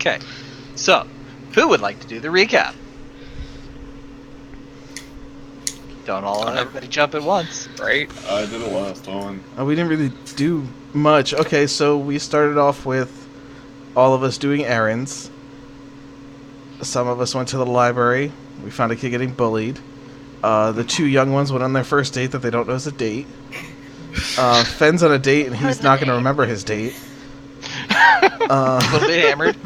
Okay, so who would like to do the recap? Don't all everybody jump at once. Right? I did it last time. We didn't really do much. Okay, so we started off with all of us doing errands. Some of us went to the library. We found a kid getting bullied. The two young ones went on their first date that they don't know is a date. Fenn's on a date and he's not going to remember his date. A little bit hammered.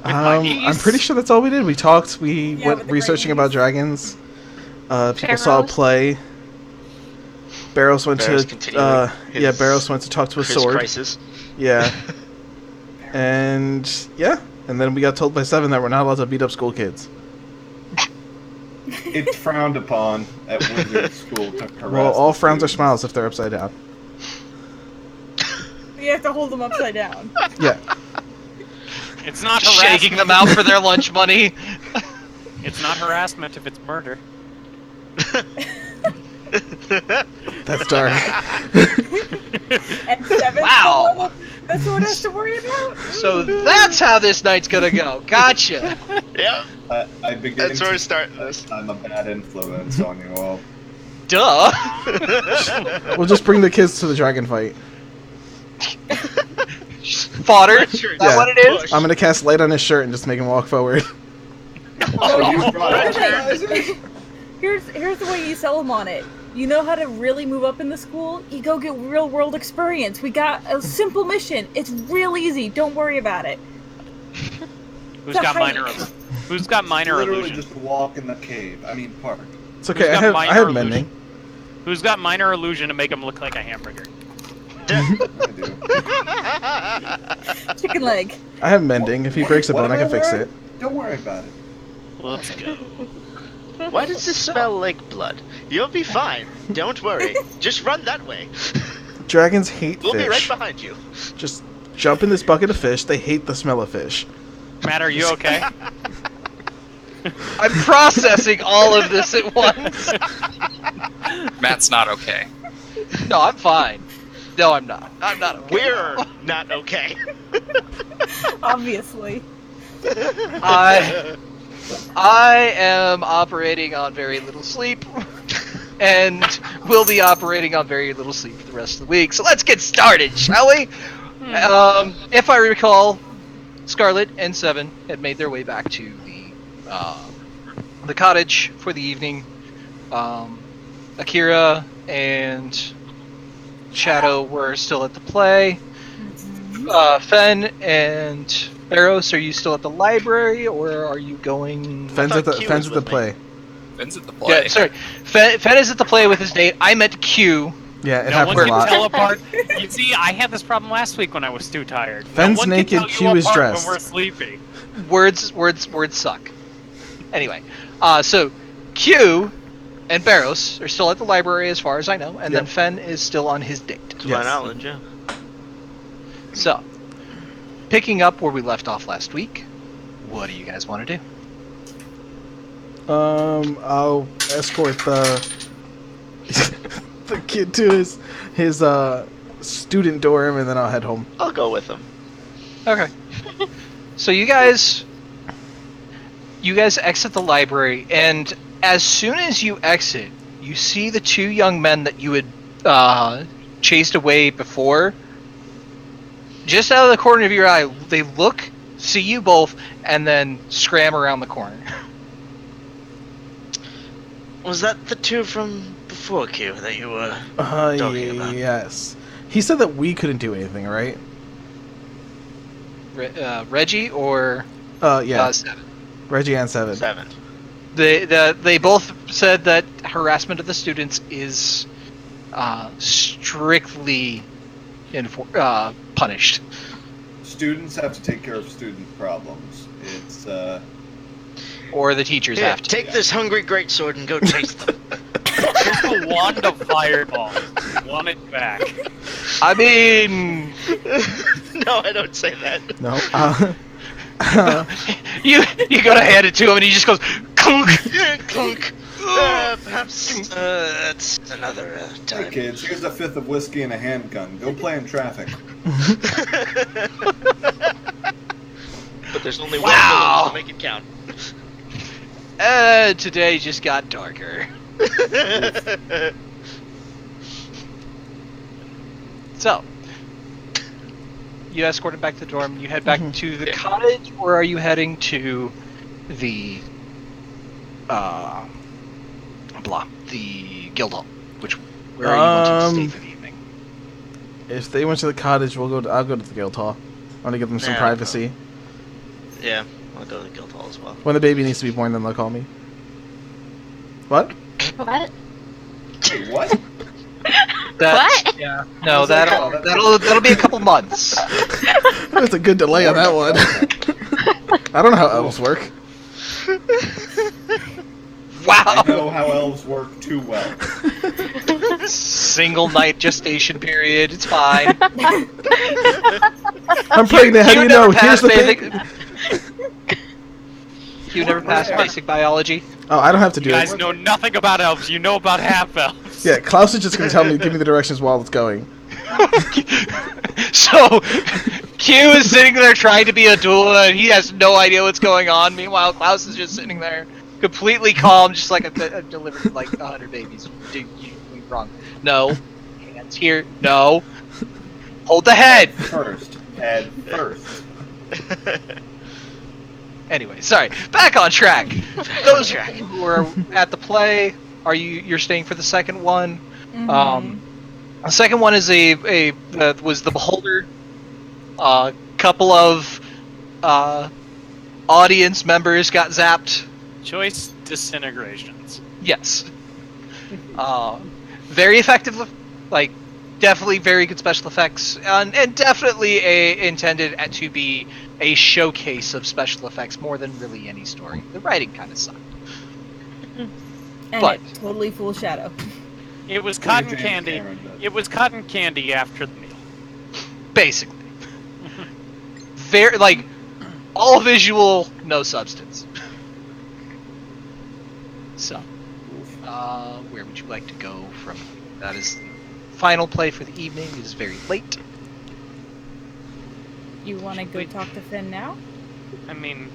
I'm pretty sure that's all we did. We talked. We went with the researching great about dragons. People saw a play. Barrows went Barrows to continuing his Barrows went to talk to a Chris sword. Crisis. Yeah. And then we got told by Seven that we're not allowed to beat up school kids. It's frowned upon at wizard school to harass Well, all the frowns are students. smiles if they're upside down. You have to hold them upside down. Yeah. It's not Shaking harassment. them out for their lunch money. It's not harassment if it's murder. That's dark. And Seven. Wow. That's what has to worry about. So that's how this night's gonna go. Gotcha. Yeah. I begin That's where we're to starting this. I'm a bad influence on you all. Duh. We'll just bring the kids to the dragon fight. Fodder. Is Sure, that yeah. what it is? I'm gonna cast light on his shirt and just make him walk forward. Oh, you brought Okay. Here's the way you sell them on it. You know how to really move up in the school? You go get real world experience. We got a simple mission. It's real easy. Don't worry about it. Who's The got height. minor? Who's got minor literally illusion? just walk in the cave. I mean, park. It's okay. Who's I got have minor illusion? mending. Who's got minor illusion to make him look like a hamburger? I do. Chicken leg. I have mending. If he breaks a What bone, I am can fix wearing? it. Don't worry about it. Let's go. Why does this smell like blood? You'll be fine. Don't worry. Just run that way. Dragons hate We'll be right fish. behind you. Just jump in this bucket of fish. They hate the smell of fish. Matt, are you okay? I'm processing all of this at once. Matt's not okay. No, I'm fine. No, I'm not. I'm not okay. We're not okay. Obviously. I am operating on very little sleep, and will be operating on very little sleep for the rest of the week. So let's get started, shall we? If I recall, Scarlet and Seven had made their way back to the cottage for the evening. Akira and Shadow were still at the play. Fen and Barrows, are you still at the library, or are you going? Fenn's thought at the Q Fenn's was at the with me. play. Ben's at the play. Yeah, sorry. Fen is at the play with his date. I meant Q. Yeah, it No happens one a can lot. tell apart. You see, I had this problem last week when I was too tired. Fenn's no one naked, can tell Q you is apart dressed. When we're sleepy. Words suck. Anyway, so Q and Barrows are still at the library as far as I know, and then Yep. Fen is still on his date. To Yes. my knowledge, yeah. So, picking up where we left off last week, what do you guys want to do? I'll escort the the kid to his student dorm, and then I'll head home. I'll go with them. Okay. So you guys exit the library, and as soon as you exit, you see the two young men that you had chased away before. Just out of the corner of your eye, they look, see you both, and then scram around the corner. Was that the two from before, Q, that you were talking about? Yes. He said that we couldn't do anything, right? Reggie or Yeah. Seven. Reggie and Seven. Seven. They both said that harassment of the students is strictly punished. Students have to take care of student problems. It's Or the teachers Here, have to. take this hungry greatsword and go chase them. Here's the wand of fireball. Want it back. I mean, No, I don't say that. No. you go to hand it to him, and he just goes clunk. Clunk. Perhaps that's another hey time. kids, here's a fifth of whiskey and a handgun. Go play in traffic. There's only Wow. one, so make it count. Today just got darker. So, you escorted back to the dorm. You head back to the cottage, or are you heading to the the guild hall? Where are you wanting to stay for the evening? If they went to the cottage, I'll go to the guild hall. I want to give them some Yeah, privacy. Yeah, I'll go to the guild hall as well. When the baby needs to be born, then they'll call me. What? What? Wait, what? What? Yeah. No, Was that- that'll be a couple months. That's a good delay on that one. I don't know how elves work. Wow. I know how elves work too well. Single night gestation period. It's fine. I'm pregnant. How do you know? Here's the thing. You never passed basic biology. Oh, I don't have to do You guys it. know nothing about elves. You know about half elves. Yeah, Klaus is just going to give me the directions while it's going. So, Q is sitting there trying to be a doula, and he has no idea what's going on. Meanwhile, Klaus is just sitting there, completely calm, just like I've delivered like 100 babies. Dude, you're wrong. No. Hands here. No. Hold the head. First. Head first. Anyway, sorry. Back on track. Those who are at the play, you're staying for the second one? The second one is was the Beholder. A couple of audience members got zapped. Choice disintegrations. Yes. Very effective, like definitely very good special effects, and definitely intended to be a showcase of special effects more than really any story. The writing kind of sucked. And But- it totally full shadow. It was cotton James candy. Cameron does. It was cotton candy after the meal. Basically. Very, like, all visual, no substance. So, where would you like to go from? That is the final play for the evening. It is very late. You want to go talk to Finn now? I mean,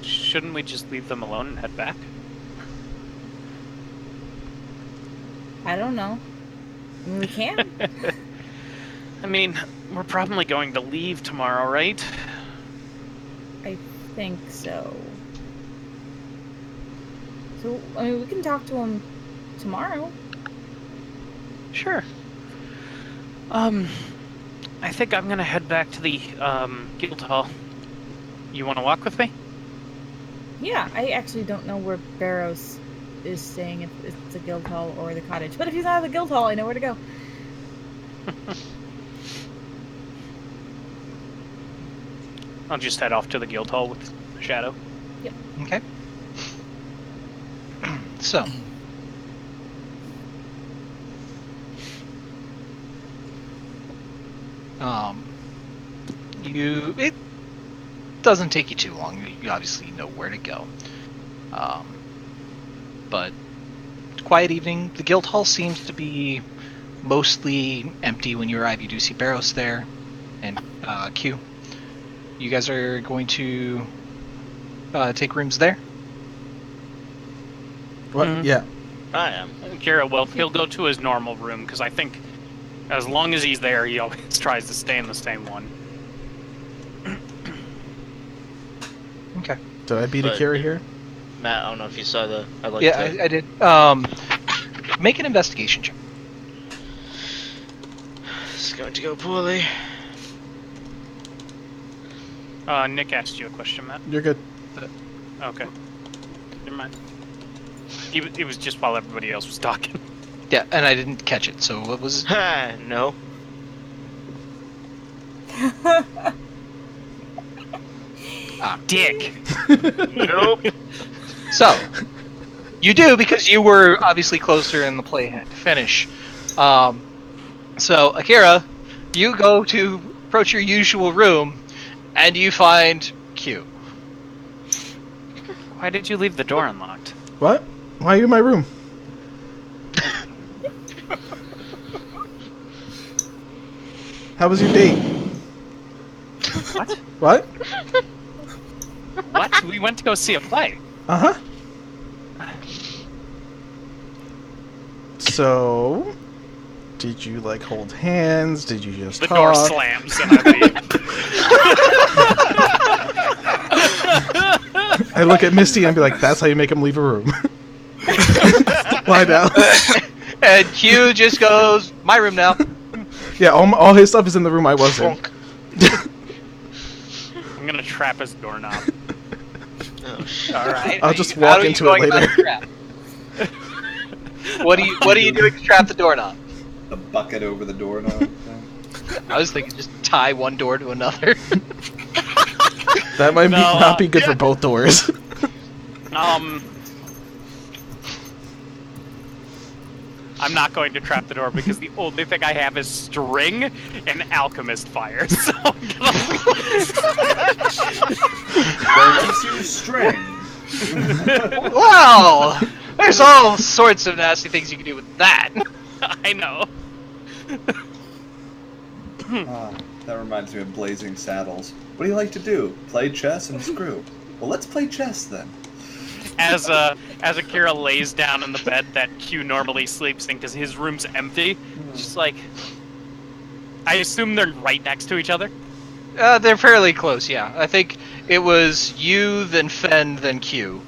shouldn't we just leave them alone and head back? I don't know. I mean, we can. I mean, we're probably going to leave tomorrow, right? I think so. So, I mean, we can talk to him tomorrow. Sure. I think I'm gonna head back to the guild hall. You want to walk with me? Yeah, I actually don't know where Barrows is staying, if it's the guild hall or the cottage. But if he's out of the guild hall, I know where to go. I'll just head off to the guild hall with Shadow. Okay. So. It doesn't take you too long. You obviously know where to go. But quiet evening. The guild hall seems to be mostly empty when you arrive. You do see Barrows there, and Q. You guys are going to take rooms there. What? Mhm. Yeah. I am. Kira, well, he'll go to his normal room, because I think as long as he's there, he always tries to stay in the same one. Okay. Did I beat But- Akira here? Matt, I don't know if you saw the. I did. Make an investigation check. It's going to go poorly. Nick asked you a question, Matt. You're good. Okay. Never mind. It was just while everybody else was talking. Yeah, and I didn't catch it. So what was? Ha, no. Dick! Nope. So you do, because you were obviously closer in the play to finish. So Akira, you go to approach your usual room, and you find Q. Why did you leave the door unlocked? What? Why are you in my room? How was your date? What? What? What? We went to go see a play. Uh-huh. So, did you, like, hold hands? Did you just The talk? door slams and I leave. I look at Misty and be like, that's how you make him leave a room. Lie down. And Q just goes, my room now. Yeah, all his stuff is in the room I was in. I'm gonna trap his doorknob. Oh, shit. Alright. I'll just walk into it later. What are you doing to trap the doorknob? The bucket over the doorknob thing. I was thinking just tie one door to another. That might No, not be good for both doors. I'm not going to trap the door because the only thing I have is string and alchemist fire. So I'm Well, let's use string. Wow! There's all sorts of nasty things you can do with that. I know. That reminds me of Blazing Saddles. What do you like to do? Play chess and screw. Well, let's play chess then. As Akira lays down in the bed that Q normally sleeps in because his room's empty, just like, I assume they're right next to each other. They're fairly close, yeah. I think it was you, then Fen, then Q.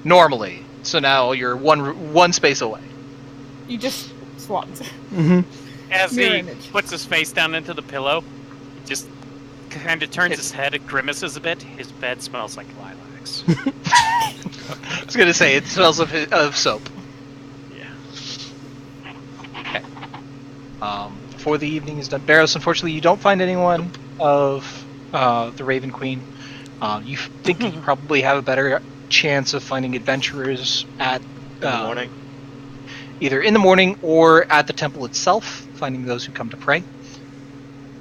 Normally. So now you're one space away. You just swapped. Mm-hmm. As Mirror he image. puts his face down into the pillow, he just kind of turns his head and grimaces a bit. His bed smells like lilacs. I was gonna say, it smells of soap. Yeah. Okay. Before the evening is done, Barros, unfortunately, you don't find anyone of the Raven Queen. You think you probably have a better chance of finding adventurers at In the morning. either in the morning or at the temple itself, finding those who come to pray.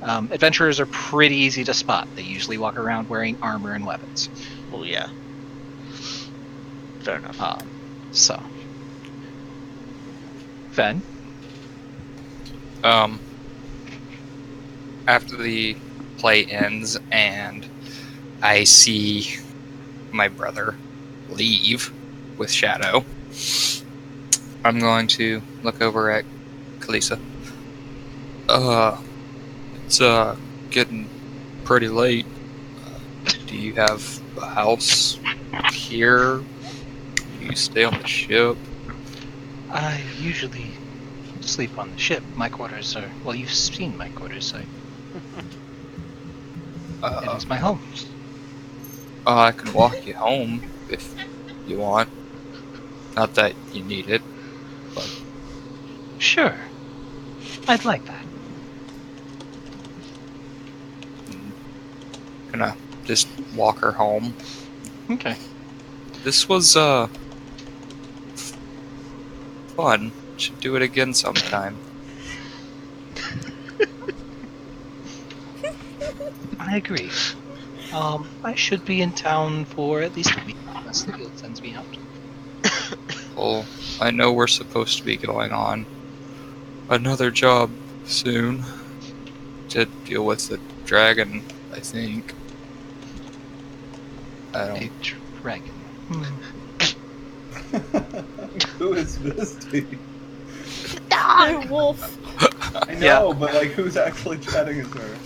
Adventurers are pretty easy to spot. They usually walk around wearing armor and weapons. Well, yeah. Fair enough. So, Fen, After the play ends and I see my brother leave with Shadow, I'm going to look over at Kalisa. It's getting pretty late. Do you have a house here? Do you stay on the ship? I usually sleep on the ship. My quarters are, well, you've seen my quarters. It is my home. I can walk you home if you want. Not that you need it, but Sure. I'd like that. gonna just walk her home. Okay. This was fun. Should do it again sometime. I agree. I should be in town for at least a week, unless the guild sends me out. Well, I know we're supposed to be going on another job soon to deal with the dragon, I think. I A don't. dragon. Who is Misty? Hey, wolf. I know, but like, who's actually chatting as her?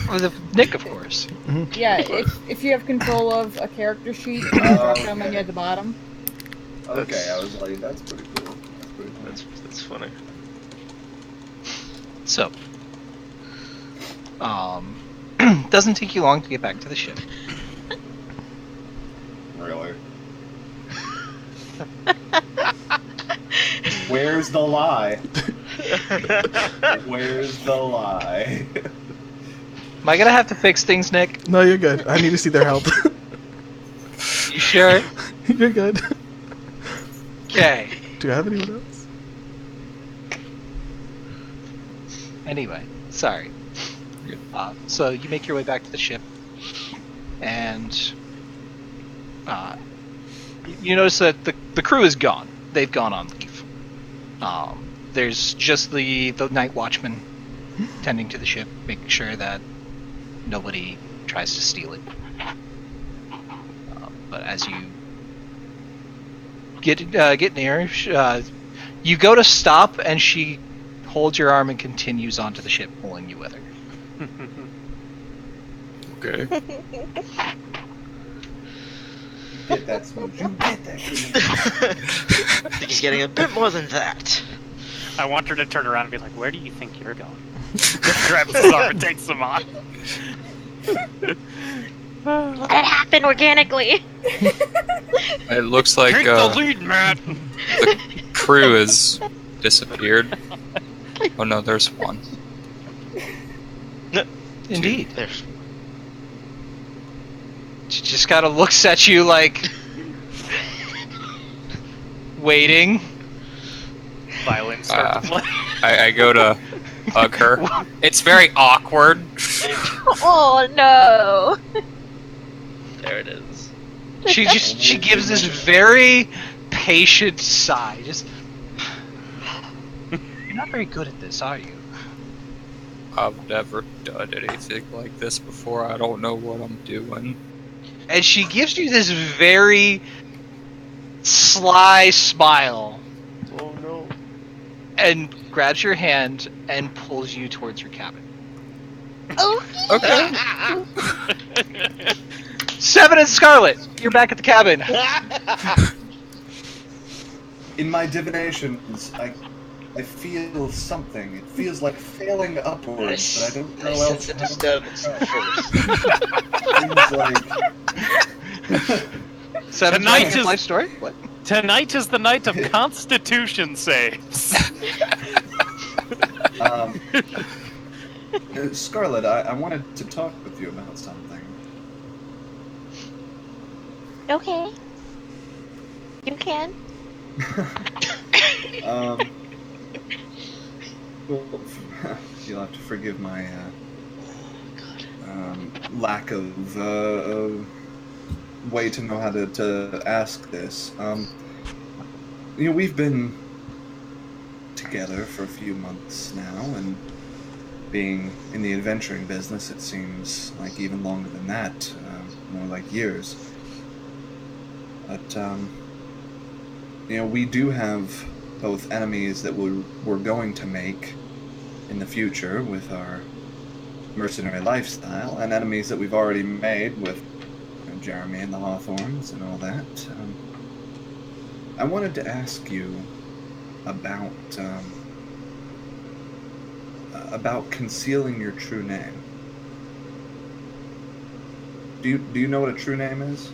Well, Nick, of course. Yeah, if you have control of a character sheet, you can drop down menu at the bottom. Okay, I was like, that's pretty cool. That's pretty cool. That's funny. So, doesn't take you long to get back to the ship. Really? Where's the lie? Where's the lie? Am I gonna have to fix things, Nick? No, you're good. I need to see their help. You sure? You're good. Okay. Do I have anyone else? Anyway, sorry. So you make your way back to the ship, and you notice that the crew is gone. They've gone on leave. There's just the night watchman tending to the ship, making sure that nobody tries to steal it. But as you get near, you go to stop, and she holds your arm and continues onto the ship, pulling you with her. Okay. Get that smooch. You get that. I think he's getting a bit more than that. I want her to turn around and be like, "Where do you think you're going?" Grabs his arm and takes him on. Let it happen organically. It looks like Take the lead, Matt. the crew has disappeared. Oh no, there's one. Indeed. There's She just kind of looks at you like, waiting. Violence starts to play. I go to hug her. It's very awkward. Oh no. there it is. She gives this very patient sigh. Just, you're not very good at this, are you? I've never done anything like this before. I don't know what I'm doing. And she gives you this very sly smile Oh no. and grabs your hand and pulls you towards your cabin. Oh. Okay. Seven and Scarlet, you're back at the cabin. In my divinations, I feel something. It feels like failing upwards, but I don't know I else. sense a disturbance at first. Seems like Seven's Tonight writing is- life story? What? Tonight is the night of Constitution saves. Scarlet, I wanted to talk with you about something. Okay. You can. Well, you'll have to forgive my lack of way to know how to ask this. We've been together for a few months now, and being in the adventuring business, it seems like even longer than that, more like years. But we do have both enemies that we're going to make in the future with our mercenary lifestyle, and enemies that we've already made with Jeremy and the Hawthorns and all that. I wanted to ask you about concealing your true name. Do you know what a true name is?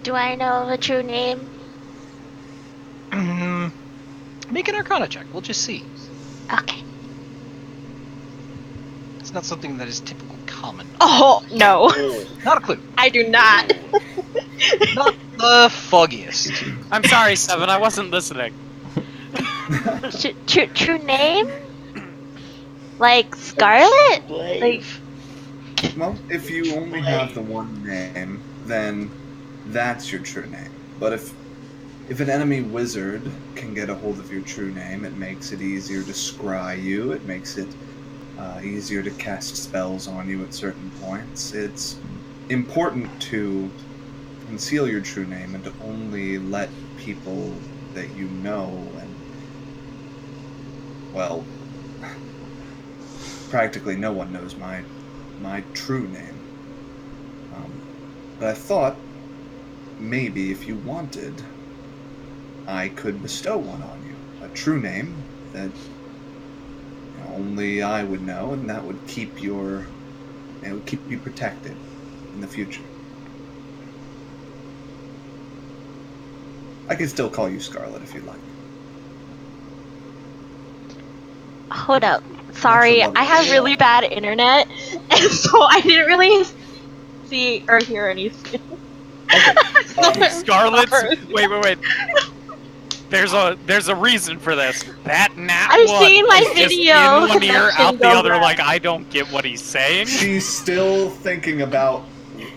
Do I know the true name? Make an Arcana check. We'll just see. Okay. It's not something that is typically common. Oh no. Not a clue. I do not. Not the foggiest. I'm sorry, Seven. I wasn't listening. True name? Like Scarlet? Like Well, if you only have the one name, then that's your true name. But if an enemy wizard can get a hold of your true name, it makes it easier to scry you. It makes it easier to cast spells on you at certain points. It's important to conceal your true name and to only let people that you know and, well, practically no one knows my true name. But I thought maybe if you wanted, I could bestow one on you. A true name that only I would know, and that would keep you protected in the future. I can still call you Scarlet if you'd like. hold up. Sorry, I have really bad internet, and so I didn't really see or hear anything. Scarlet's. Wait. There's a reason for this. That nat I've one seen my is just video. in one ear, Connection out the go other. bad. Like I don't get what he's saying. She's still thinking about,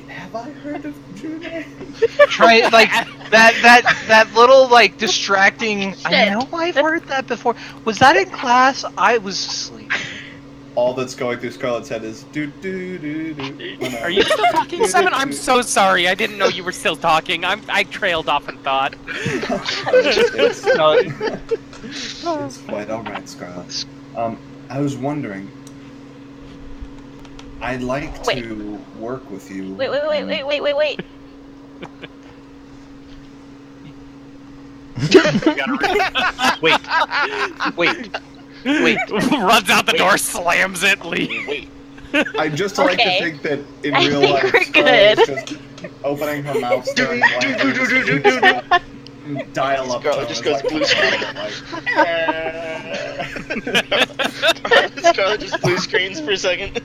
have I heard of true name? Try like that little like distracting. I know I've heard that before. Was that in class? I was asleep. all that's going through Scarlett's head is do do do do. Are you still talking, Seven? I'm so sorry. I didn't know you were still talking. I trailed off in thought. it's quite alright, Scarlett. I was wondering. I'd like to work with you. Wait. Wait. Runs out the door, slams it, leave. Wait. I'd just like to Okay. think that in I real think life, we're Scarlett is good. just opening her mouth, staring dial up Scarlett just goes blue screen. Scarlett just blue screens for a second.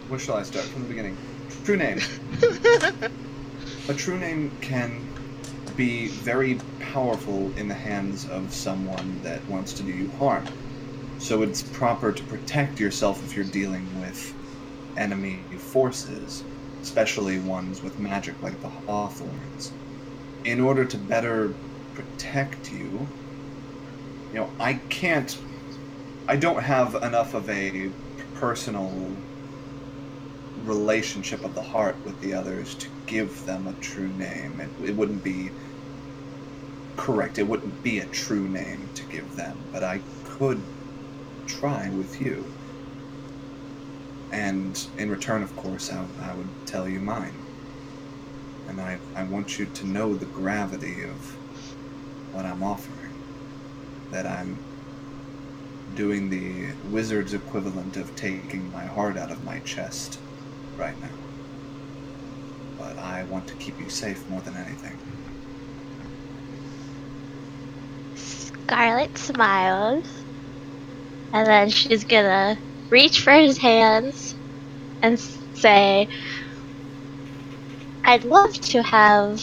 Where shall I start? From the beginning. True name. A true name can be very powerful in the hands of someone that wants to do you harm. So it's proper to protect yourself if you're dealing with enemy forces, especially ones with magic like the Hawthorns. In order to better protect you, I don't have enough of a personal relationship of the heart with the others to give them a true name. It wouldn't be correct. It wouldn't be a true name to give them, but I could try with you. And in return, of course, I would tell you mine. And I want you to know the gravity of what I'm offering. That I'm doing the wizard's equivalent of taking my heart out of my chest right now. But I want to keep you safe more than anything. Scarlet smiles, and then she's gonna reach for his hands and say, I'd love to have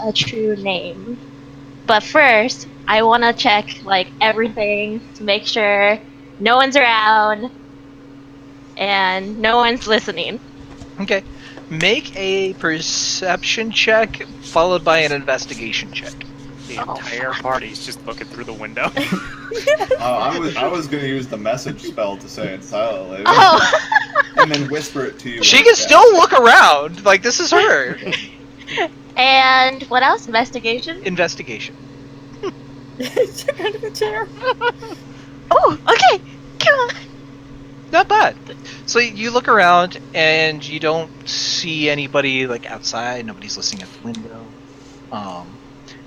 a true name, but first I want to check everything to make sure no one's around and no one's listening. Okay. Make a perception check followed by an investigation check. The entire party's just looking through the window. I was going to use the message spell to say it silently. Oh! And then whisper it to you. She like can that. still look around. Like, this is her. And what else? Investigation? Investigation. Check under the chair. Oh, okay. Come on. Not bad. So you look around and you don't see anybody outside. Nobody's listening at the window.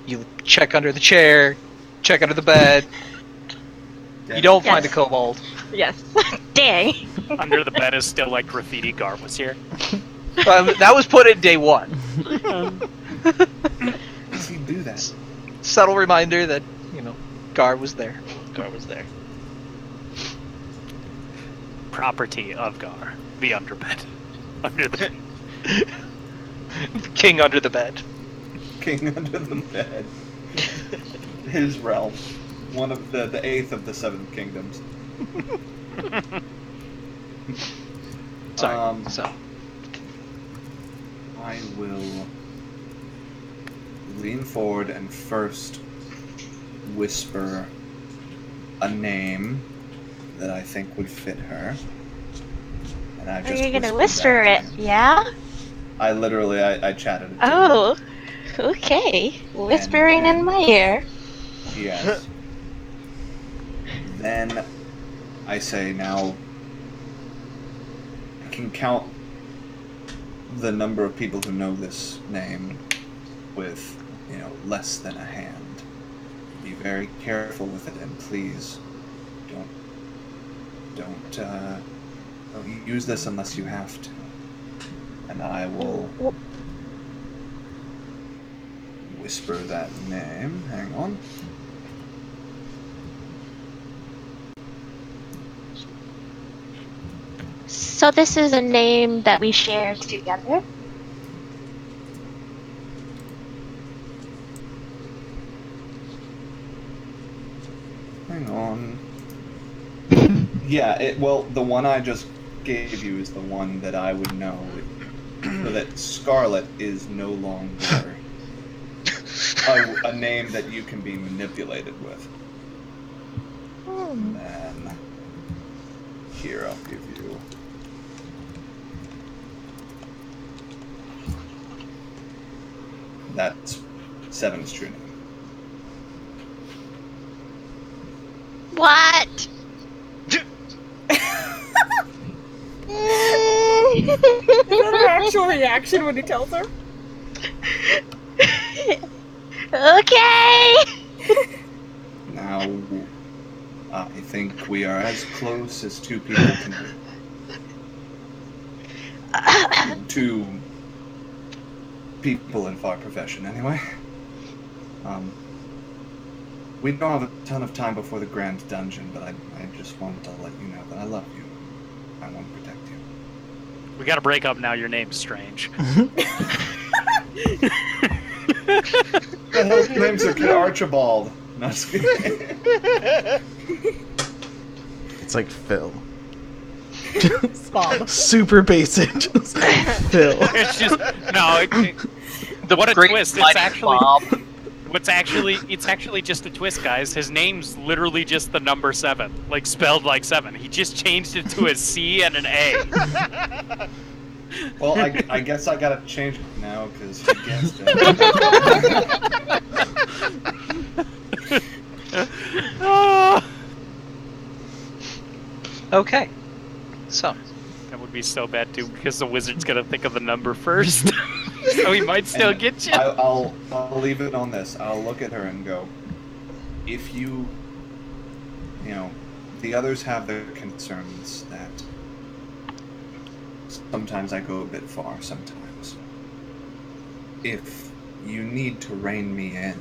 You check under the chair, check under the bed. You don't find a Yes. kobold. Yes. Dang. Under the bed is still graffiti. Gar was here. That was put in day one. Does he do that? Subtle reminder that Gar was there. Gar was there. Property of Gar, the underbed. Under the King under the bed. King under the bed. His realm. One of the eighth of the seven kingdoms. Sorry. So I will lean forward and first whisper a name that I think would fit her. And I Are just you gonna whispered whisper that it? name. Yeah? I literally, I chatted it to Oh. Okay. Whispering in my ear. you. Yes. Then I say, now I can count the number of people who know this name with, less than a hand. Be very careful with it, and please don't use this unless you have to. And I will whisper that name. Hang on. So this is a name that we share together? Hang on. Yeah, the one I just gave you is the one that I would know. So that Scarlet is no longer a name that you can be manipulated with. And then here I'll give you. That's 7's true name. What? Is that her actual reaction when he tells her? Okay. Now, I think we are as close as two people can be. Two people in our profession, anyway. We don't have a ton of time before the Grand Dungeon, but I just wanted to let you know that I love you. I want to protect you. We gotta break up now. Your name's Strange. The hell's name's are Archibald. No, just kidding. It's like Phil. Bob. Super basic. Just Phil. It's just no. What a Great twist! It's mighty actually Bob. it's actually just a twist, guys. His name's literally just the number 7, like spelled like 7. He just changed it to a C and an A. Well, I guess I gotta change it now because he guessed it. Okay. So, That would be so bad too, because the wizard's gonna think of the number first, so he might still And get you. I'll leave it on this. I'll look at her and go, if you know, the others have their concerns that sometimes I go a bit far sometimes. If you need to rein me in,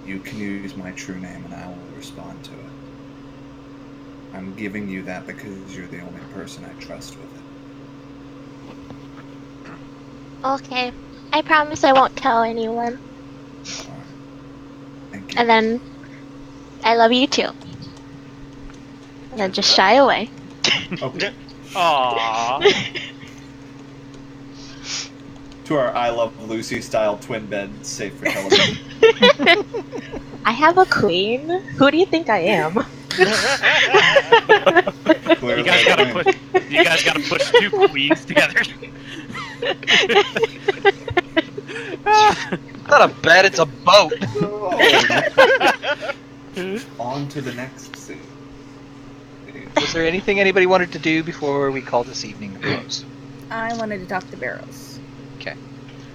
you can use my true name and I will respond to it. I'm giving you that because you're the only person I trust with it. Okay. I promise I won't tell anyone. Alright. Thank you. And then, I love you too. And then just shy away. Okay. Aww. To our I Love Lucy style twin bed safe for television. I have a queen. Who do you think I am? Clearly, You guys gotta push 2 queens together. it's not a bed, it's a boat. On to the next scene. Was there anything anybody wanted to do before we call this evening a close? I wanted to talk to Barrows. Okay.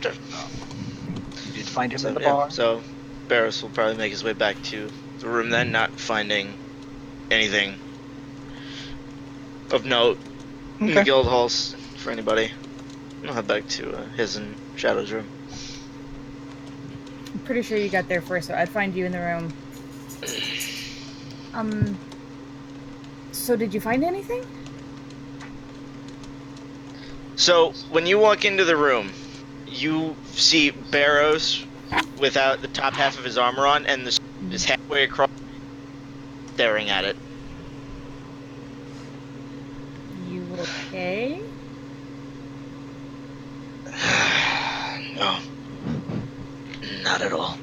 You did find him So, in the yeah, bar? so Barris will probably make his way back to the room then, not finding anything of note in the Okay. guild halls for anybody. I'll head back to his and Shadow's room. I'm pretty sure you got there first, so I'd find you in the room. So did you find anything? So, when you walk into the room, you see Barrows without the top half of his armor on and is halfway across, staring at it. You okay? No. Not at all.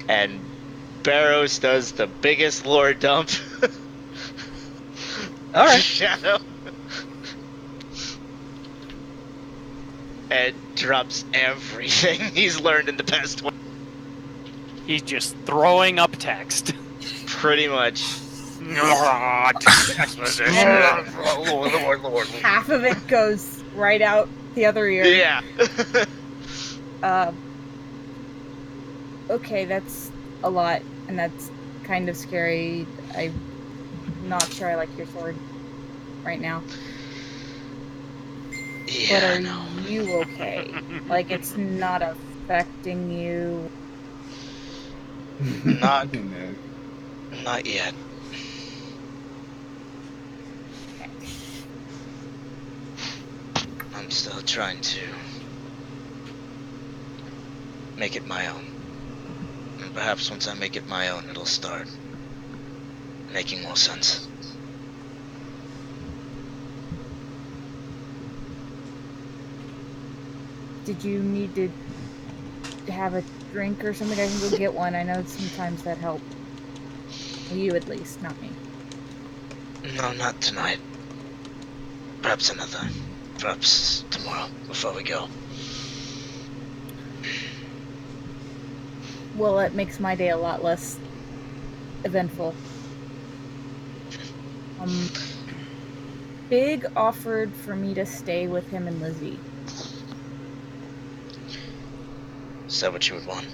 And Barrows does the biggest lore dump. Alright. Shadow. And drops everything he's learned in the past 20. He's just throwing up text. Pretty much. Half of it goes right out the other ear. Yeah. Okay, that's a lot, and that's kind of scary. I'm not sure I like your sword right now. But Yeah, are no. you okay? Like, it's not affecting you? Not, No. not yet. I'm still trying to make it my own. And perhaps once I make it my own, it'll start making more sense. Did you need to have a drink or something, I can go get one. I know sometimes that helps. You at least, not me. No, not tonight. Perhaps another. Perhaps tomorrow, before we go. Well, it makes my day a lot less eventful. Big offered for me to stay with him and Lizzie. Is that what you would want?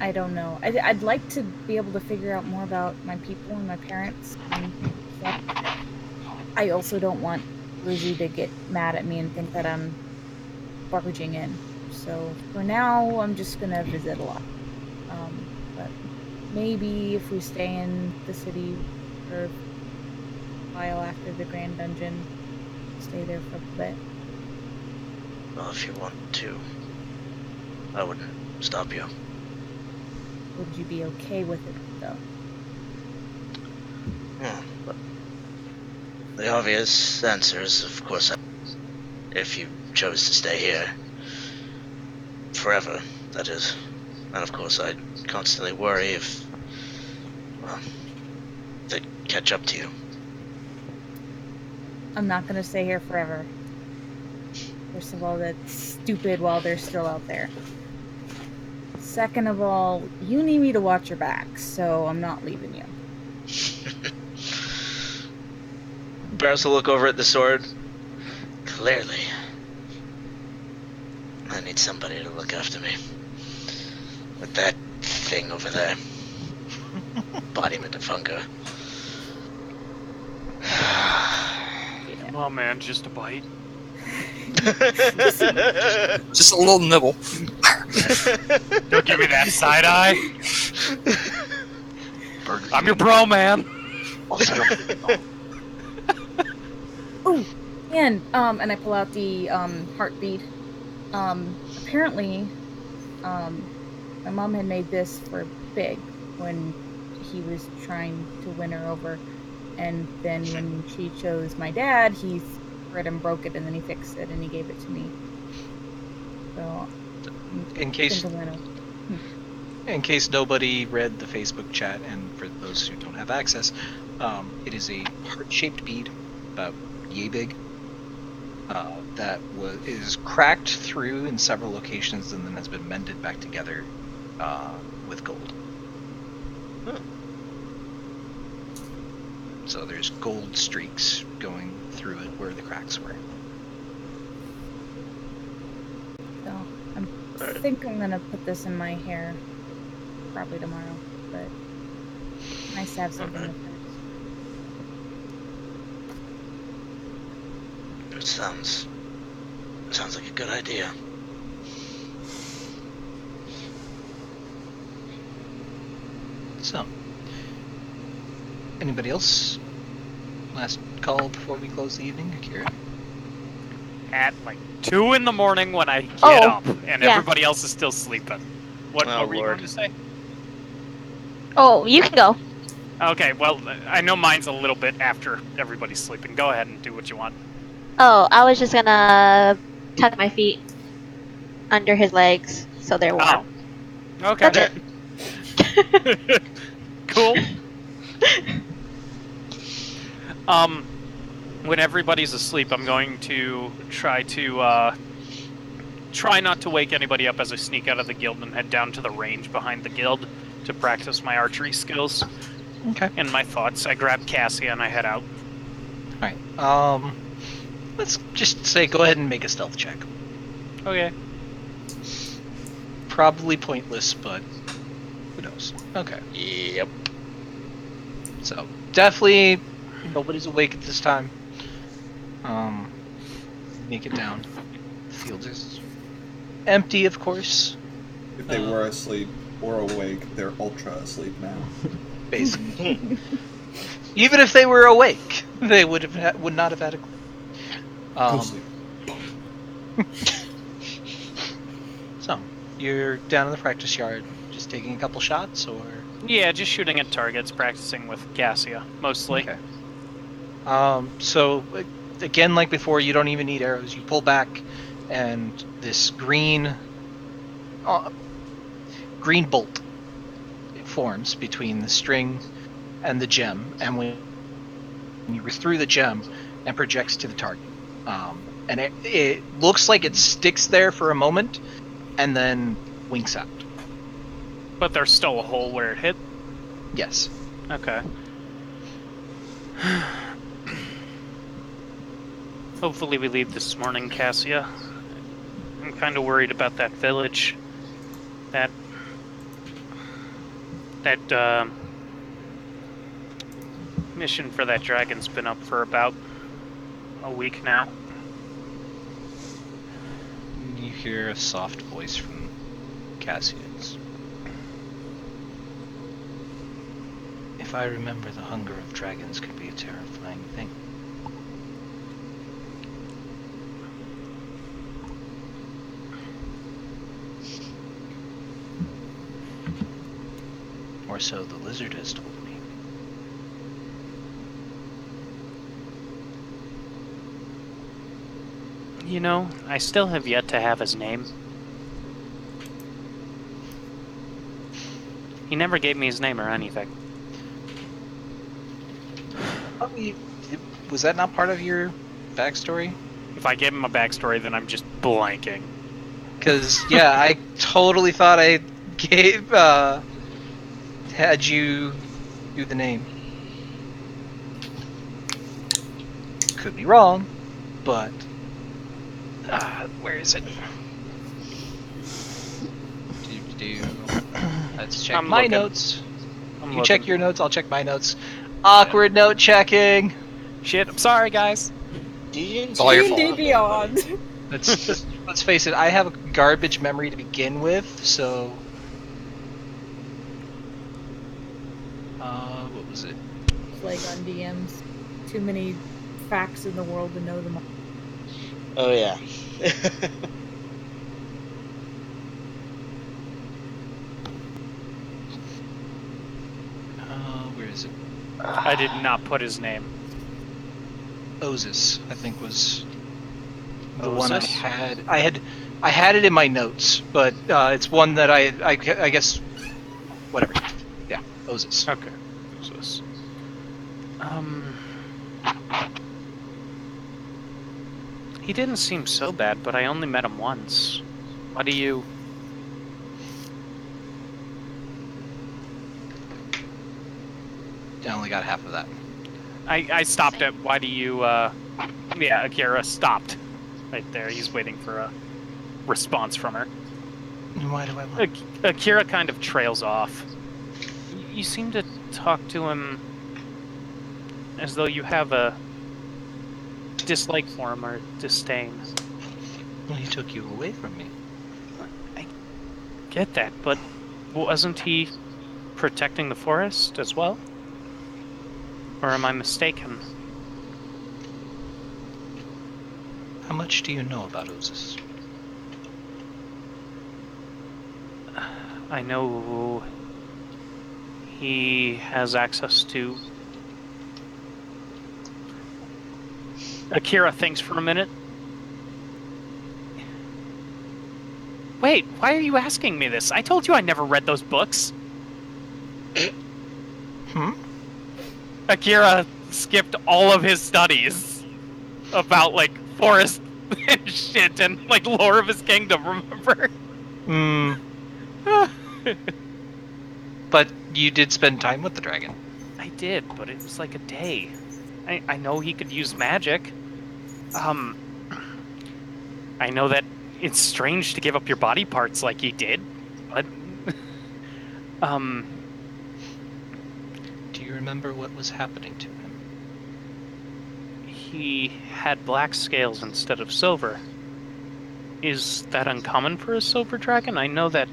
I don't know. I'd like to be able to figure out more about my people and my parents and stuff. I also don't want Lizzie to get mad at me and think that I'm barging in. So for now, I'm just gonna visit a lot. But maybe if we stay in the city for a while after the Grand Dungeon, stay there for a bit. Well, if you want to, I wouldn't stop you. Would you be okay with it, though? Yeah, but the obvious answer is, of course, if you chose to stay here forever, that is. And of course, I'd constantly worry if, well, they'd catch up to you. I'm not gonna stay here forever. First of all, that's stupid while they're still out there. Second of all, you need me to watch your back, so I'm not leaving you. Barris will look over at the sword. Clearly, I need somebody to look after me. With that thing over there. Embodiment of hunger. Come on, man, just a bite. Just a little nibble. Don't give me that side eye. I'm your bro, man. Ooh, and I pull out the heartbeat. Apparently, my mom had made this for Big when he was trying to win her over, and then when she chose my dad, he read and broke it, and then he fixed it and he gave it to me. So, In case nobody read the Facebook chat, and for those who don't have access, it is a heart-shaped bead, about yay big, that is cracked through in several locations and then has been mended back together with gold. Huh. So there's gold streaks going through it where the cracks were. So I think I'm gonna put this in my hair probably tomorrow, but nice to have something with it. It sounds like a good idea. So, anybody else? Last call before we close the evening, Akira? At like 2 in the morning when I get Oh, up and yeah. everybody else is still sleeping. What Oh, were you Lord. going to say? Oh, you can go. Okay, well, I know mine's a little bit after everybody's sleeping. Go ahead and do what you want. Oh, I was just gonna tuck my feet under his legs so they're warm. Oh. Okay. That's it. Cool. When everybody's asleep, I'm going to try not to wake anybody up as I sneak out of the guild and head down to the range behind the guild to practice my archery skills. Okay. And my thoughts. I grab Cassia and I head out. Alright, let's just say go ahead and make a stealth check. Okay. Probably pointless, but who knows. Okay. Yep. So, definitely nobody's awake at this time. Make it down. The field is empty, of course, If they were asleep or awake, they're ultra asleep now. basically. Even if they were awake, they would not have had a clue. Go sleep. So, you're down in the practice yard, just taking a couple shots, or? Yeah, just shooting at targets, practicing with Cassia, mostly. Okay. So, again, like before, you don't even need arrows. You pull back, and this green green bolt forms between the string and the gem, and when you breathe through the gem, and projects to the target. And it looks like it sticks there for a moment, and then winks out. But there's still a hole where it hit? Yes. Okay. Hopefully we leave this morning, Cassia. I'm kind of worried about that village. That mission for that dragon's been up for about a week now. You hear a soft voice from Cassius. If I remember, the hunger of dragons could be a terrifying thing. Or so the lizard has told me. You know, I still have yet to have his name. He never gave me his name or anything. Oh, was that not part of your backstory? If I gave him a backstory, then I'm just blanking. Because, yeah, I totally thought I gave, had you do the name. Could be wrong, but... where is it? Let's check I'm my looking. notes. I'm You looking. check your notes, I'll check my notes. Awkward note checking. Shit, I'm sorry, guys. It's all your fault. D&D Beyond. Let's face it, I have a garbage memory to begin with, so... what was it? Like on DMs. Too many facts in the world to know them all. Oh yeah. Where is it? I did not put his name. Ozus, I think, was the one I Ozus? had. I had it in my notes, but it's one that I guess, whatever. Yeah, Ozus. Okay. Who's this? He didn't seem so bad, but I only met him once. Why do you... I only got half of that. I stopped at why do you, yeah, Akira stopped. Right there, he's waiting for a response from her. Why do I want? Akira kind of trails off. You seem to talk to him as though you have a dislike for him or disdain. Well, he took you away from me. I get that, but wasn't he protecting the forest as well? Or am I mistaken? How much do you know about Ozus? I know he has access to... Akira thinks for a minute. Wait, why are you asking me this? I told you I never read those books. Akira skipped all of his studies about, like, forest and shit and, like, lore of his kingdom, remember? But you did spend time with the dragon. I did, but it was like a day. I know he could use magic. I know that it's strange to give up your body parts like he did, but... Do you remember what was happening to him? He had black scales instead of silver. Is that uncommon for a silver dragon? I know that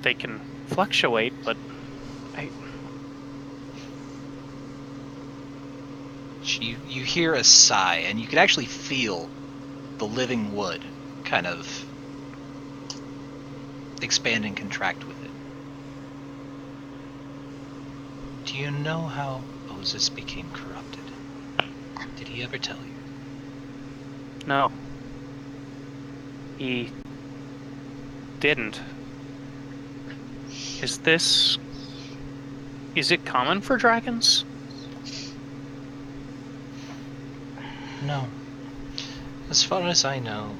they can fluctuate, but You hear a sigh, and you can actually feel the living wood kind of expand and contract with it. Do you know how Ozus became corrupted? Did he ever tell you? no. He didn't. Is it common for dragons? No. As far as I know,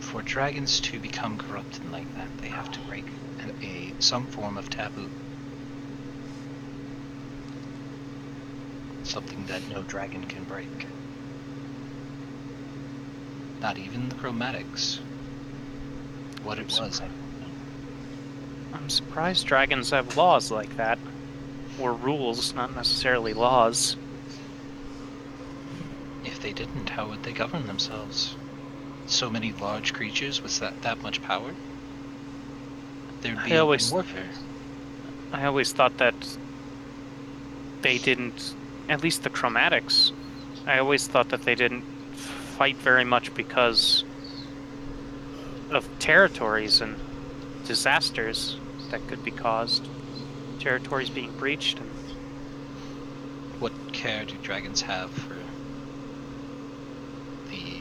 for dragons to become corrupted like that, they have to break some form of taboo. Something that no dragon can break. Not even the chromatics. What it was, I don't know. I'm surprised dragons have laws like that. Or rules, not necessarily laws. If they didn't, how would they govern themselves? So many large creatures with that much power? There'd be warfare. I always thought that they didn't, at least the chromatics, I always thought that they didn't fight very much because of territories and disasters that could be caused. Territories being breached. And what care do dragons have for the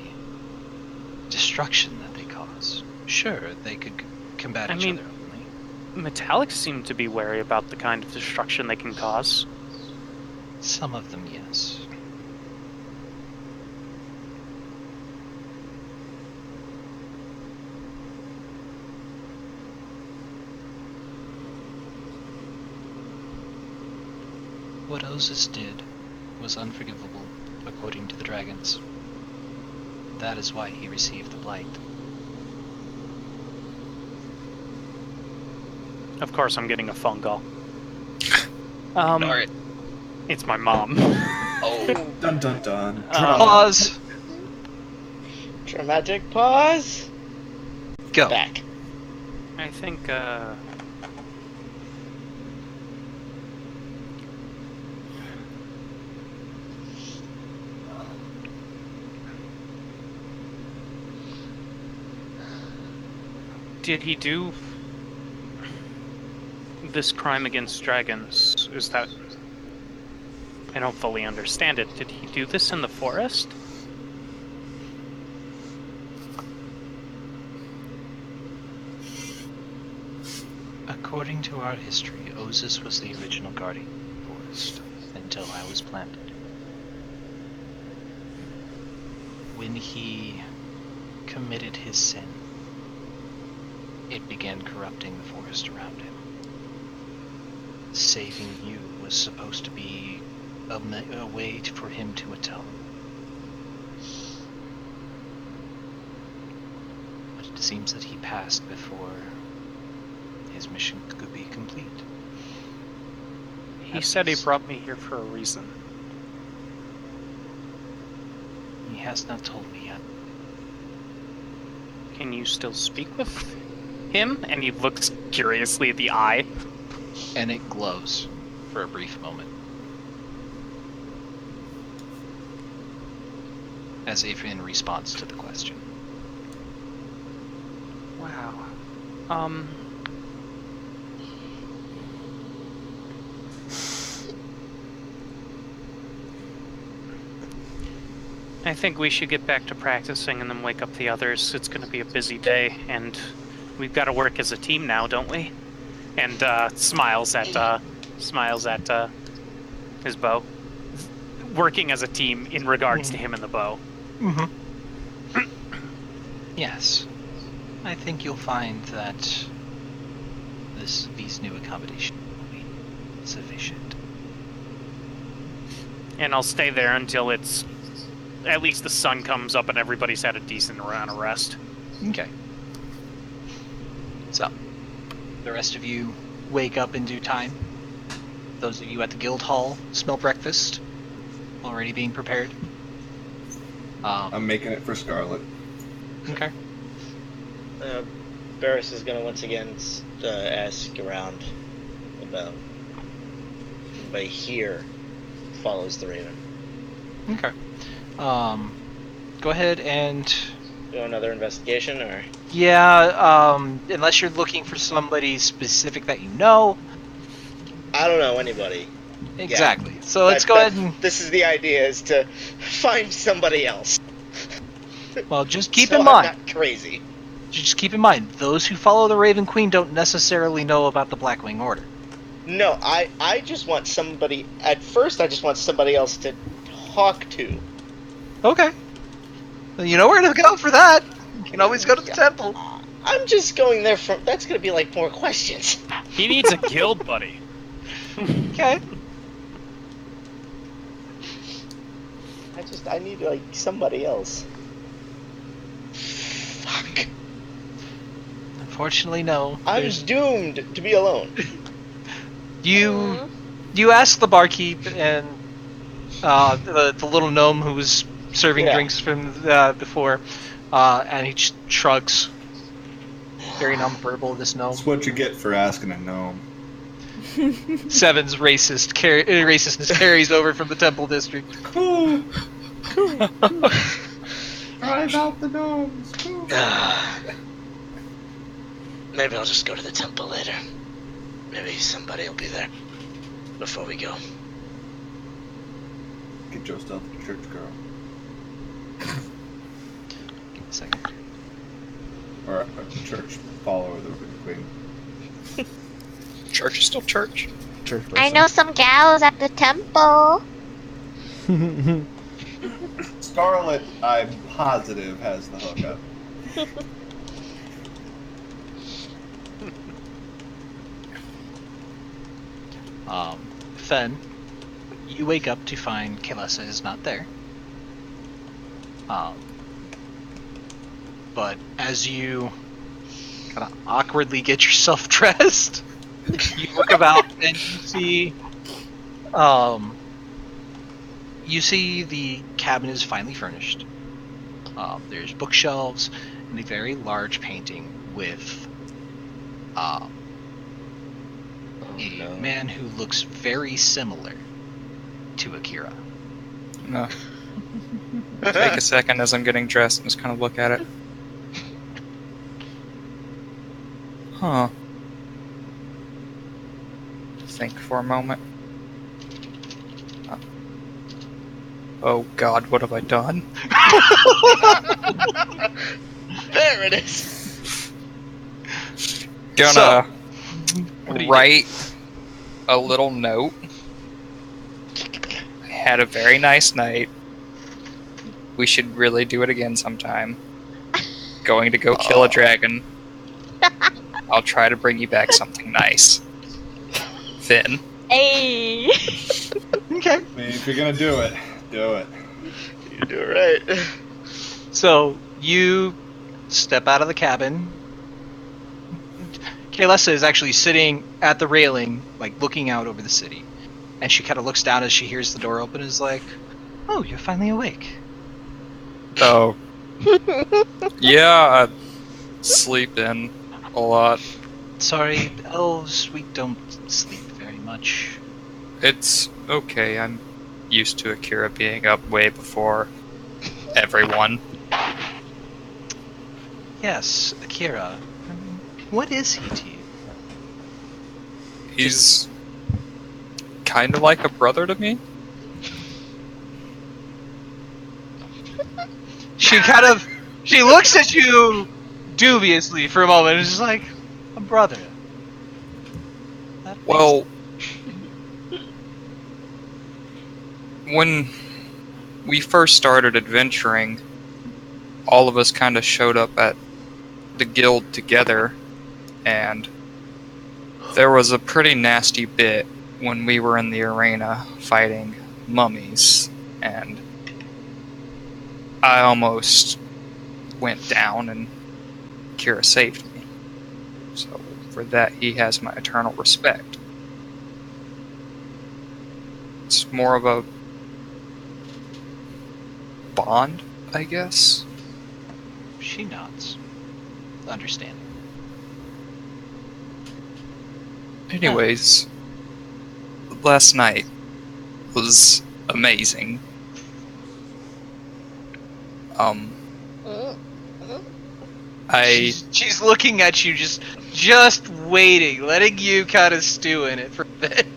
destruction that they cause? Sure, they could combat each other openly. Metallics seem to be wary about the kind of destruction they can cause. Some of them, yes. What Ozus did was unforgivable, according to the dragons. That is why he received the blight. Of course, I'm getting a phone call. Ignore it. It's my mom. Oh. Dun dun dun. Pause. Dramatic pause. Go. Back. I think, did he do this crime against dragons? Is that... I don't fully understand it. Did he do this in the forest? According to our history, Ozus was the original guardian of the forest, until I was planted. When he committed his sin, it began corrupting the forest around him. Saving you was supposed to be a way for him to atone. But it seems that he passed before his mission could be complete. He said he brought me here for a reason. He has not told me yet. Can you still speak with him? And he looks curiously at the eye. And it glows for a brief moment. As if in response to the question. Wow. I think we should get back to practicing and then wake up the others. It's going to be a busy day, and we've got to work as a team now, don't we? And smiles at his bow. Working as a team in regards to him and the bow. Mm-hmm. Yes. I think you'll find that these new accommodations will be sufficient. And I'll stay there until it's... at least the sun comes up and everybody's had a decent amount of rest. Okay. So, the rest of you wake up in due time. Those of you at the guild hall smell breakfast already being prepared. I'm making it for Scarlet. Okay. Barris is going to once again ask around about anybody here follows the Raven. Okay. Go ahead and... do another investigation, or? Yeah, unless you're looking for somebody specific that you know. I don't know anybody. Exactly. Yeah. So let's go ahead and... This is the idea, is to find somebody else. Well, just keep so in mind... I'm not crazy. just keep in mind, those who follow the Raven Queen don't necessarily know about the Blackwing Order. No, I just want somebody. At first, I just want somebody else to talk to. Okay. Well, you know where to go for that. You can always go to the temple. I'm just going there for. That's gonna be like more questions. He needs a guild buddy. Okay. I need like somebody else. Fuck. Unfortunately, no. I'm doomed to be alone. You ask the barkeep and the little gnome who was serving drinks from before, and he just shrugs. Very non-verbal, this gnome. That's what you get for asking a gnome. Seven's racistness carries over from the temple district. Cool. Drive out the gnomes. Cool. Maybe I'll just go to the temple later. Maybe somebody will be there before we go. Get yourself a church girl. Give me a second. Or a church follower of the Raven Queen. Church is still church. Church I know some gals at the temple. Scarlet, I'm positive, has the hookup. Fen, you wake up to find Kalesa is not there. But as you kind of awkwardly get yourself dressed, you look about and you see the cabin is finally furnished. There's bookshelves and a very large painting with a man who looks very similar to Akira. No. Take a second as I'm getting dressed and just kind of look at it. Huh. Think for a moment. Oh god, what have I done? There it is. Gonna what do you write a little note. Had a very nice night. We should really do it again sometime. Going to go kill a dragon. I'll try to bring you back something nice. Finn. Hey. Okay. I mean, if you're gonna do it, do it. You do it right. So you step out of the cabin. Kalesa is actually sitting at the railing, like looking out over the city. And she kind of looks down as she hears the door open and is like, "Oh, you're finally awake." Oh. Yeah, I sleep in a lot. Sorry, elves, we don't sleep very much. It's okay, I'm used to Akira being up way before everyone. Yes, Akira. What is he to you? He's kind of like a brother to me. She looks at you dubiously for a moment and is just like, a brother. That makes Well, when we first started adventuring, all of us kind of showed up at the guild together, and there was a pretty nasty bit when we were in the arena fighting mummies, and I almost went down and Kira saved me. So for that, he has my eternal respect. It's more of a bond, I guess. She nods. Understanding. Anyways, last night was amazing. She's looking at you, just waiting, letting you kind of stew in it for a bit.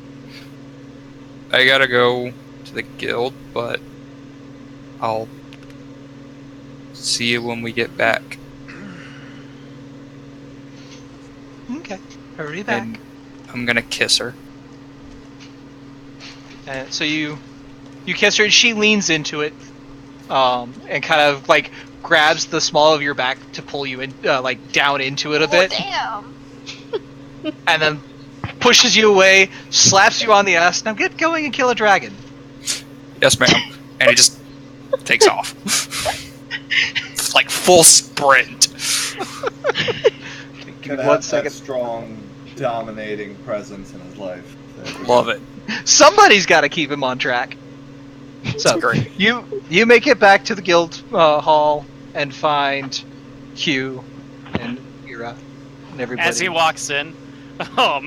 I gotta go to the guild, but I'll see you when we get back. Okay. Hurry back. And I'm gonna kiss her. So you kiss her, and she leans into it, and kind of like grabs the small of your back to pull you in, like down into it a bit, Damn. and then pushes you away, slaps you on the ass. Now get going and kill a dragon. Yes, ma'am. And he just takes off. It's like full sprint. Give me That- 1 that second. strong, dominating presence in his life. Love it. Somebody's got to keep him on track. So Great. you make it back to the guild hall and find Hugh and Ira and everybody. As he walks in, well,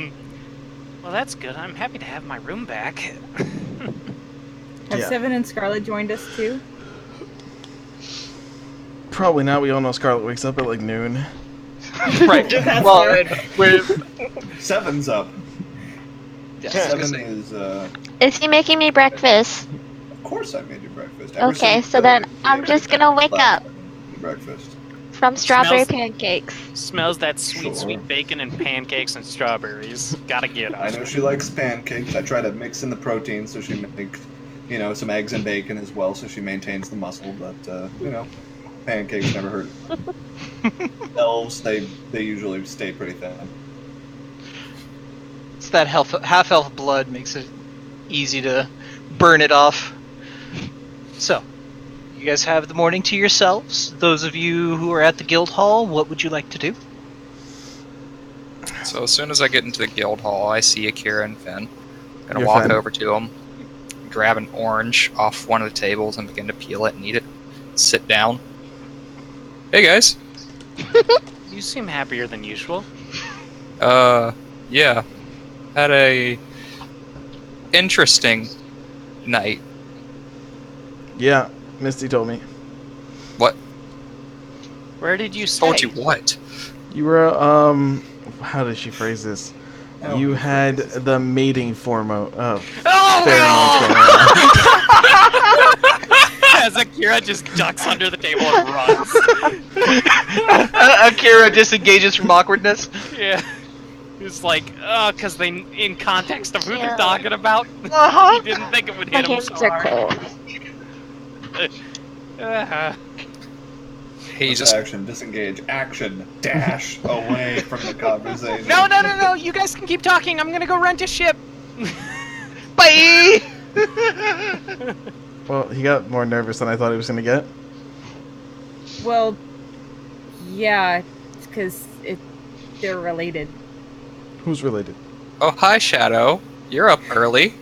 that's good. I'm happy to have my room back. Have Yeah. Seven and Scarlet joined us too? Probably not. We all know Scarlet wakes up at like noon. Right. That's Well, fair. and we're Seven's up. yeah, I was gonna Seven say, is, Is he making me breakfast? of course I made you breakfast. Okay, since so then I'm just gonna wake up. Breakfast. From strawberry Smells- pancakes. Smells that sweet, Sure. sweet bacon and pancakes and strawberries. Gotta get I them. know she likes pancakes. I try to mix in the protein so she makes, some eggs and bacon as well, so she maintains the muscle. But pancakes never hurt. Elves, they usually stay pretty thin. it's that half elf blood makes it easy to burn it off. So, you guys have the morning to yourselves. Those of you who are at the guild hall, what would you like to do? So as soon as I get into the guild hall, I see Akira and Finn. Gonna You're walk Finn. over to them, grab an orange off one of the tables, and begin to peel it and eat it. Sit down. Hey guys. You seem happier than usual. Yeah. Had a interesting night. Yeah, Misty told me. What? Where did you stay? Told you what? You were, how did she phrase this? Oh. You had the mating pheromones Oh, going on. As Akira just ducks under the table and runs. Akira disengages from awkwardness. Yeah. It's like, because they, in context of who Yeah. they're talking about, Uh-huh. he didn't think it would My hit him hands so are hard. cold. He just Action, disengage, action, dash away from the conversation. No, you guys can keep talking. I'm gonna go rent a ship. Bye! Well, he got more nervous than I thought he was going to get. Well, yeah, because they're related. Who's related? Oh, hi, Shadow. You're up early.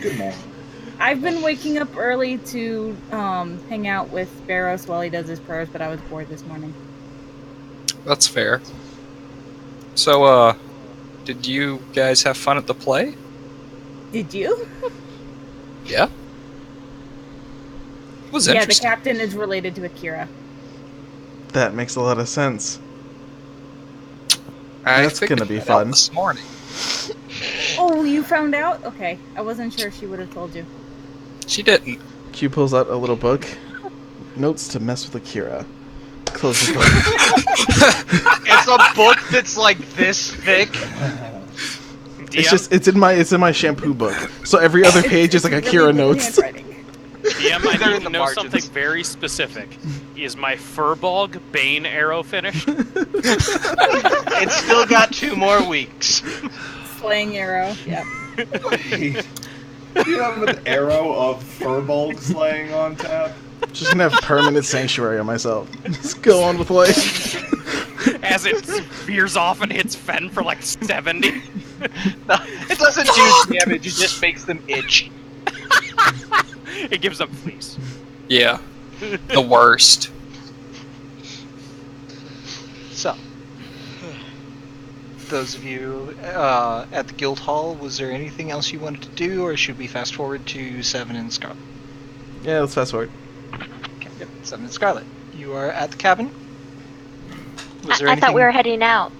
Good morning. I've been waking up early to hang out with Barros while he does his prayers, but I was bored this morning. That's fair. So, did you guys have fun at the play? Did you? Yeah. It was Yeah, the interesting. captain is related to Akira. That makes a lot of sense. I That's figured gonna be that out fun. This morning. Oh, you found out? Okay, I wasn't sure she would have told you. She didn't. Q pulls out a little book. Notes to mess with Akira. Closes the book. It's a book that's like this thick. It's in my shampoo book. So every other page is like It's Akira really good notes. handwriting. DM, I They're need in to the know margins. something very specific. Is my Furbolg Bane arrow finished? It's still got 2 more weeks. Slaying arrow. Yep. You have an arrow of furbolg slaying on tap? Just gonna have permanent sanctuary on myself. Just go on with life. As it veers off and hits Fen for like 70. No, it doesn't do damage, it just makes them itch. It gives them fleas. Yeah. The worst. So, those of you at the guild hall, was there anything else you wanted to do, or should we fast forward to Seven and Scarlet? Yeah, let's fast forward. Okay, yep, Seven and Scarlet. You are at the cabin. Was there I anything thought we were heading out.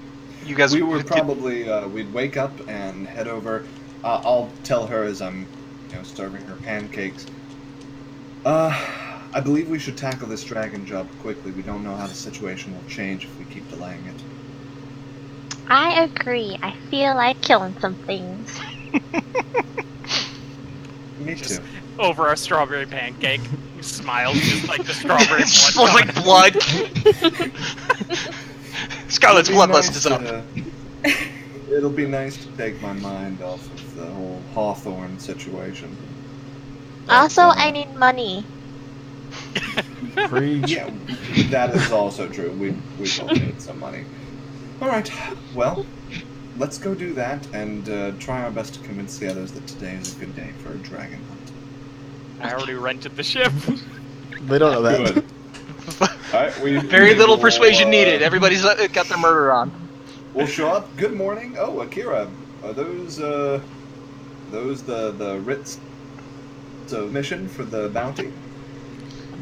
you guys We would probably, we'd wake up and head over. I'll tell her as I'm, serving her pancakes. I believe we should tackle this dragon job quickly. We don't know how the situation will change if we keep delaying it. I agree. I feel like killing some things. Me too. Over our strawberry pancake. He smiles just like the strawberry It's blood. like blood. Scarlet's It'll be bloodlust nice is up. It'll be nice to take my mind off of the whole Hawthorne situation. Also, But, I need money. Preach. Yeah, that is also true. We both need some money. All right. Well, let's go do that and try our best to convince the others that today is a good day for a dragon hunt. I already rented the ship. They don't know that. Good. All right, Very little will, persuasion needed. Everybody's got their murder on. We'll show up. Good morning. Oh, Akira, are those the writs of mission for the bounty?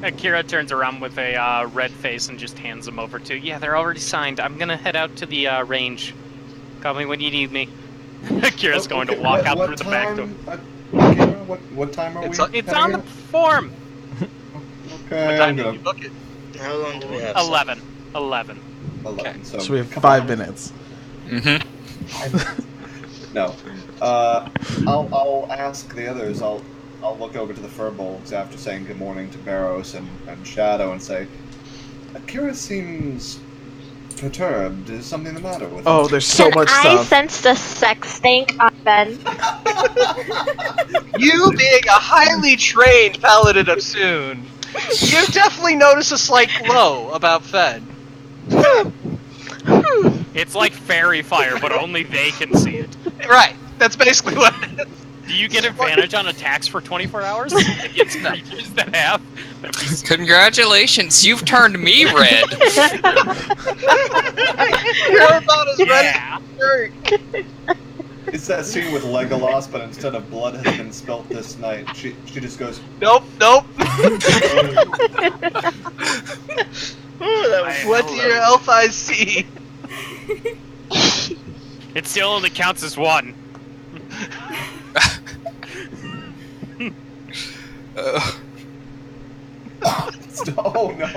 Akira turns around with a red face and just hands them over to. Yeah, they're already signed. I'm gonna head out to the range. Call me when you need me. Akira's going to walk out through the back door. Akira, what time are It's we? It's on the form. Okay, What I'm time did gonna you book it? How long do we have? 11. 11. So, So we have come 5 on. minutes. Mm-hmm. No. I'll ask the others. I'll look over to the Furbolgs after saying good morning to Barrows and Shadow and say, Akira seems perturbed. Is something the matter with Oh, him? there's so Can much I stuff. sense the sex stink on Ben? You being a highly trained paladin of Soon, you definitely notice a slight glow about Fen. It's like fairy fire, but only they can see it. Right. That's basically what it is. Do you get advantage on attacks for 24 hours against creatures that have? Congratulations, you've turned me red. You're about as ready Yeah. as shirt. It's that scene with Legolas, but instead of blood has been spilt this night, she just goes, Nope, nope. Ooh, that was What do your elf eyes see? It still only counts as one. oh no.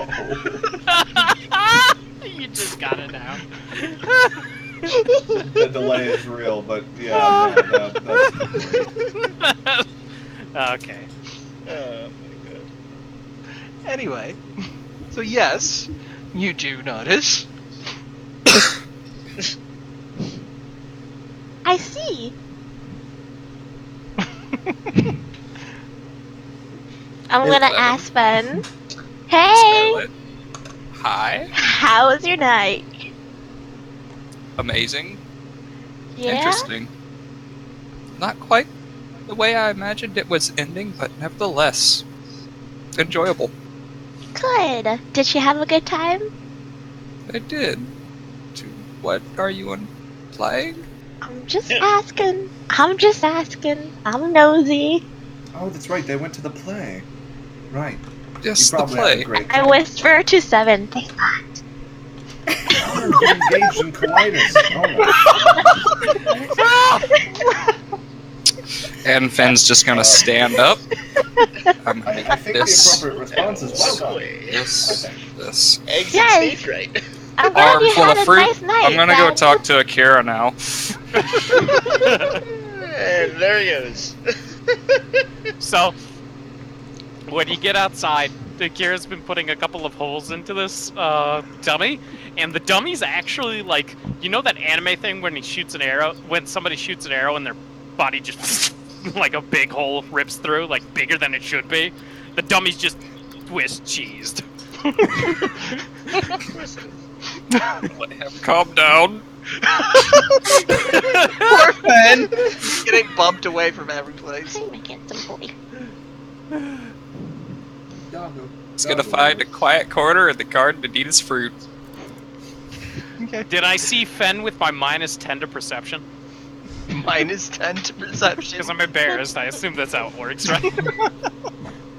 You just got it now. The delay is real, but yeah, no, that's Okay. Oh my god. Anyway, so yes, you do notice. I see. I'm It's gonna 11. ask Ben. Hey, Scarlet. Hi. how was your night? Amazing. Yeah. Interesting. Not quite the way I imagined it was ending, but nevertheless, enjoyable. Good. Did she have a good time? I did. What are you implying? I'm just asking. I'm just asking. I'm nosy. Oh, that's right. They went to the play. Right. Just you the probably had a play. great I time. whisper to Seven. They fought. Oh, you're engaged in coitus. Oh And Fenn's just gonna stand up. I'm my. gonna I eat think this. the appropriate response is well done. This. This. Exit Yes. stage right. I'm glad Arm you full had of a fruit. nice night. I'm gonna go Ben. talk to Akira now. And there he goes. So, when you get outside, Akira's been putting a couple of holes into this dummy, and the dummy's actually like, you know that anime thing when somebody shoots an arrow and their body just like a big hole rips through, like bigger than it should be? The dummy's just Swiss cheesed. Let him calm down. Poor Fen. He's getting bumped away from every place. I'm a handsome boy. He's gonna find a quiet corner in the garden and eat his fruit. Did I see Fen with my -10 to perception? -10 to perception. Because I'm embarrassed. I assume that's how it works, right?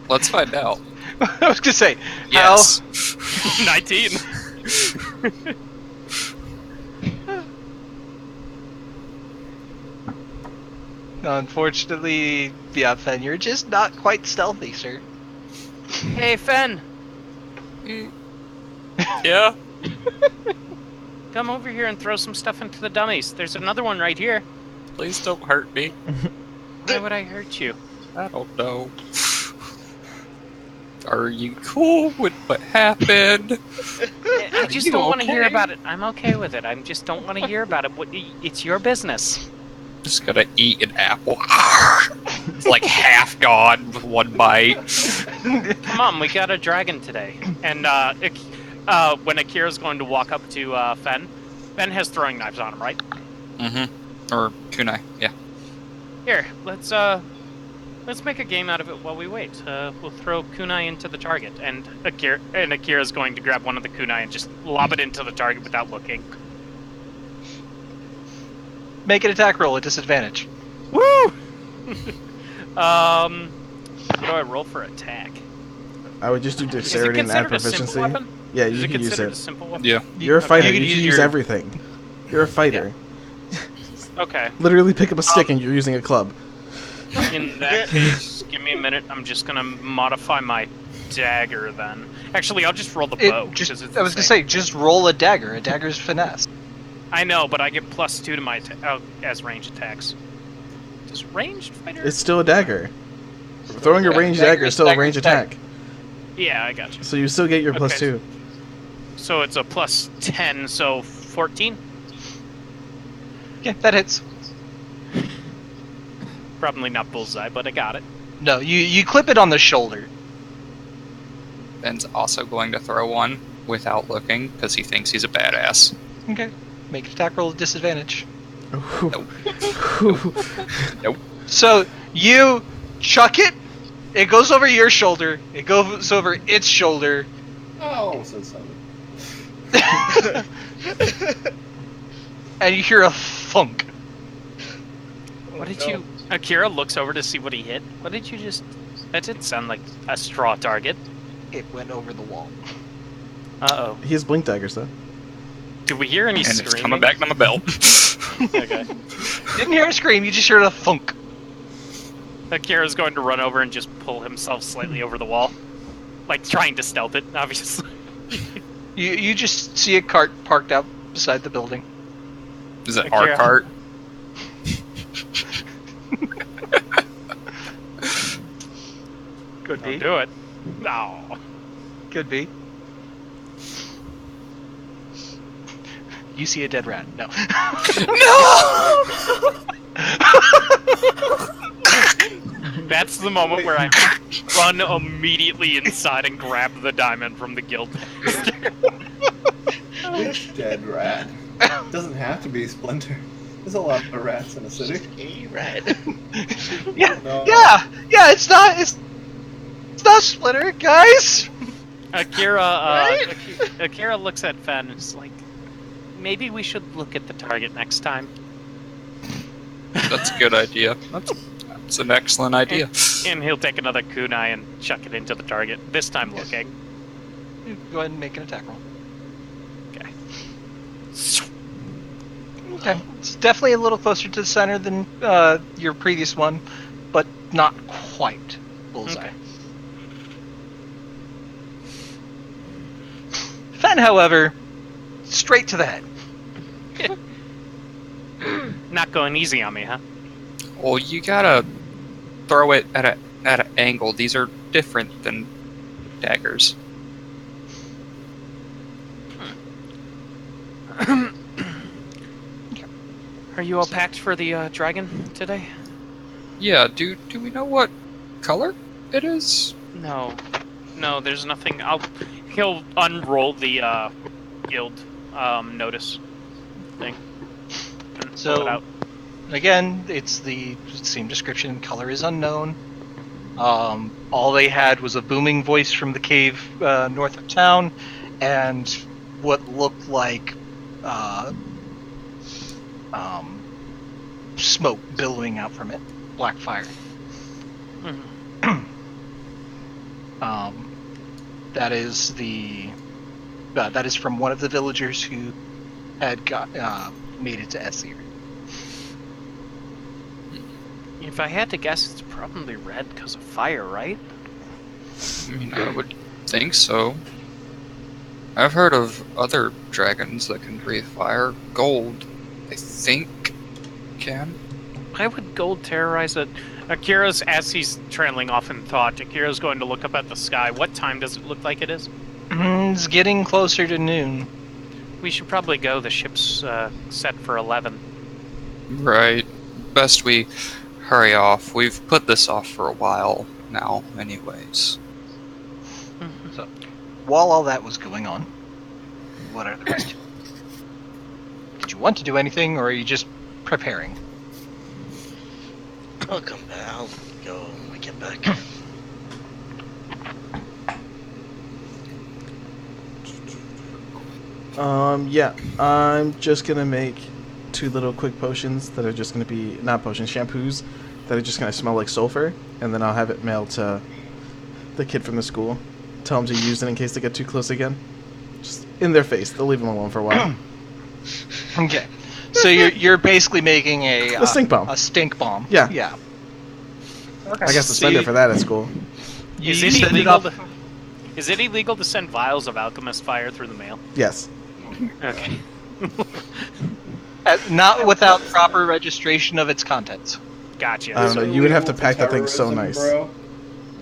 Let's find out. I was gonna say, Yes. 19. unfortunately, yeah, Fen, you're just not quite stealthy, sir. Hey, Fen. Yeah. come over here and throw some stuff into the dummies. There's another one right here. Please don't hurt me. Why would I hurt you? I don't know. Are you cool with what happened? I just don't want to hear about it. I'm okay with it. I just don't want to hear about it. It's your business. Just gonna eat an apple. It's like half gone with one bite. Come on, we got a dragon today. And when Akira's going to walk up to Fen has throwing knives on him, right? Mm-hmm. Or kunai, yeah. Here, let's make a game out of it while we wait. We'll throw kunai into the target, and Akira's going to grab one of the kunai and just lob it into the target without looking. Make an attack roll at disadvantage. Woo! What do I roll for attack? I would just do dexterity and add proficiency. Yeah, Is you it can use considered it. a simple weapon? Yeah. You're a fighter. You You can can use use your- everything. You're a fighter. Okay. Literally pick up a stick and you're using a club. In that case, give me a minute. I'm just gonna modify my dagger then. Actually, I'll just roll the bow. I 'cause was it's gonna the say, same. just roll a dagger. A dagger's finesse. I know, but I get +2 to my as range attacks. Does ranged fighter? It's still a dagger. Throwing a Yeah, ranged dagger dagger is is still a dagger ranged is dagger. attack. Yeah, I got you. So you still get your Okay. +2. So it's a +10, so 14. Yeah, that hits. Probably not bullseye, but I got it. No, you clip it on the shoulder. Ben's also going to throw one without looking because he thinks he's a badass. Okay. Make an attack roll at disadvantage. Nope. So you chuck it. It goes over your shoulder. It goes over its shoulder. Oh, so sorry. And you hear a thunk. What did you... Akira looks over to see what he hit. What did you just... That didn't sound like a straw target. It went over the wall. Uh-oh. He has blink daggers though. Did we hear any And screaming? it's coming back to my belt. Okay. Didn't hear a scream. You just heard a thunk. Akira's going to run over and just pull himself slightly over the wall. Like, trying to stealth it, obviously. You just see a cart parked out beside the building. Is it Akira. our cart? Could Don't do it. No. Could be. You see a dead rat. No. That's the moment where I run immediately inside and grab the diamond from the guild. Which dead rat? Doesn't have to be Splinter. There's a lot of rats in the city. Hey, rat. Yeah, No. yeah. It's not Splinter, guys. Akira looks at Fen and is like, maybe we should look at the target next time. That's a good idea. That's an excellent idea. And he'll take another kunai and chuck it into the target, this time looking. Go ahead and make an attack roll. Okay. Okay, it's definitely a little closer to the center than your previous one, but not quite bullseye. Okay. Fen, however, straight to the head. Not going easy on me, huh? Well, you gotta throw it at an angle. These are different than daggers. Are you all packed for the dragon today? Yeah. Do we know what color it is? No, there's nothing. He'll unroll the guild notice thing. And pull So- it out. Again, it's the same description. Color is unknown. All they had was a booming voice from the cave north of town, and what looked like smoke billowing out from it, black fire. Mhm. That is that is from one of the villagers who had made it to Essir. If I had to guess, it's probably red because of fire, right? I mean, I would think so. I've heard of other dragons that can breathe fire. Gold, I think, can. Why would gold terrorize it? Akira's, as he's trailing off in thought, Akira's going to look up at the sky. What time does it look like it is? It's getting closer to noon. We should probably go. The ship's set for 11. Right. Best we hurry off. We've put this off for a while now, anyways. So, while all that was going on, what are the rest of you? Did you want to do anything, or are you just preparing? I'll come back. I'll go when we get back. Yeah, I'm just gonna make 2 little quick potions that are just gonna be, not potions, shampoos, that are just gonna smell like sulfur, and then I'll have it mailed to the kid from the school. Tell them to use it in case they get too close again. Just in their face. They'll leave them alone for a while. Okay. So you're basically making a stink bomb. A stink bomb. Yeah. Yeah. Okay. I got suspended for that at school. Is You it set it illegal? up. Is it illegal to send vials of alchemist fire through the mail? Yes. Okay. Not without proper registration of its contents. Gotcha. I don't know. You would have to pack that thing so Terrorism, nice.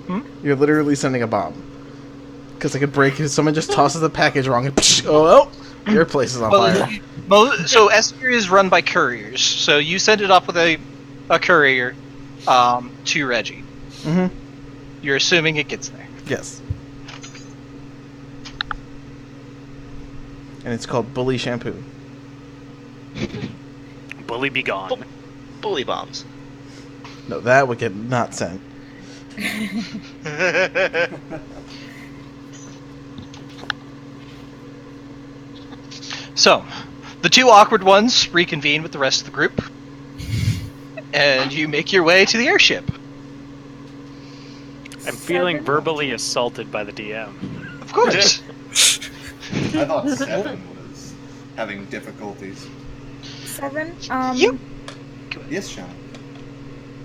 bro. You're literally sending a bomb. Because I could break it. Someone just tosses the package wrong and oh, your place is on fire. So Esper is run by couriers. So you send it up with a courier to Reggie. Mm-hmm. You're assuming it gets there. Yes. And it's called Bully Shampoo. Bully be gone. Bully bombs. No, that would get not sent. So, the 2 awkward ones reconvene with the rest of the group, and you make your way to the airship. I'm feeling 7? verbally assaulted by the DM. Of course. I thought 7 was having difficulties. 7? You- Yes, Sean.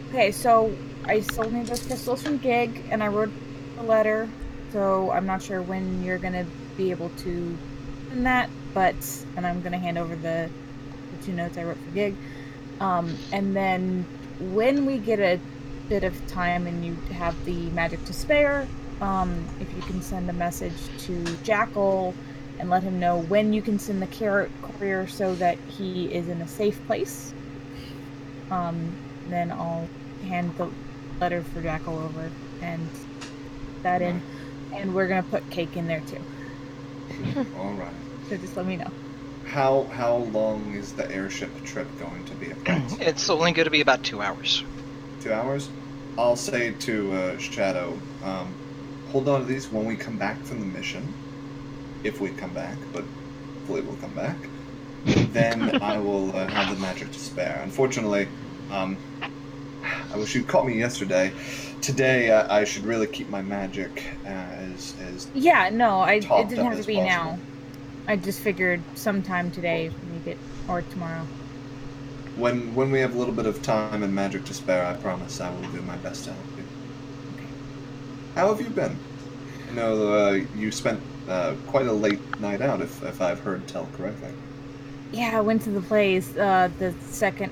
Okay, so I sold me those pistols from Gig, and I wrote a letter, so I'm not sure when you're gonna be able to send that, and I'm gonna hand over the 2 notes I wrote for Gig. And then when we get a bit of time and you have the magic to spare, if you can send a message to Jackal and let him know when you can send the courier so that he is in a safe place. Then I'll hand the letter for Jackal over and that in, and we're gonna put cake in there too. All right. So just let me know. How long is the airship trip going to be? Approximately? It's only going to be about 2 hours. 2 hours? I'll say to Shadow, hold on to these when we come back from the mission. If we come back, but hopefully we'll come back. Then I will have the magic to spare. Unfortunately, I wish you'd caught me yesterday. Today, I should really keep my magic as Yeah, no, it topped didn't up have to as be possible. now. I just figured sometime today or tomorrow. When we have a little bit of time and magic to spare, I promise I will do my best to help you. How have you been? I know you spent quite a late night out, if I've heard tell correctly. Yeah, I went to the plays. The second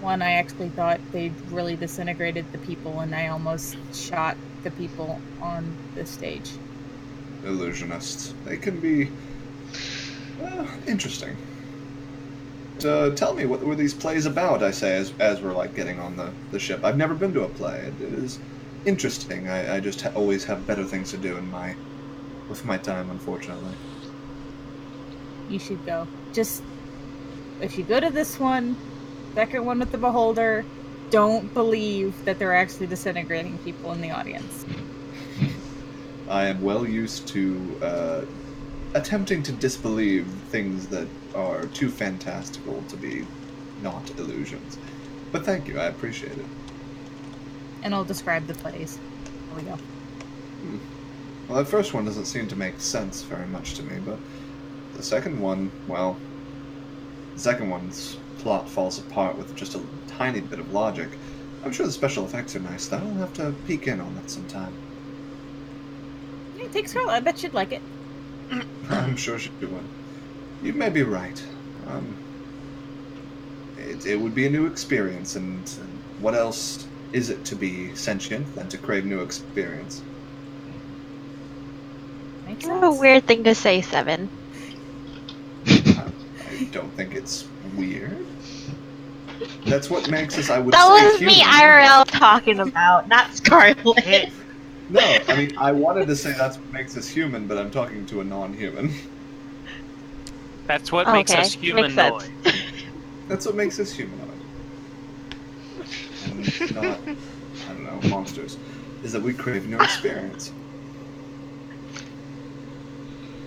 one, I actually thought they really disintegrated the people, and I almost shot the people on the stage. Illusionists. They can be interesting. Tell me, what were these plays about, I say, as we're like getting on the ship. I've never been to a play. It is interesting. I just always have better things to do with my time, unfortunately. You should go. Just, if you go to this one, second one with the Beholder, don't believe that they're actually disintegrating people in the audience. I am well used to attempting to disbelieve things that are too fantastical to be not illusions. But thank you, I appreciate it. And I'll describe the plays. There we go. Well, that first one doesn't seem to make sense very much to me, but the second one, well, the second one's plot falls apart with just a tiny bit of logic. I'm sure the special effects are nice, though. I'll have to peek in on that sometime. Yeah, take Scarlet. I bet you'd like it. I'm sure she would. You may be right. It would be a new experience, and what else is it to be sentient than to crave new experience? Makes What a sense. weird thing to say, Seven. I don't think it's weird. That's what makes us, I would That say, was me human. IRL talking about, not Scarlet. No, I mean, I wanted to say that's what makes us human, but I'm talking to a non-human. That's what makes Okay, us makes humanoid. sense. That's what makes us humanoid. And not, I don't know, monsters. Is that we crave new experience.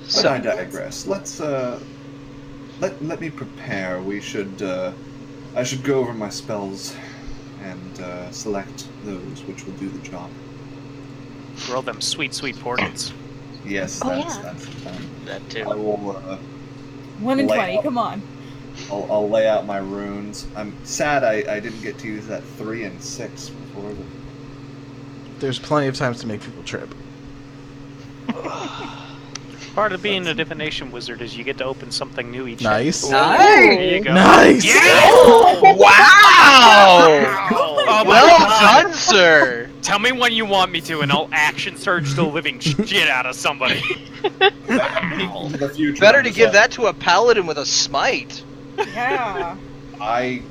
But So- I digress. Let's, let me prepare. We should, I should go over my spells and, select those which will do the job. Roll them sweet, sweet portents. Yes, Oh, that's, yeah. that's the time. That I too. will, 1 in Lay 20. out. Come on. I'll lay out my runes. I'm sad I didn't get to use that 3 and 6 before. There's plenty of times to make people trip. Part of being a divination wizard is you get to open something new each Nice. day. Nice. There you go. Nice! Wow! Oh, my Well God. done, sir. Tell me when you want me to, and I'll action surge the living shit out of somebody. Into the future, Better I'm to just give like, that to a paladin with a smite. Yeah. I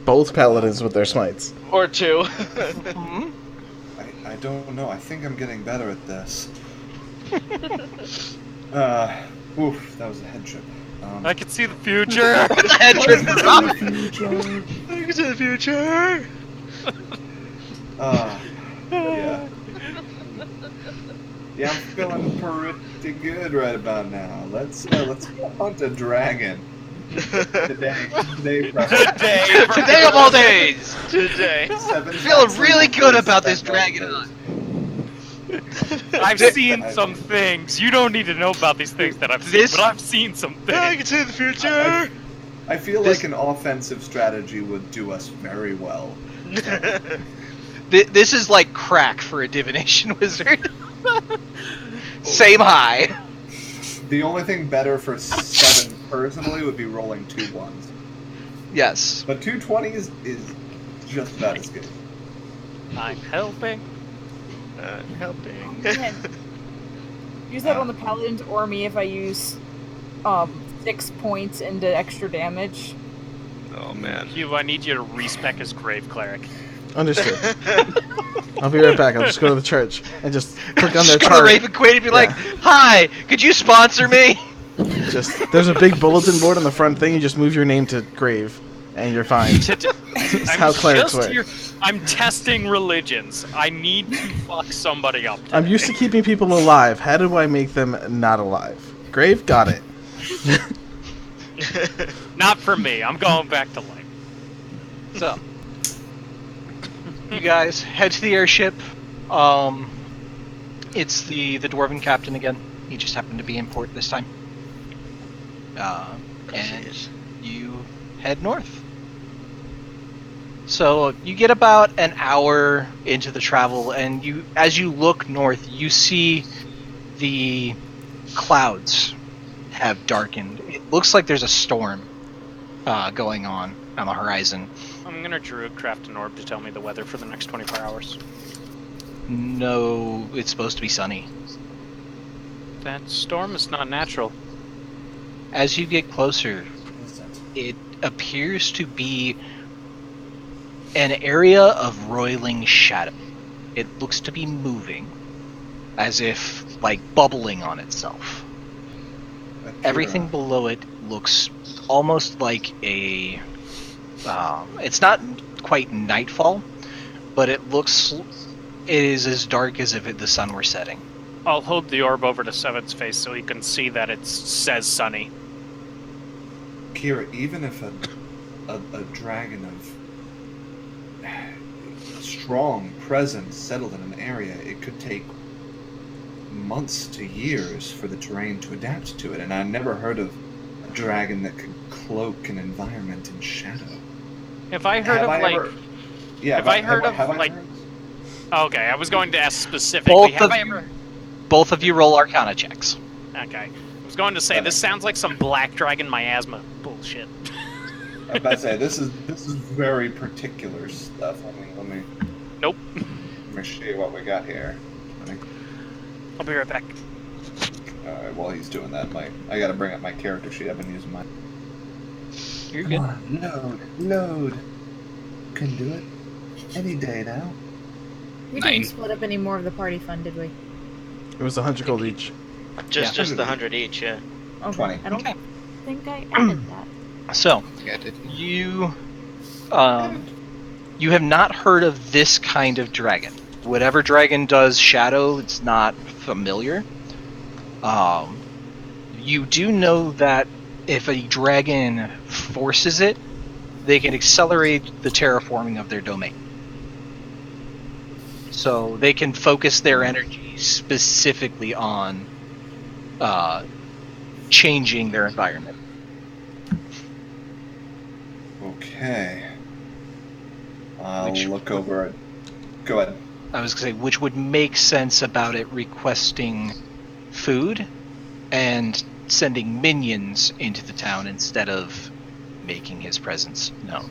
Both paladins with their smites. Or two. Hmm? I don't know. I think I'm getting better at this. Oof, that was a head trip. I can see the future. Head trip is up. future. Into the future. Yeah. Yeah, I'm feeling pretty good right about now. Let's go hunt a dragon. Today, Today. Today of all days. Today. Feeling really good about this dragon hunt. I've seen some things. You don't need to know about these things that I've seen, This- but I've seen some things. see the future. I feel This- like an offensive strategy would do us very well. This is like crack for a divination wizard. Same high. The only thing better for 7 personally would be rolling 2 1s. Yes. But 2 20s is just about as good. I'm helping. Helping. Man. Use that on the paladins or me if I use 6 points into extra damage. Oh man. Hugh, I need you to respec his grave cleric. Understood. I'll be right back. I'll just go to the church and just click on their Just go to chart. Raven Queen and be like, "Hi, could you sponsor me?" Just there's a big bulletin board on the front thing. You just move your name to grave, and you're fine. That's how clerics work. I'm testing religions. I need to fuck somebody up. I'm used to keeping people alive. How do I make them not alive? Grave, got it. Not for me. I'm going back to life. So, you guys head to the airship. It's the dwarven captain again. He just happened to be in port this time. And you head north. So you get about an hour into the travel, and as you look north, you see the clouds have darkened. It looks like there's a storm going on the horizon. I'm gonna druidcraft an orb to tell me the weather for the next 24 hours. No, it's supposed to be sunny. That storm is not natural. As you get closer, it appears to be an area of roiling shadow. It looks to be moving, as if like bubbling on itself. Everything below it looks almost like a. It's not quite nightfall, but it is as dark as if the sun were setting. I'll hold the orb over to Seven's face so he can see that it says sunny. Kira, even if a dragon of strong presence settled in an area, it could take months to years for the terrain to adapt to it, and I never heard of a dragon that could cloak an environment in shadow. Have I heard of Okay, I was going to ask specifically. Both of you roll Arcana checks. Okay. I was going to say, this sounds like some black dragon miasma bullshit. I was about to say this is very particular stuff. Let me Nope. show you what we got here. I'll be right back. Alright, while he's doing that, I gotta bring up my character sheet. I've been using mine. You're Come good. on, load. Can do it. Any day now. We 9. didn't split up any more of the party fund, did we? It was 100 gold each. Just the 100 each, yeah. Okay. 20. I don't Okay. think I added that. So, Yeah, did you have not heard of this kind of dragon. Whatever dragon does shadow, it's not familiar. You do know that if a dragon forces it, they can accelerate the terraforming of their domain. So they can focus their energy specifically on changing their environment. Okay. I'll Which- look over it. Go ahead. I was going to say, which would make sense about it requesting food and sending minions into the town instead of making his presence known.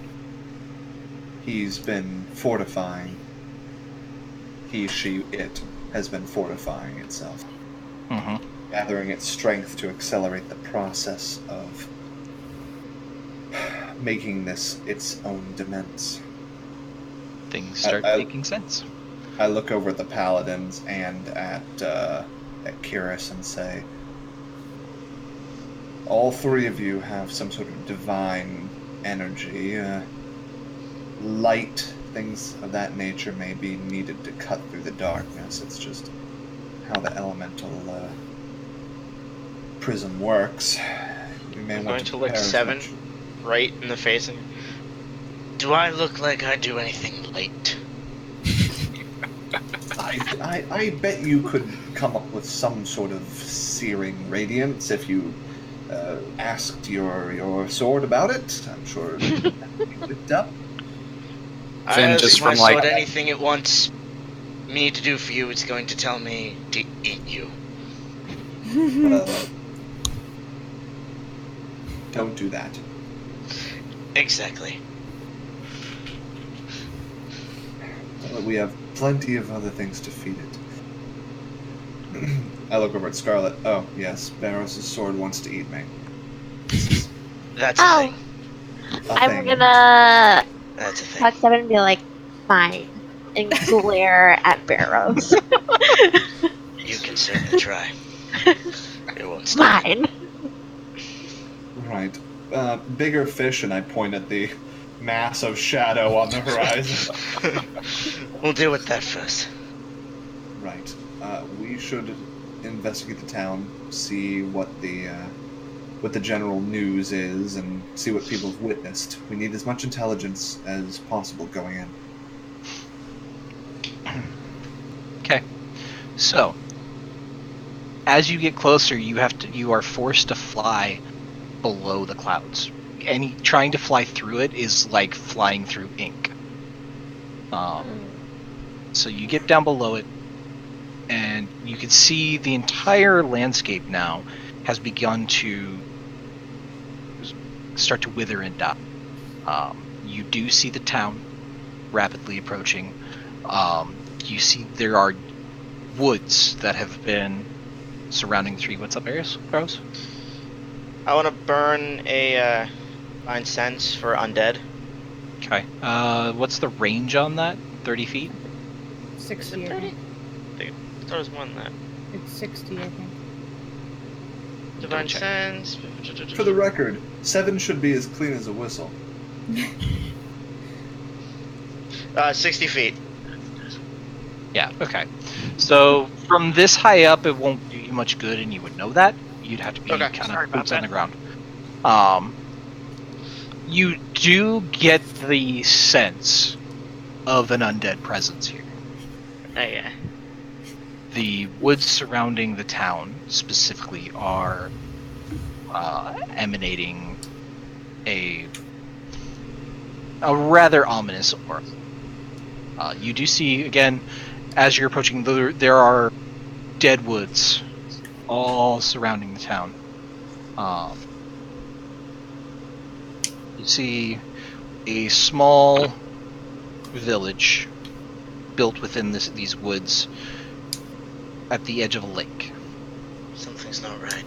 He's been fortifying. He, she, it has been fortifying itself. Mm-hmm. Gathering its strength to accelerate the process of making this its own dements. Things start I- making sense. I look over at the paladins and at Kiris and say, all three of you have some sort of divine energy. Light, things of that nature may be needed to cut through the darkness. It's just how the elemental prism works. We may I'm want going to look prepare as 7 much- right in the face and... Do I look like I do anything late? I bet you could come up with some sort of searing radiance if you asked your sword about it. I'm sure it would be whipped up. I Finn, ask just my from, like- sword anything it wants me to do for you, it's going to tell me to eat you. Don't do that. Exactly. But we have plenty of other things to feed it. I look over at Scarlet. Oh, yes, Barros' sword wants to eat me. That's a Oh. thing. A I'm thing. gonna That's a thing. talk 7 and be like, fine. And glare at Barrows. You can certainly try. It won't stop. Fine. Right. Bigger fish, and I point at the mass of shadow on the horizon. We'll deal with that first. Right. We should investigate the town, see what the general news is, and see what people have witnessed. We need as much intelligence as possible going in. Okay. So, as you get closer, you are forced to fly below the clouds. Trying to fly through it is like flying through ink. So you get down below it, and you can see the entire landscape now has begun to start to wither and die. You do see the town rapidly approaching. You see there are woods that have been surrounding the tree. What's up, Barrows? I want to burn a Find Sense for undead. Okay. What's the range on that? 30 feet? 60, I 30? think. I thought it was more than that. It's 60, I think. Divine check. Sense. For the record, 7 should be as clean as a whistle. 60 feet. Yeah, okay. So from this high up, it won't do you much good, and you would know that. You'd have to be Okay. kind Sorry of about boots on the that. ground. You do get the sense of an undead presence here. Oh, yeah. The woods surrounding the town specifically are emanating a rather ominous aura. You do see, again, as you're approaching, there are dead woods all surrounding the town. You see a small village built within these woods at the edge of a lake. Something's not right.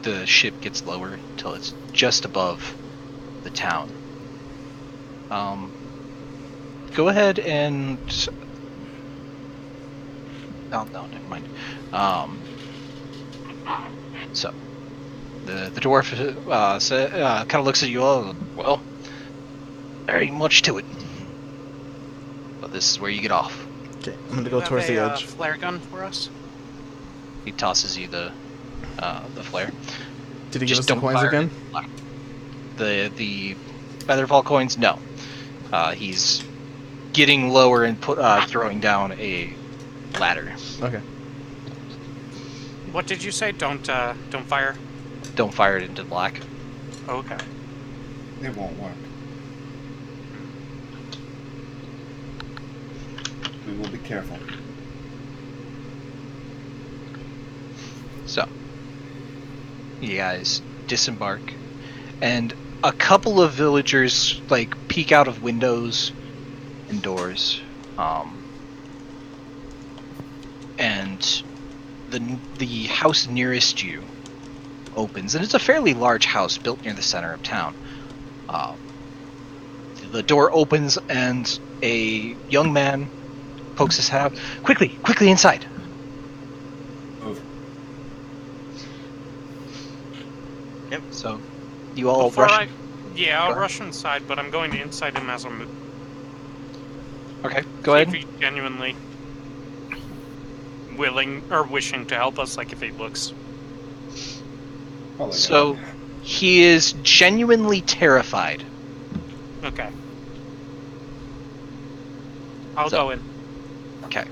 The ship gets lower until it's just above the town. Go ahead and... Oh, no, never mind. So, the dwarf kind of looks at you all. Well, there ain't much to it. But this is where you get off. Okay, I'm gonna go towards the edge. Flare gun for us? He tosses you the flare. Did he give Just us the don't coins fire again? it. The Featherfall coins, no. He's getting lower and throwing down a ladder. Okay. What did you say? Don't fire? Don't fire it into black. Okay. It won't work. We will be careful. So, you guys disembark, and a couple of villagers like peek out of windows and doors, and the house nearest you opens, and it's a fairly large house built near the center of town. The door opens, and a young man pokes his head out. Quickly inside! Move. Yep. So, you all rush. I'll rush inside, but I'm going to inside him as I'm. Okay, go ahead. If he's genuinely willing or wishing to help us, like if he looks. Probably So, gonna- he is genuinely terrified. Okay. I'll So- go in. Okay.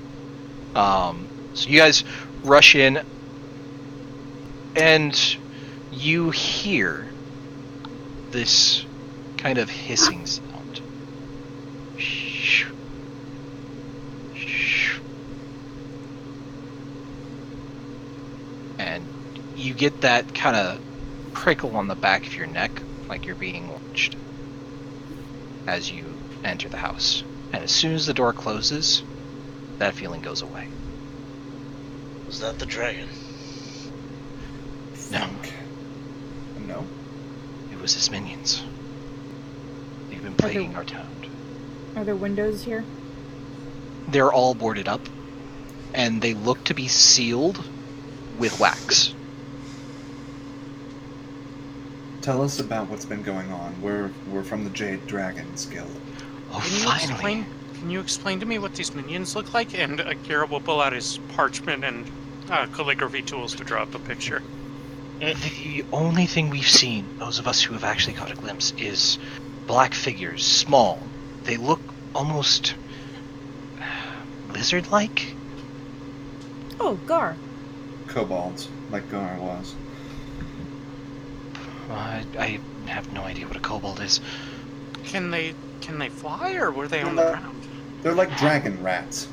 So you guys rush in, and you hear this kind of hissing sound. And you get that kind of prickle on the back of your neck, like you're being watched, as you enter the house. And as soon as the door closes, that feeling goes away. Was that the dragon? No. No. It was his minions. They've been plaguing our town. Are there windows here? They're all boarded up, and they look to be sealed with wax. Tell us about what's been going on. We're from the Jade Dragons Guild. Oh, Can finally. you explain to me what these minions look like? And Akira will pull out his parchment and calligraphy tools to draw up a picture. The only thing we've seen, those of us who have actually caught a glimpse, is black figures, small. They look almost lizard-like. Oh, Gar. Kobolds, like Gar was. I have no idea what a kobold is. Can they fly, or were they on the ground? They're like dragon rats.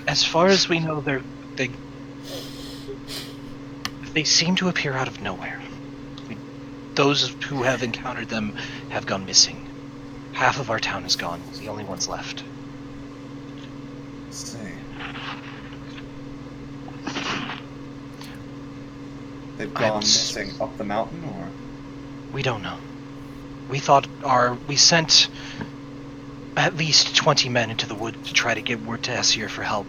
As far as we know, they seem to appear out of nowhere. Those who have encountered them have gone missing. Half of our town is gone. We're the only ones left. Let's see. They've gone missing up the mountain, or? We don't know. We sent at least 20 men into the wood to try to get word to Essir for help.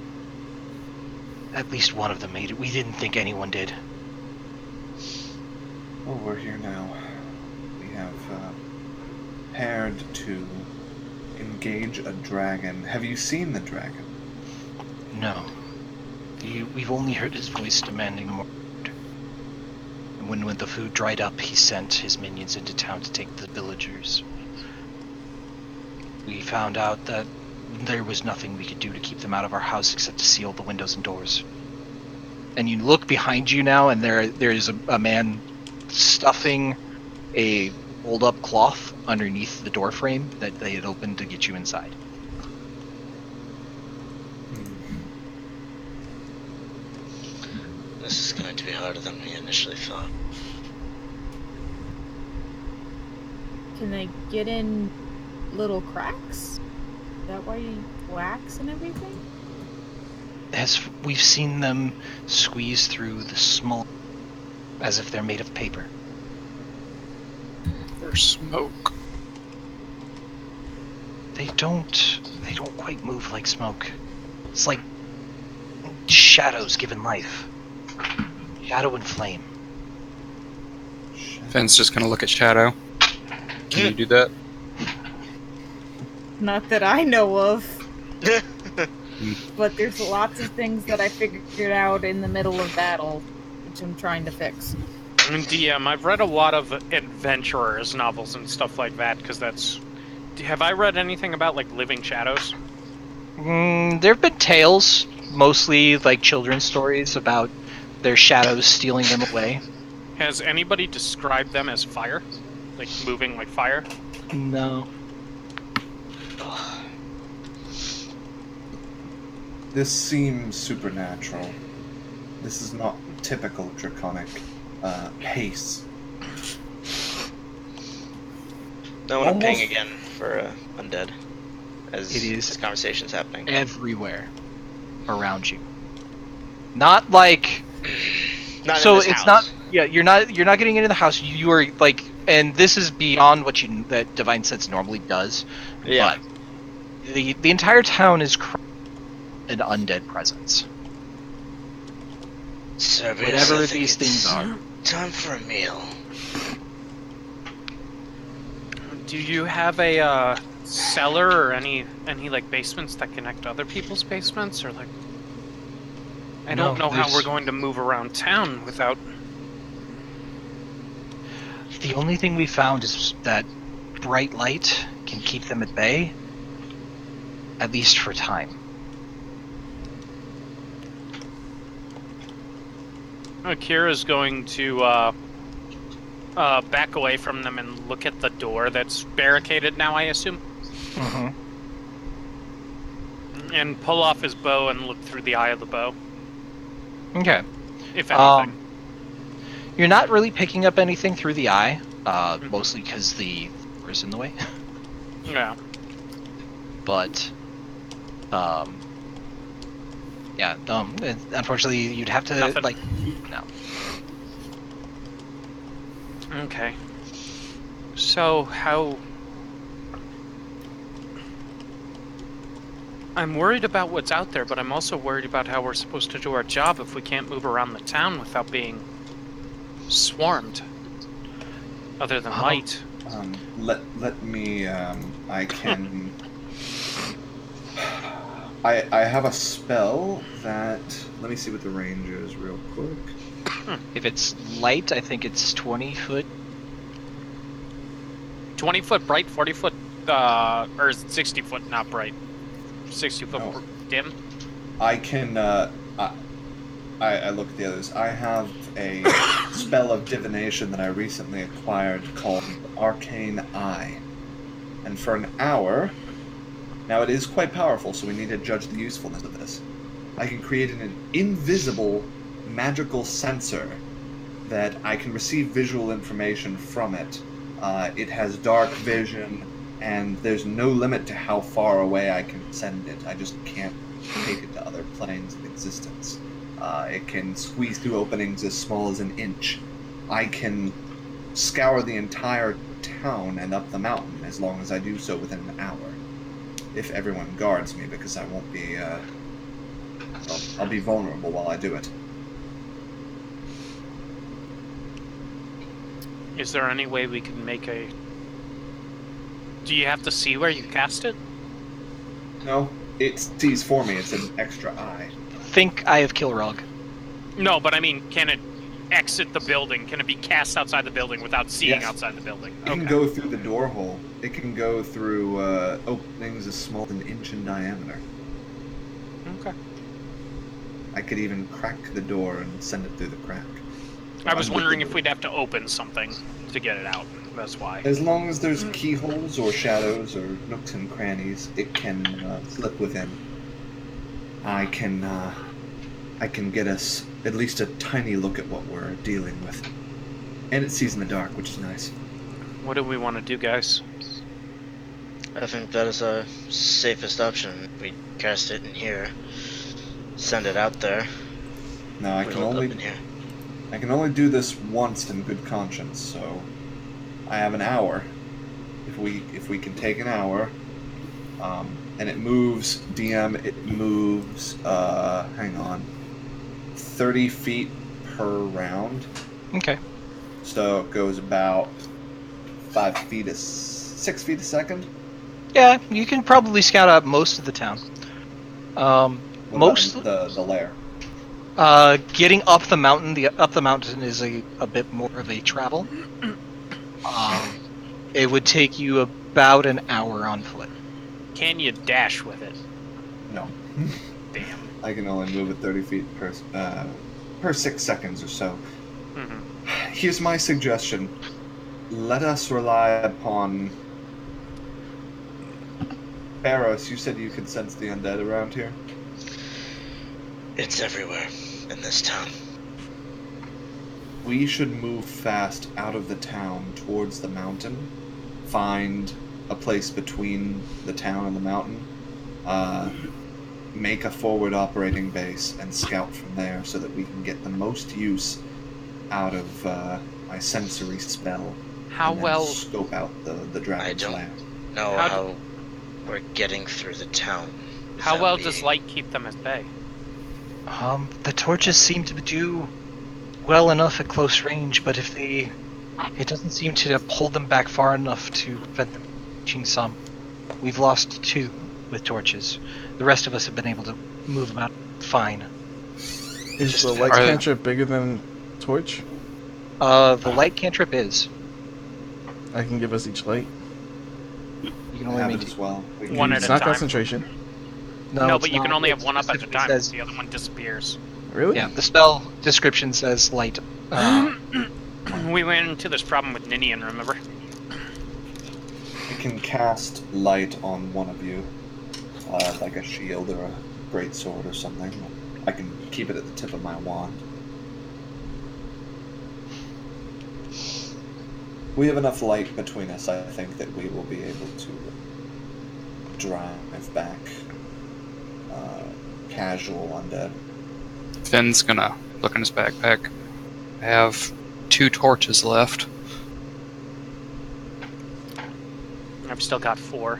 At least one of them made it. We didn't think anyone did. Well, we're here now. We have prepared to engage a dragon. Have you seen the dragon? No. We've only heard his voice demanding more. And when the food dried up, he sent his minions into town to take the villagers. We found out that there was nothing we could do to keep them out of our house except to seal the windows and doors. And you look behind you now, and there is a man stuffing a rolled up cloth underneath the door frame that they had opened to get you inside. This is going to be harder than we initially thought. Can they get in little cracks? Is that why you wax and everything? As we've seen them squeeze through the small, as if they're made of paper. Or smoke. They don't quite move like smoke. It's like shadows given life. Shadow and flame. Finn's just gonna look at Shadow. Can you do that? Not that I know of. But there's lots of things that I figured out in the middle of battle, which I'm trying to fix. DM, I've read a lot of adventurers novels and stuff like that, because that's... Have I read anything about, like, living shadows? There have been tales, mostly like children's stories, about their shadows stealing them away. Has anybody described them as fire? Like, moving like fire? No. This seems supernatural. This is not typical draconic pace. No one ping again for undead. As It is this conversation's happening. everywhere around you. Not like Not so in this it's house. not yeah, you're not getting into the house. You are like, and this is beyond what that Divine Sense normally does. Yeah. But the entire town is an undead presence. Cerberus, Whatever I think these things it's are. Time for a meal. Do you have a cellar or any like basements that connect to other people's basements, or like? I don't know how we're going to move around town without. The only thing we found is that bright light can keep them at bay, at least for time. Akira's going to back away from them and look at the door that's barricaded now, I assume. Mm-hmm. And pull off his bow and look through the eye of the bow, Okay. if anything. You're not really picking up anything through the eye, mostly because the door is in the way. Yeah. But, yeah, unfortunately, you'd have to, Nothing. like, no. Okay. So, how... I'm worried about what's out there, but I'm also worried about how we're supposed to do our job if we can't move around the town without being swarmed. Other than light. Let me, I can... I have a spell that... Let me see what the range is real quick. If it's light, I think it's 20 foot. 20 foot bright, 40 foot, or 60 foot not bright. 60 foot No. dim. I can, I look at the others. I have a spell of divination that I recently acquired called Arcane Eye. And for an hour... Now it is quite powerful, so we need to judge the usefulness of this. I can create an invisible magical sensor that I can receive visual information from it. It has dark vision, and there's no limit to how far away I can send it. I just can't take it to other planes of existence. It can squeeze through openings as small as an inch. I can scour the entire town and up the mountain as long as I do so within an hour. If everyone guards me, because I won't be, I'll be vulnerable while I do it. Is there any way we can make a... Do you have to see where you cast it? No, it sees for me. It's an extra eye. Think Eye of Kilrog. No, but I mean, can it exit the building? Can it be cast outside the building without seeing Yes. outside the building? It can go through the door hole. It can go through openings as small as an inch in diameter. Okay. I could even crack the door and send it through the crack. I was wondering if we'd have to open something to get it out. That's why. As long as there's keyholes or shadows or nooks and crannies, it can slip within. I can get us at least a tiny look at what we're dealing with. And it sees in the dark, which is nice. What do we want to do, guys? I think that is our safest option. We cast it in here, send it out there. Now I we can hold up only in here. do this once in good conscience, so I have an hour. If we can take an hour, and it moves, DM, it moves, hang on, 30 feet per round. Okay. So it goes about 6 feet a second. Yeah, you can probably scout out most of the town. What Most about the lair. getting up the mountain. Up the mountain is a bit more of a travel. It would take you about an hour on foot. Can you dash with it? No. Damn. I can only move at 30 feet per 6 seconds or so. Mm-hmm. Here's my suggestion. Let us rely upon... Barros, you said you could sense the undead around here? It's everywhere in this town. We should move fast out of the town towards the mountain. Find a place between the town and the mountain. Make a forward operating base and scout from there so that we can get the most use out of my sensory spell. How and then well? scope out the dragon's don't- lair. Know How how we're getting through the town. How without well being- does light keep them at bay? The torches seem to do well enough at close range, but it doesn't seem to hold them back far enough to prevent them reaching some. We've lost 2 with torches. The rest of us have been able to move about fine. Is Just the light are- cantrip bigger than torch? The light cantrip is. I can give us each light. You can I only have it maintain as well. We One can- at It's a not time. concentration. No, it's but you can not. only have It one up at a specifically time. says- The other one disappears. Really? Yeah, the spell description says light. We ran into this problem with Ninian, remember? You can cast light on one of you, like a shield or a great sword or something. I can keep it at the tip of my wand. We have enough light between us, I think, that we will be able to drive back casual undead. Finn's gonna look in his backpack. I have 2 torches left. I've still got 4.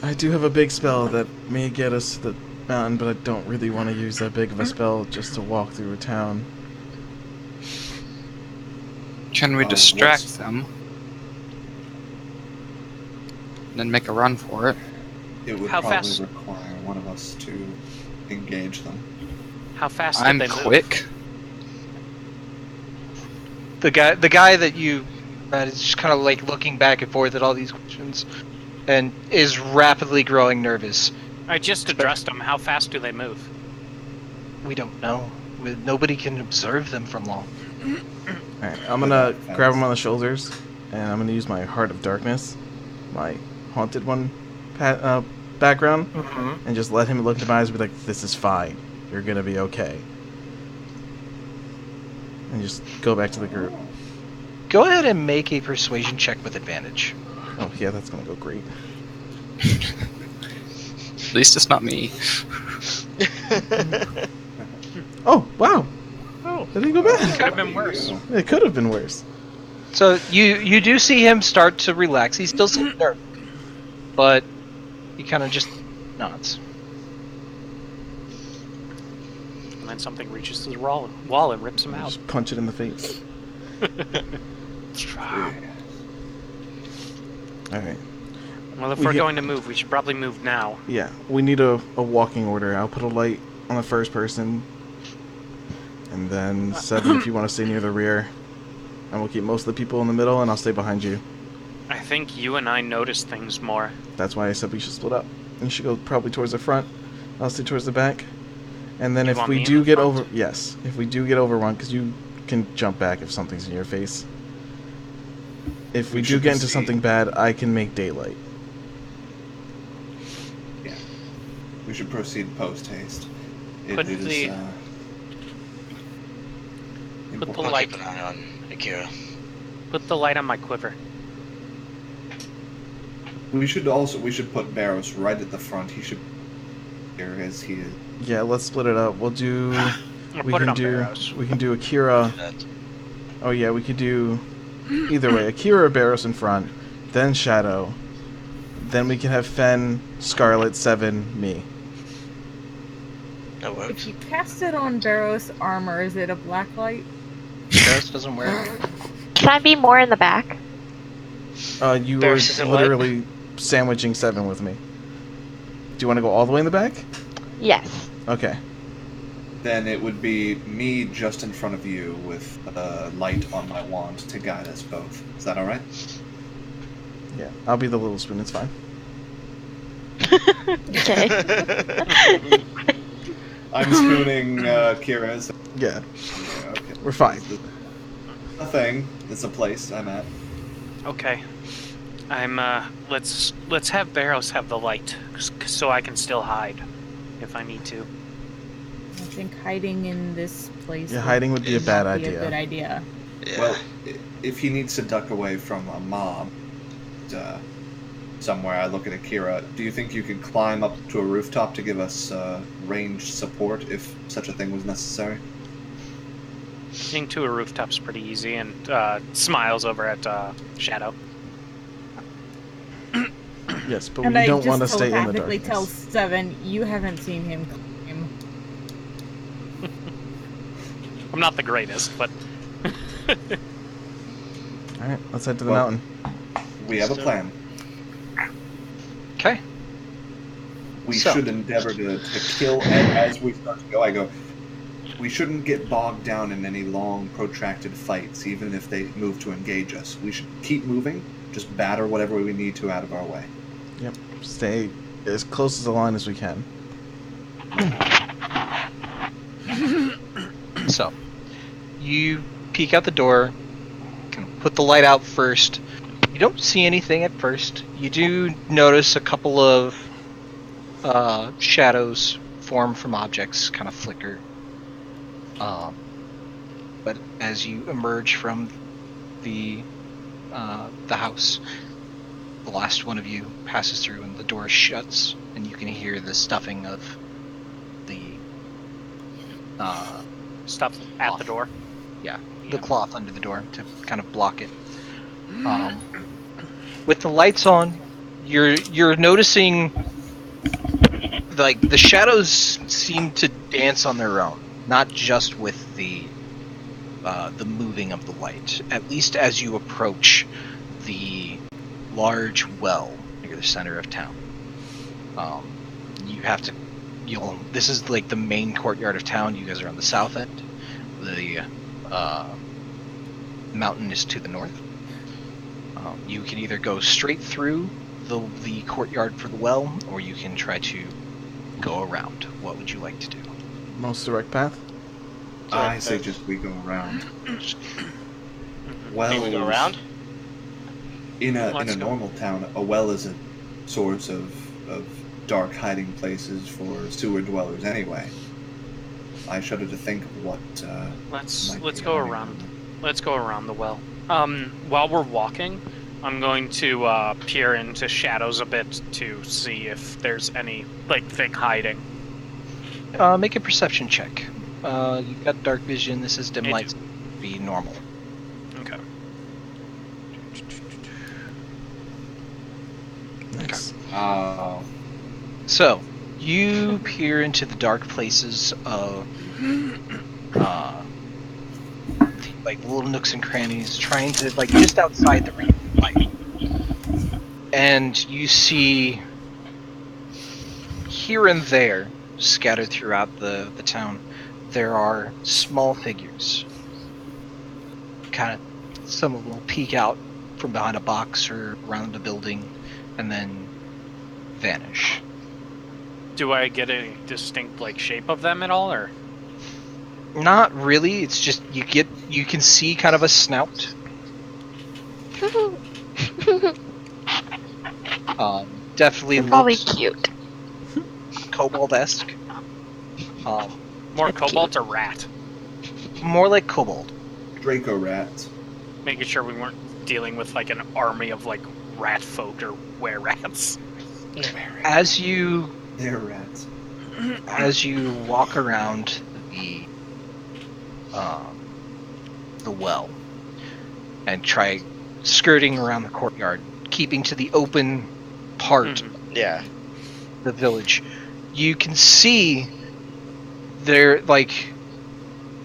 I do have a big spell that may get us to the mountain, but I don't really want to use that big of a spell just to walk through a town. Can we what's- distract them? And then make a run for it? It would How probably fast- require one of us to engage them. How fast did I'm they move? quick. The guy that you read is just kind of like looking back and forth at all these questions, and is rapidly growing nervous. I just addressed them. How fast do they move? We don't know. Nobody can observe them from long. Alright, I'm gonna grab him on the shoulders, and I'm gonna use my Heart of Darkness, my haunted one background, and just let him look into my eyes and be like, this is fine. You're gonna be okay. And just go back to the group. Go ahead and make a persuasion check with advantage. Oh, yeah, that's gonna go great. At least it's not me. Oh, wow! Oh, That didn't go bad. could have been worse. It could have been worse. So you do see him start to relax. He's still sitting there, but he kind of just nods. And then something reaches to the wall and rips him out. Just punch it in the face. Alright. Well, if We we're get- going to move, we should probably move now. Yeah, we need a walking order. I'll put a light on the first person, and then 7 if you want to stay near the rear. And we'll keep most of the people in the middle, and I'll stay behind you. I think you and I notice things more. That's why I said we should split up. You should go probably towards the front. I'll stay towards the back. And then You if want we me in do the get front? over... Yes, if we do get overrun, because you can jump back if something's in your face. If we We do should get into proceed. something bad, I can make daylight. Yeah. We should proceed post haste. It Put is, the- Put the important. light. Keep an eye on Akira. Put the light on my quiver. We should put Barros right at the front. He should here as he is. Yeah, let's split it up. We'll do. Or We put it can on do. Barrows. We can do Akira. Oh yeah, we could do. Either way, Akira or Barros in front, then Shadow, then we can have Fen, Scarlet, Seven, me. That If works. you cast it on Barros' armor, is it a black light? Barros doesn't wear it. Can I be more in the back? You Barros are isn't what? literally sandwiching Seven with me. Do you want to go all the way in the back? Yes. Okay. Then it would be me just in front of you with a light on my wand to guide us both. Is that all right? Yeah, I'll be the little spoon. It's fine. Okay. I'm spooning Kira's. Yeah, Yeah, okay. we're fine. A thing. It's a place I'm at. Okay. I'm let's have Barrows have the light so I can still hide if I need to. I think hiding in this place. Yeah, hiding would be a bad would be a good idea. idea. Yeah. Well, if he needs to duck away from a mob somewhere, I look at Akira. Do you think you could climb up to a rooftop to give us ranged support if such a thing was necessary? Getting to a rooftop's pretty easy, and smiles over at Shadow. Yes, but And we I don't just want to stay in the telepathically darkness. tell Seven, you haven't seen him climb. I'm not the greatest, but All right, let's head to the Well- mountain. We have a plan. Okay. We So- should endeavor to kill, and as we start to go, I go, we shouldn't get bogged down in any long, protracted fights, even if they move to engage us. We should keep moving, just batter whatever we need to out of our way. Yep, stay as close to the line as we can. So, you peek out the door, kind of put the light out first. You don't see anything at first. You do notice a couple of shadows form from objects, kind of flicker. But as you emerge from the house, the last one of you passes through, and the door shuts, and you can hear the stuffing of the stuff at the door. the cloth under the door to kind of block it. With the lights on, you're noticing like the shadows seem to dance on their own, not just with the moving of the light. At least as you approach the large well near the center of town, you have to. This is like the main courtyard of town. You guys are on the south end. The mountain is to the north. You can either go straight through the courtyard for the well, or you can try to go around. What would you like to do? Most direct path. I say just we go around. Well, Think we go around? In a Let's go. normal town, a well is a source of dark hiding places for sewer dwellers anyway. I shudder to think of what. Let's might be go hiding around. Let's go around the well. While we're walking, I'm going to peer into shadows a bit to see if there's any thing hiding. Make a perception check. You've got dark vision. This is dim I light. Be normal. Okay. Nice. So, you peer into the dark places of, like little nooks and crannies, trying to, like, just outside the range of light. And you see, here and there, scattered throughout the town, there are small figures. Kind of, some of them will peek out from behind a box or around a building, and then vanish. Do I get a distinct shape of them at all, or? Not really. It's just you can see kind of a snout. Definitely Probably looks cute. kobold-esque. More cobalt or rat? More like kobold. Draco rat. Making sure we weren't dealing with like an army of like rat folk or were-rats. As you They're rats. walk around the well and try skirting around the courtyard, keeping to the open part Yeah. of the village, you can see there, like,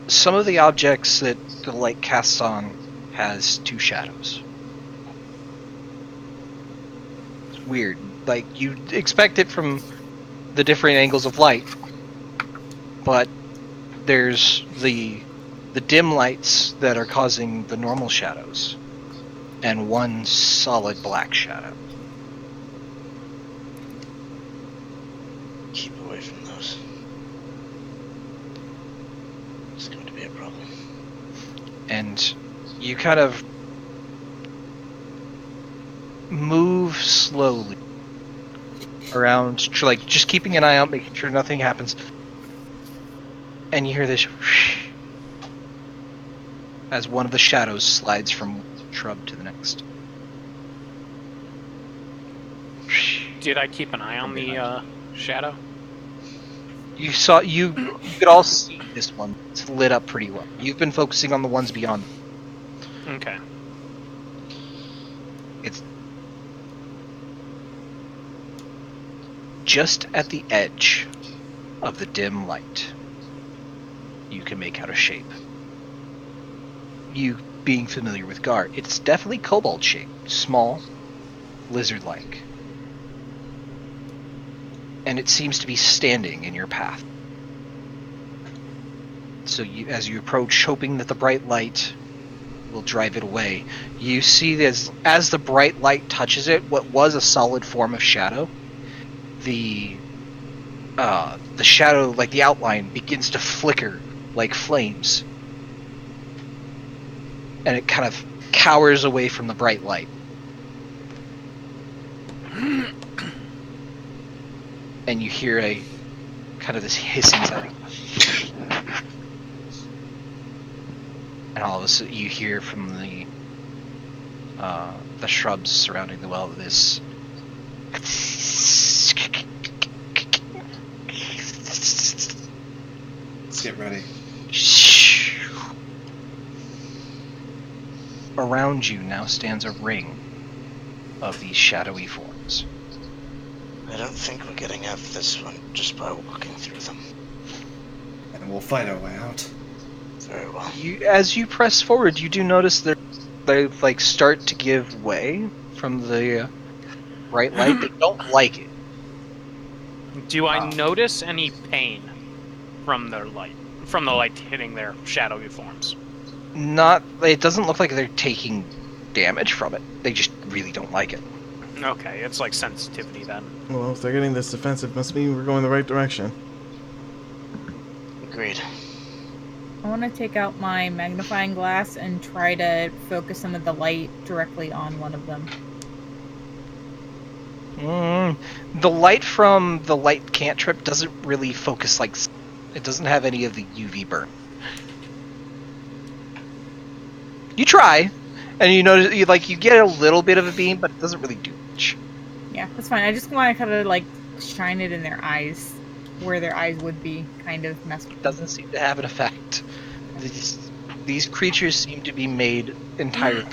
some of the objects that the light casts on has two shadows. It's weird. Like, you expect it from the different angles of light, but there's the dim lights that are causing the normal shadows, and one solid black shadow. Keep away from those. It's going to be a problem. And you kind of move slowly around, like just keeping an eye out, making sure nothing happens. And you hear this as one of the shadows slides from one shrub to the next. Did I keep an eye on the shadow? You could all see this one. It's lit up pretty well. You've been focusing on the ones beyond. Okay. It's just at the edge of the dim light. You can make out a shape. You being familiar with Gar, it's definitely kobold shaped, small, lizard-like. And it seems to be standing in your path. So as you approach, hoping that the bright light will drive it away, you see this, as the bright light touches it, what was a solid form of shadow, the shadow, like the outline, begins to flicker like flames. And it kind of cowers away from the bright light. And you hear a kind of this hissing sound. And all of a sudden you hear from the shrubs surrounding the well this Let's get ready. Around you now stands a ring of these shadowy forms. I don't think we're getting out of this one just by walking through them. And we'll fight our way out. Very well. As you press forward, you do notice that they like start to give way from the bright light. They don't like it. Do I notice any pain from the light hitting their shadowy forms? It doesn't look like they're taking damage from it. They just really don't like it. Okay, it's like sensitivity then. Well, if they're getting this defensive, must mean we're going the right direction. Agreed. I want to take out my magnifying glass and try to focus some of the light directly on one of them. The light from the light cantrip doesn't really focus like... It doesn't have any of the UV burn. You try, and you notice you get a little bit of a beam, but it doesn't really do much. Yeah, that's fine. I just want to kind of like shine it in their eyes, where their eyes would be, kind of mess with. It doesn't seem to have an effect. These creatures seem to be made entirely.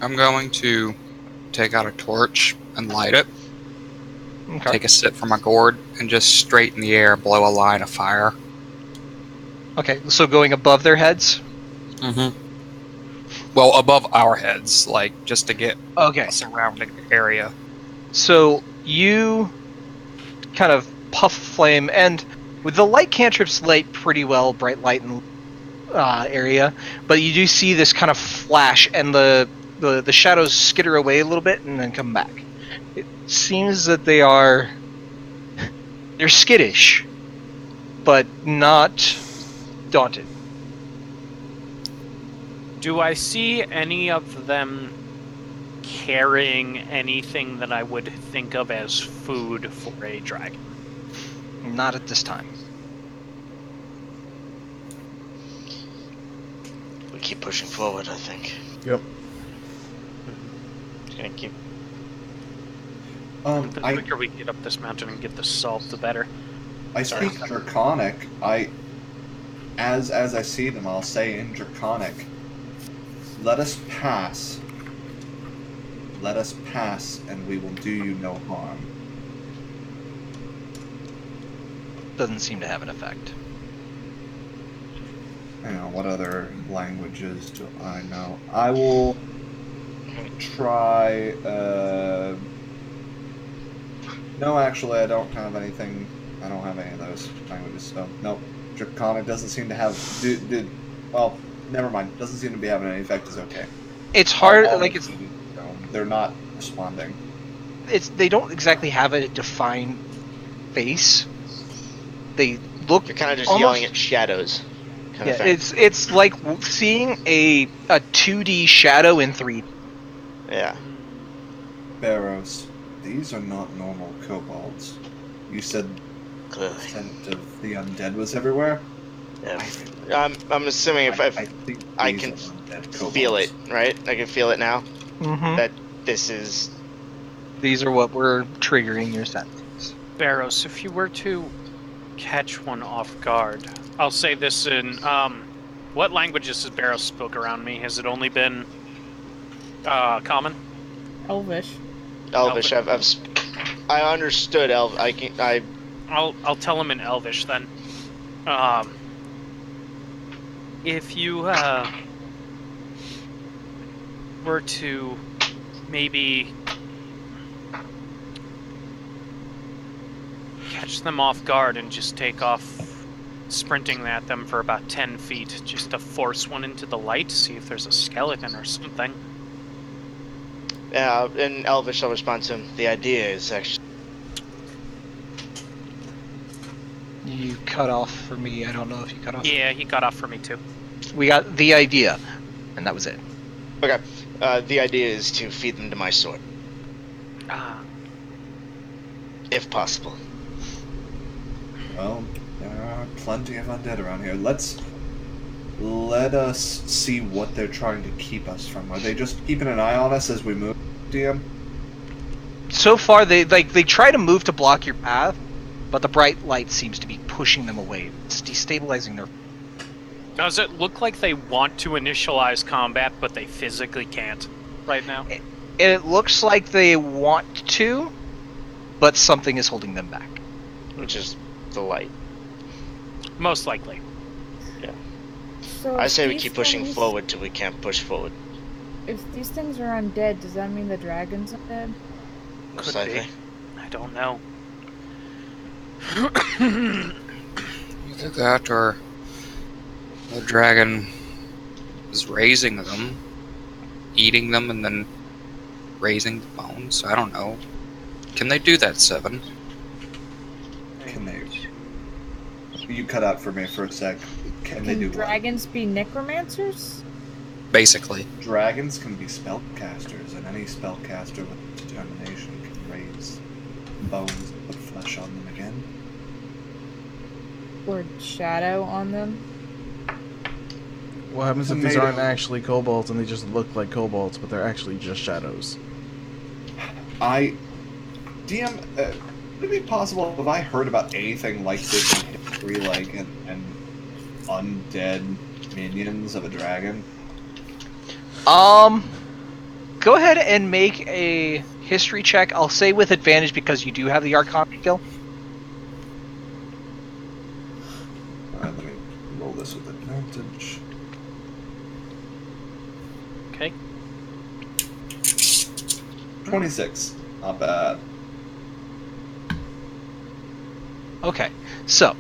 I'm going to take out a torch and light it. Okay. Take a sip from my gourd and just straight in the air blow a line of fire. Okay, so going above their heads? Mm-hmm. Well, above our heads, like, just to get Okay. a surrounding area. So you kind of puff flame, and with the light cantrips light pretty well, bright light in area, but you do see this kind of flash, and the shadows skitter away a little bit and then come back. It seems that they're skittish, but not daunted. Do I see any of them carrying anything that I would think of as food for a dragon? Not at this time. We keep pushing forward, I think. Yep. Just gonna keep. The quicker we get up this mountain and get this solved, the better. I speak Draconic. As I see them, I'll say in Draconic, let us pass. Let us pass, and we will do you no harm. Doesn't seem to have an effect. What other languages do I know? I will try. No, actually, I don't have anything. I don't have any of those languages. So nope. Draconic doesn't seem to have. Well, never mind. Doesn't seem to be having any effect. Is okay. It's hard. They're not responding. They don't exactly have a defined face. They look. You're kind of just almost, yelling at shadows. Kind of thing. it's like seeing a 2D shadow in 3D. Yeah. Barrows. These are not normal kobolds. You said Clearly. the scent of the undead was everywhere? Yeah. I'm assuming if think I these can are undead kobolds. feel it, right? I can feel it now. Mm-hmm. That this is. These are what we're triggering your senses. Barrows, if you were to catch one off guard, I'll say this in what languages has Barrows spoke around me? Has it only been common? Elvish. Elvish. I understood I'll tell him in Elvish then. If you were to maybe catch them off guard and just take off sprinting at them for about 10 feet, just to force one into the light, see if there's a skeleton or something. in Elvish, I'll respond to him. The idea is actually. You cut off for me. I don't know if you cut off. Yeah, he got off for me too. We got the idea, and that was it. Okay. The idea is to feed them to my sword, if possible. Well, there are plenty of undead around here. Let us see what they're trying to keep us from. Are they just keeping an eye on us as we move, DM? So far, they try to move to block your path, but the bright light seems to be pushing them away. It's destabilizing their. Does it look like they want to initialize combat, but they physically can't right now? It looks like they want to, but something is holding them back. Which is the light. Most likely. So I say we these keep pushing things- forward till we can't push forward. If these things are undead, does that mean the dragon's undead? Most Could likely. be. I don't know. Either that or the dragon is raising them, eating them, and then raising the bones. I don't know. Can they do that, Seven? Can they? You cut out for me for a sec. Can they do what? dragons be necromancers? Basically. Dragons can be spellcasters, and any spellcaster with determination can raise bones and put flesh on them again. Or shadow on them? What happens if these Tomato. aren't actually kobolds and they just look like kobolds, but they're actually just shadows? DM, would it be possible, have I heard about anything like this in history, like an undead minions of a dragon? Go ahead and make a history check. I'll say with advantage because you do have the Arcana skill. Alright, let me roll this with advantage. Okay. 26. Not bad. Okay, so,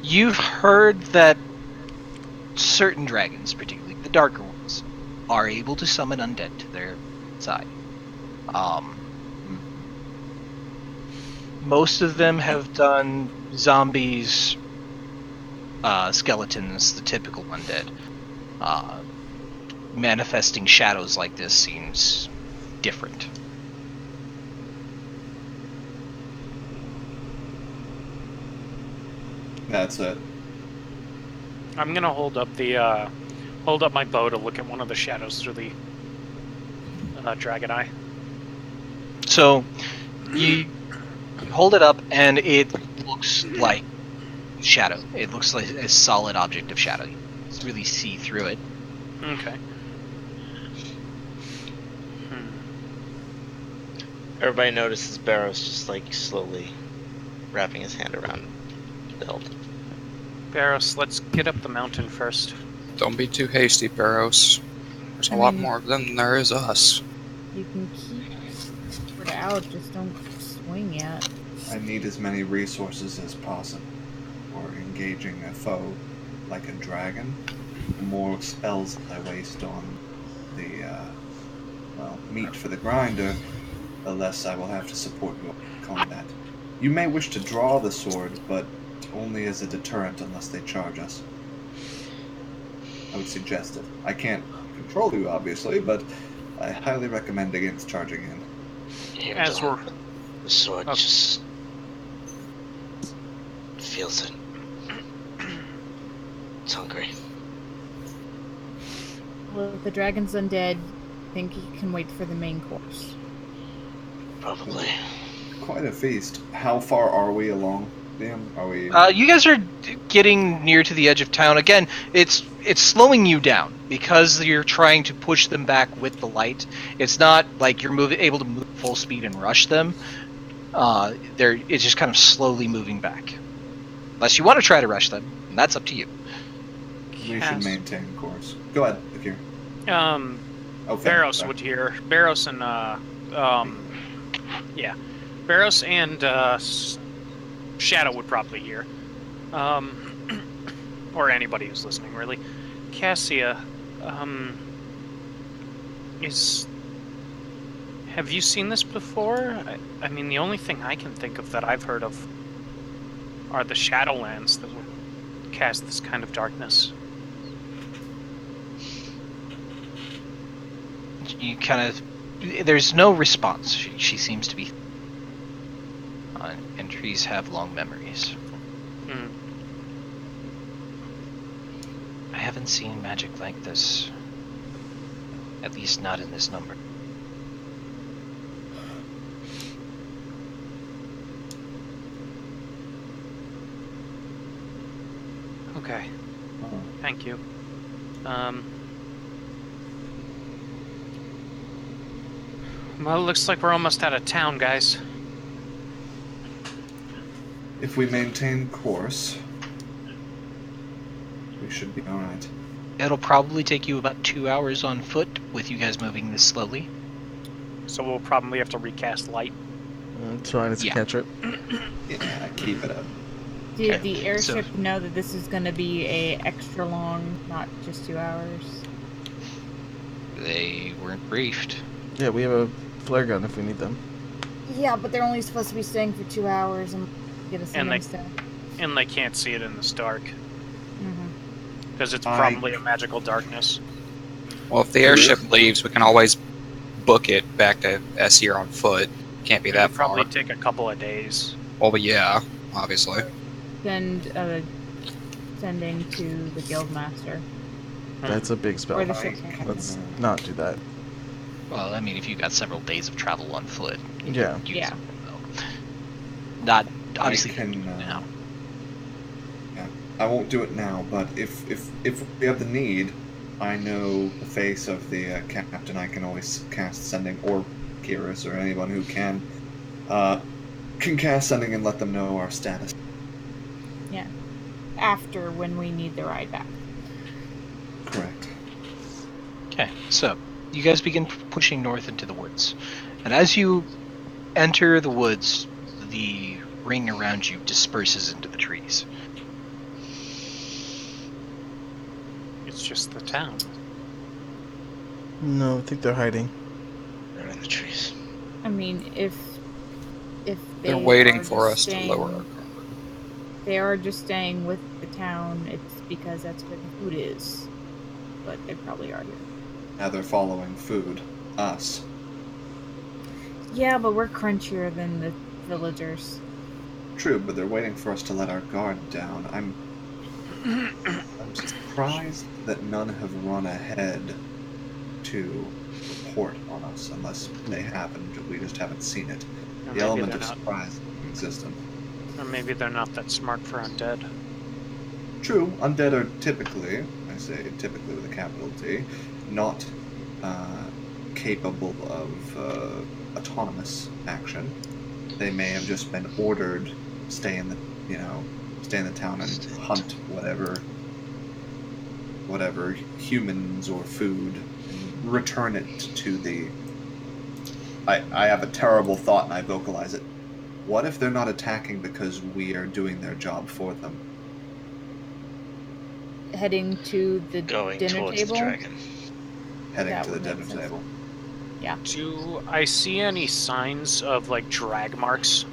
you've heard that certain dragons, particularly the darker ones, are able to summon undead to their side. most of them have done zombies, skeletons, the typical undead. Manifesting shadows like this seems different. That's it. I'm gonna hold up my bow to look at one of the shadows through the dragon eye. So, you hold it up, and it looks like shadow. It looks like a solid object of shadow. You can really see through it. Okay. Everybody notices Barrows just like slowly wrapping his hand around the hilt. Barros, let's get up the mountain first. Don't be too hasty, Barrows. There's a lot more of them than there is us. You can keep it out, just don't swing yet. I need as many resources as possible for engaging a foe like a dragon. The more spells I waste on the meat for the grinder, the less I will have to support your combat. You may wish to draw the sword, but only as a deterrent unless they charge us. I would suggest it. I can't control you, obviously, but I highly recommend against charging in. As we're The sword just feels it. It's hungry. Well, if the dragon's undead, I think he can wait for the main course. Probably. Quite a feast. How far are we along, Liam? Are we... You guys are getting near to the edge of town. Again, it's slowing you down because you're trying to push them back with the light. It's not like you're able to move full speed and rush them. It's just kind of slowly moving back. Unless you want to try to rush them, and that's up to you. We should maintain course. Go ahead, Akir. Barros would hear. Barros and Barros and Shadow would probably hear. Or anybody who's listening, really. Cassia, have you seen this before? I mean, the only thing I can think of that I've heard of are the Shadowlands that would cast this kind of darkness. You kind of... There's no response. She seems to be... and trees have long memories. I haven't seen magic like this. At least not in this number. Okay. Thank you. Well, it looks like we're almost out of town, guys. If we maintain course, we should be alright. It'll probably take you about 2 hours on foot with you guys moving this slowly. So we'll probably have to recast light. Trying to catch it. Yeah, keep it up. Did the airship know that this is going to be a extra long, not just 2 hours? They weren't briefed. Yeah, we have a flare gun if we need them. Yeah, but they're only supposed to be staying for 2 hours and get us in instead. And they can't see it in this dark. Mm-hmm. Because it's probably a magical darkness. Well, if the airship leaves, we can always book it back to Essir on foot. Can't be that far. Probably take a couple of days. Well, but yeah, obviously. Sending to the Guildmaster. That's a big spell. Or the ship. Let's not do that. Well, I mean, if you've got several days of travel on foot. Yeah. Yeah. Not obviously. I can, now. Yeah, I won't do it now, but if we have the need, I know the face of the captain. I can always cast sending, or Kyrus, or anyone who can cast sending and let them know our status. Yeah. After, when we need the ride back. Correct. Okay, so you guys begin pushing north into the woods. And as you enter the woods, the ring around you disperses into the trees. It's just the town. No, I think they're hiding. They're in the trees. I mean, if if They're they waiting are for just us to lower our they are just staying with the town, it's because that's where the food is. But they probably are here. Now they're following food. Us. Yeah, but we're crunchier than the villagers. True, but they're waiting for us to let our guard down. I'm surprised that none have run ahead to report on us, unless they have and we just haven't seen it. Or The maybe element they're of not. surprise is existent. Or maybe they're not that smart for undead. True, undead are typically, I say typically with a capital T, not capable of autonomous action. They may have just been ordered stay in the town and hunt whatever humans or food and return it to the. I have a terrible thought and I vocalize it. What if they're not attacking because we are doing their job for them? Heading to the Going dinner towards table. the dragon. Heading That to the would dinner make sense. table. Do I see any signs of like drag marks?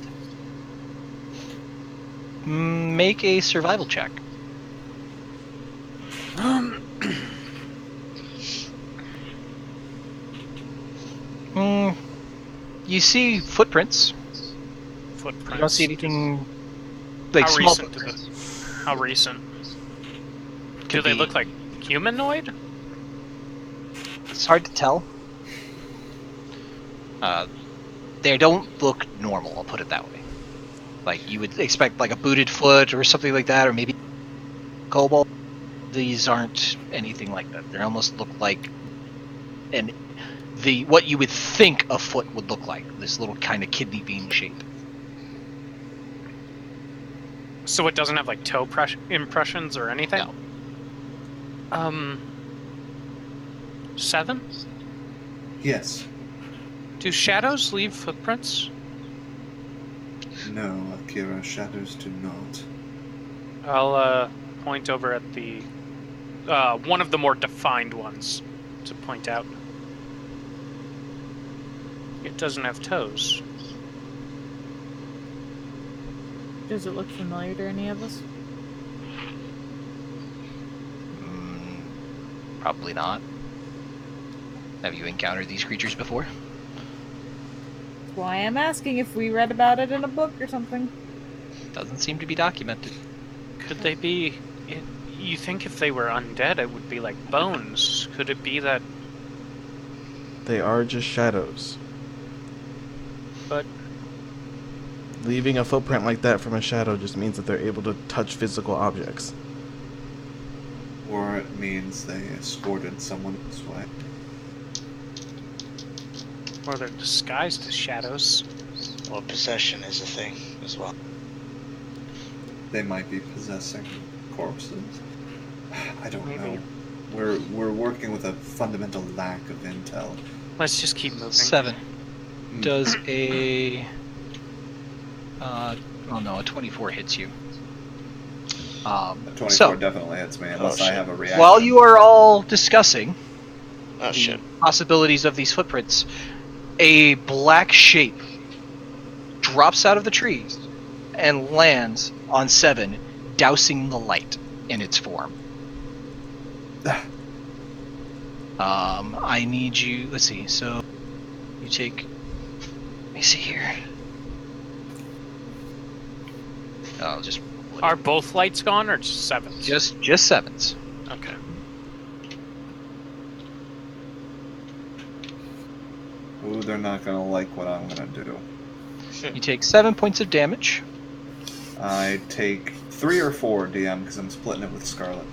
Make a survival check. You see footprints. Footprints. You don't see anything like How small recent? footprints. How recent? Do Could they be- look like humanoid? It's hard to tell. They don't look normal, I'll put it that way. Like, you would expect like a booted foot or something like that, or maybe kobold. These aren't anything like that. They almost look like what you would think a foot would look like. This little kind of kidney bean shape. So it doesn't have like toe impressions or anything? No. 7? Yes. Do shadows leave footprints? No, Akira, shadows do not. I'll point over at the one of the more defined ones to point out. It doesn't have toes. Does it look familiar to any of us? Probably not. Have you encountered these creatures before? That's why I'm asking if we read about it in a book or something. Doesn't seem to be documented. Could they be... You think if they were undead, it would be like bones. Could it be that... They are just shadows. But... Leaving a footprint like that from a shadow just means that they're able to touch physical objects. Or it means they escorted someone this way. Or they're disguised as shadows. Well, possession is a thing as well. They might be possessing corpses. I don't Maybe. know. We're working with a fundamental lack of intel. Let's just keep moving. 7. Does a... a 24 hits you. A 24 So, definitely hits me unless I shit. have a reaction. while you are all discussing Oh the shit. possibilities of these footprints, a black shape drops out of the trees and lands on 7, dousing the light in its form. I need you. Let's see. So you take. Let me see here. Oh, just Are both lights gone or just 7s? just 7s. Okay. Ooh, they're not gonna like what I'm gonna do. You take 7 points of damage. I take 3 or 4 DM because I'm splitting it with Scarlet.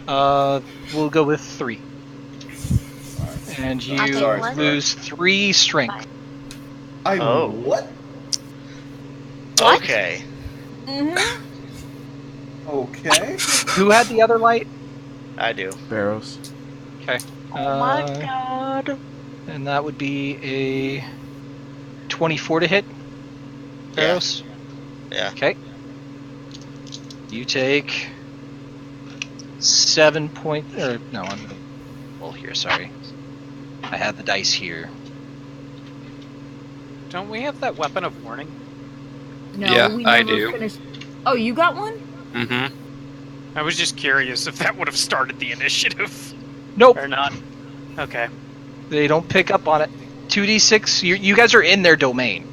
We'll go with 3, Alright. and you Okay, what? lose 3 strength. I Oh. what? What? Okay. Mm-hmm. Okay. Who had the other light? I do. Barrows. Okay. Oh my god. And that would be a 24 to hit. Yeah. Barrows. Yeah. Okay. You take 7 points. Or no, I'm gonna roll here. Sorry, I had the dice here. Don't we have that weapon of warning? No, Yeah, we I never do. finished. Oh, you got one? Mm-hmm. I was just curious if that would have started the initiative Nope, or not. Okay. they don't pick up on it. 2d6. You guys are in their domain.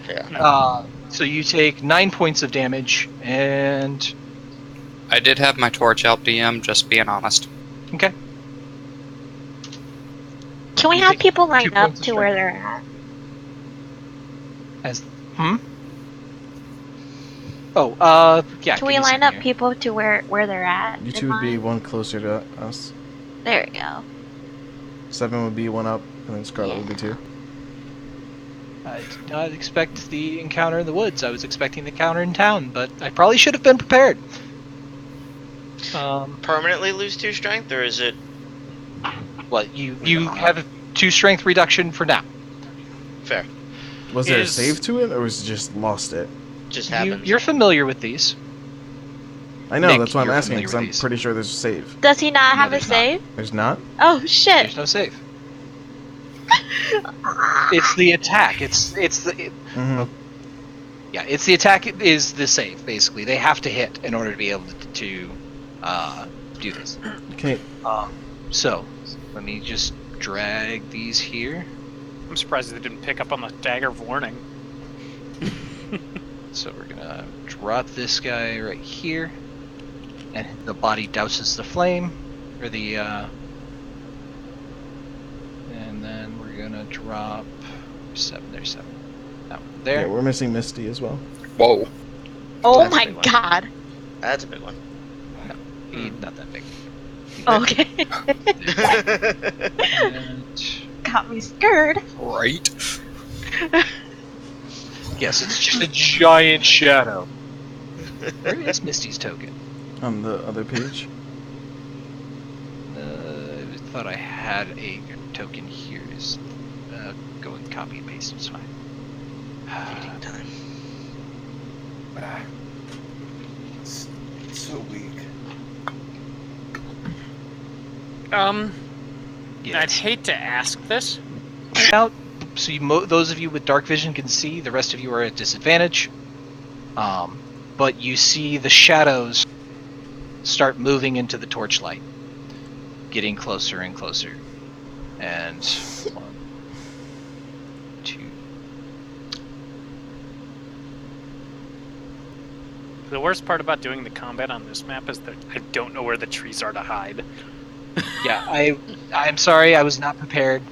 Yeah. So you take 9 points of damage, and I did have my torch out, DM, just being honest. okay. Can we You have take people 2 line up points of to where they're at? As Oh, yeah. Can give we me line a up second here. people to where they're at? You in two would be line? one closer to us. There we go. 7 would be one up, and then Scarlet would be 2. I did not expect the encounter in the woods. I was expecting the encounter in town, but I probably should have been prepared. Permanently lose 2 strength, or is it? Well, you have a 2 strength reduction for now. Fair. Was there a Is- save to it, or was it just lost it? Just happens. You're familiar with these. I know, Nick, that's why I'm you're asking, familiar because with I'm these. pretty sure there's a save. Does he not No, have a there's not. save? There's not? Oh shit! There's no save. It's the attack. It's the Mm-hmm. yeah. It's the attack is the save. Basically, they have to hit in order to be able to do this. Okay, So let me just drag these here. I'm surprised they didn't pick up on the dagger of warning. So we're gonna drop this guy right here, and the body douses the flame, or the and then we're gonna drop 7. There's 7. That one yeah, there. we're missing Misty as well. Whoa. Oh That's a my big one. god. That's a big one. Not that big. Okay. And Got me scared. Right? yes, it's just a giant shadow. Where is Misty's token? On the other page. I thought I had a token here. Is go and copy and paste. It's fine. Time. It's so weak. I'd Yes. hate to ask this. Out. So those of you with dark vision can see. The rest of you are at disadvantage. But you see the shadows start moving into the torchlight, getting closer and closer. And 1, 2. The worst part about doing the combat on this map is that I don't know where the trees are to hide. Yeah, I'm sorry. I was not prepared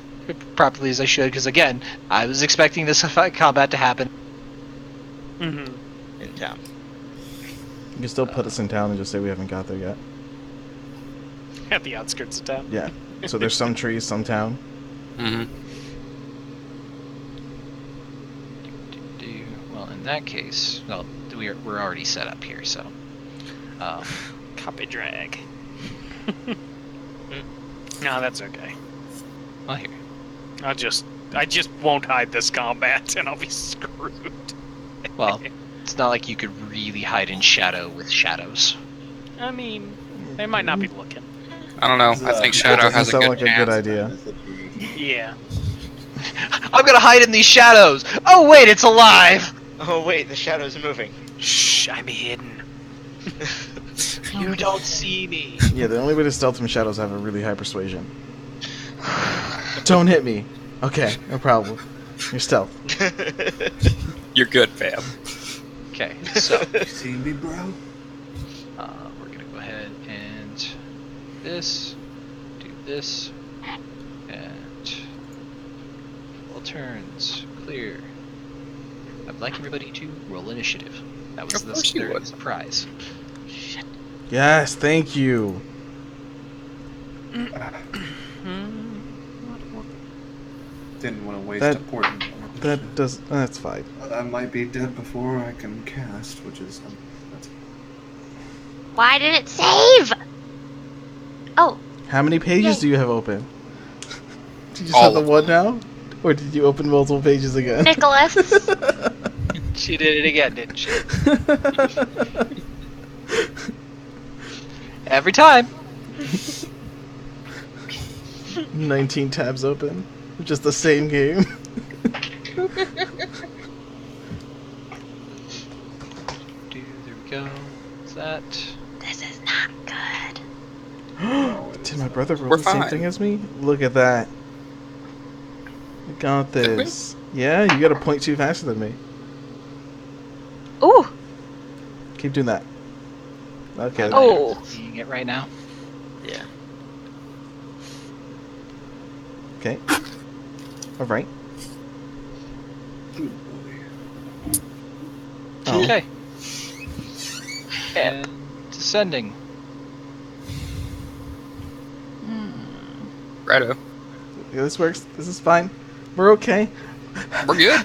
properly as I should, because again, I was expecting this combat to happen. Mm-hmm. In town. You can still put us in town and just say we haven't got there yet. At the outskirts of town. Yeah. So there's some trees, some town. Mm-hmm. Well, in that case, well, we're already set up here, so. Copy drag. No, that's okay. Well, here. I just won't hide this combat, and I'll be screwed. Well, it's not like you could really hide in shadow with shadows. I mean, they might not be looking. I don't know. I think Shadow That has a doesn't good sound like a good chance. idea. Yeah. I'm gonna hide in these shadows! Oh wait, it's alive! Oh wait, the shadow's moving. Shh, I'm hidden. You don't see me. Yeah, the only way to stealth from shadows is have a really high persuasion. Don't hit me. Okay, no problem. You're stealth. You're good, fam. Okay, so You see me, bro? we're gonna go ahead and do this, and all turns clear. I'd like everybody to roll initiative. That was Of course you the would. surprise. Yes, thank you. Didn't want to waste That- a portent. That does. That's fine. I might be dead before I can cast, which is. That's Why did it save? Oh, How many pages Yay. do you have open? Did you just All have the of one now? Or did you open multiple pages again? Nicholas. She did it again, didn't she? Every time. 19 tabs open. Just the same game. go. Is that? This is not good. Did my brother roll We're the same fine. thing as me? Look at that. I got this. Yeah, you got a 0.2 faster than me. Ooh. Keep doing that. Okay. Oh. Seeing it right now. Yeah. Okay. Alright. Good boy. Oh. Okay. And descending. Righto. Yeah, this works. This is fine. We're okay. We're good.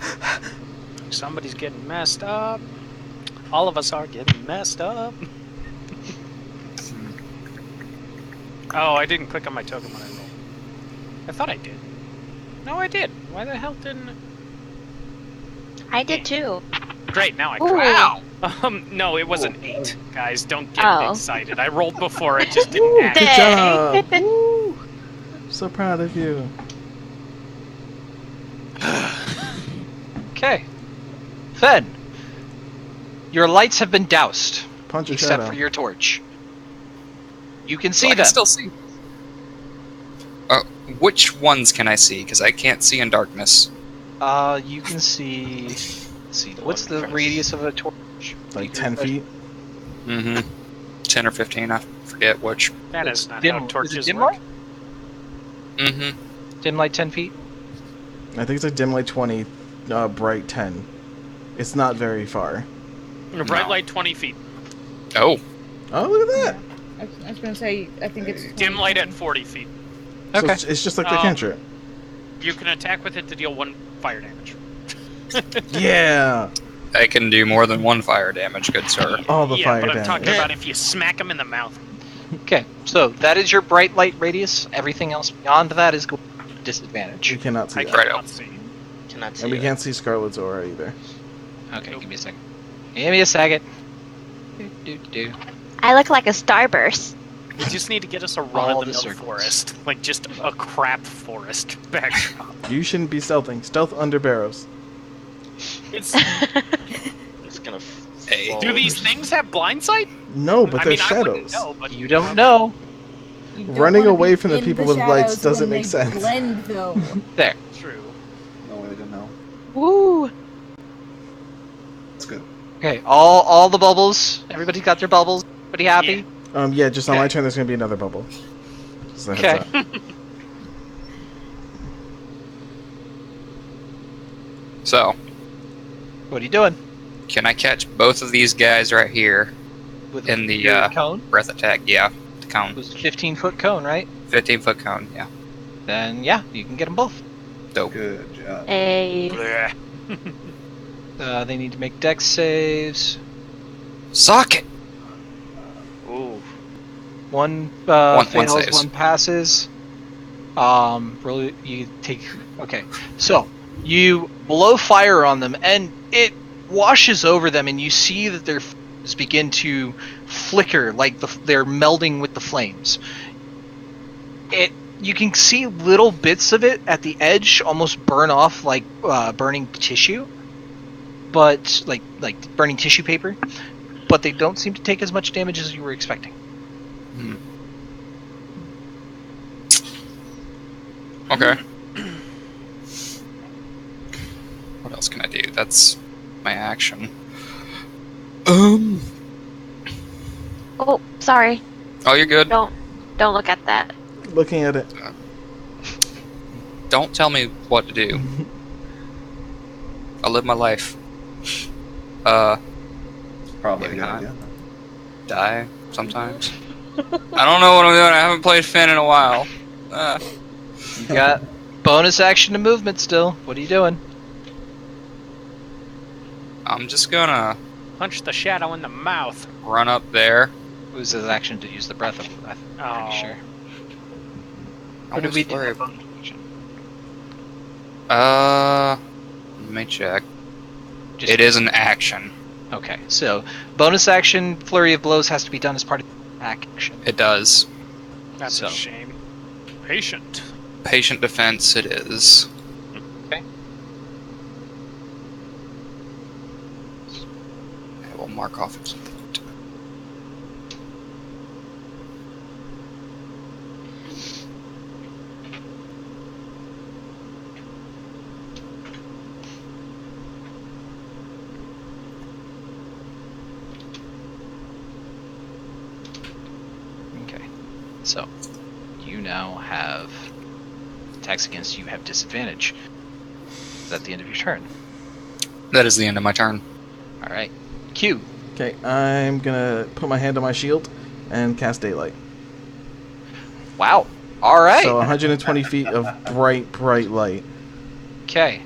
Somebody's getting messed up. All of us are getting messed up. Oh, I didn't click on my token when I rolled. I thought I did. No, I did. Why the hell didn't... I did too. Great, now I Ooh. clicked. No, it was an 8. Guys, don't get Oh. excited. I rolled before, it just didn't Good happen. Dang. job. Woo. So proud of you. Okay. Fen. Your lights have been doused, Punch a except shadow. for your torch. You can So see I them. can still see. Which ones can I see? Because I can't see in darkness. You can see. Let's see. What's the radius of a torch? Like 10 feet. Mm-hmm. 10 or 15, I forget which. That It's is not dim- how is torches it dim work. light? Mm-hmm. Dim light 10 feet. I think it's like dim light 20, bright 10. It's not very far. Bright No. light 20 feet. Oh. Oh, look at that. I was gonna say, I think it's Dim light at 40 feet. So Okay. it's just like the Um, cantrip. You can attack with it to deal 1 fire damage. Yeah. I can do more than 1 fire damage, good sir. All the yeah, fire but I'm damage. talking about if you smack him in the mouth. Okay. So that is your bright light radius. Everything else beyond that is disadvantage. We cannot see I that. Right. cannot see. Cannot see And we that. can't see Scarlet's aura either. Okay. Give me a second. Give me a second. Do. I look like a starburst. We just need to get us a All the run-of-the-mill circles. forest. Like, just a crap forest backdrop. You shouldn't be stealthing. Stealth under barrows. It's, It's gonna. Hey. fall. do these things have blind sight? No, but I they're mean, I wouldn't shadows. know, but You don't know. You don't Running wanna away be from the in people with lights shadows doesn't when make they sense. Blend though. There. True. No way to know. Woo. That's good. Okay. All the bubbles. Everybody got their bubbles. Everybody happy? Yeah, just on Okay. my turn, there's gonna be another bubble. Just a heads Okay. up. So, What are you doing? can I catch both of these guys right here With in the your cone? breath attack? Yeah, the It cone. was a 15-foot cone, right? 15-foot cone, yeah. Then yeah, you can get them both. Dope. Good job. Hey. Bleh. They need to make dex saves. Suck it! Ooh. One One fails, saves. one passes. Really, you take. Okay, so you blow fire on them, and it washes over them, and you see that their flames begin to flicker, like they're melding with the flames. You can see little bits of it at the edge, almost burn off like burning tissue, but like burning tissue paper. But they don't seem to take as much damage as you were expecting. Hmm. Okay. What else can I do? That's my action. Oh, sorry. Oh, you're good. Don't look at that. Looking at it. Don't tell me what to do. I live my life. Probably Maybe a good not. idea. Die sometimes. I don't know what I'm doing. I haven't played Finn in a while. You got bonus action to movement still. What are you doing? I'm just gonna Punch the shadow in the mouth. run up there. It was his action to use the breath of. I'm Oh. pretty sure. I What did almost we do? flurry- Bonus action. Let me check. Just- It is an action. Okay, so bonus action, flurry of blows has to be done as part of the action. It does. That's So. a shame. Patient. Patient defense, it is. Okay. I will mark off something to So, you now have attacks against you have disadvantage. Is that the end of your turn? That is the end of my turn. All right. Q. Okay, I'm gonna put my hand on my shield and cast Daylight. Wow. All right. So 120 feet of bright, bright light. Okay.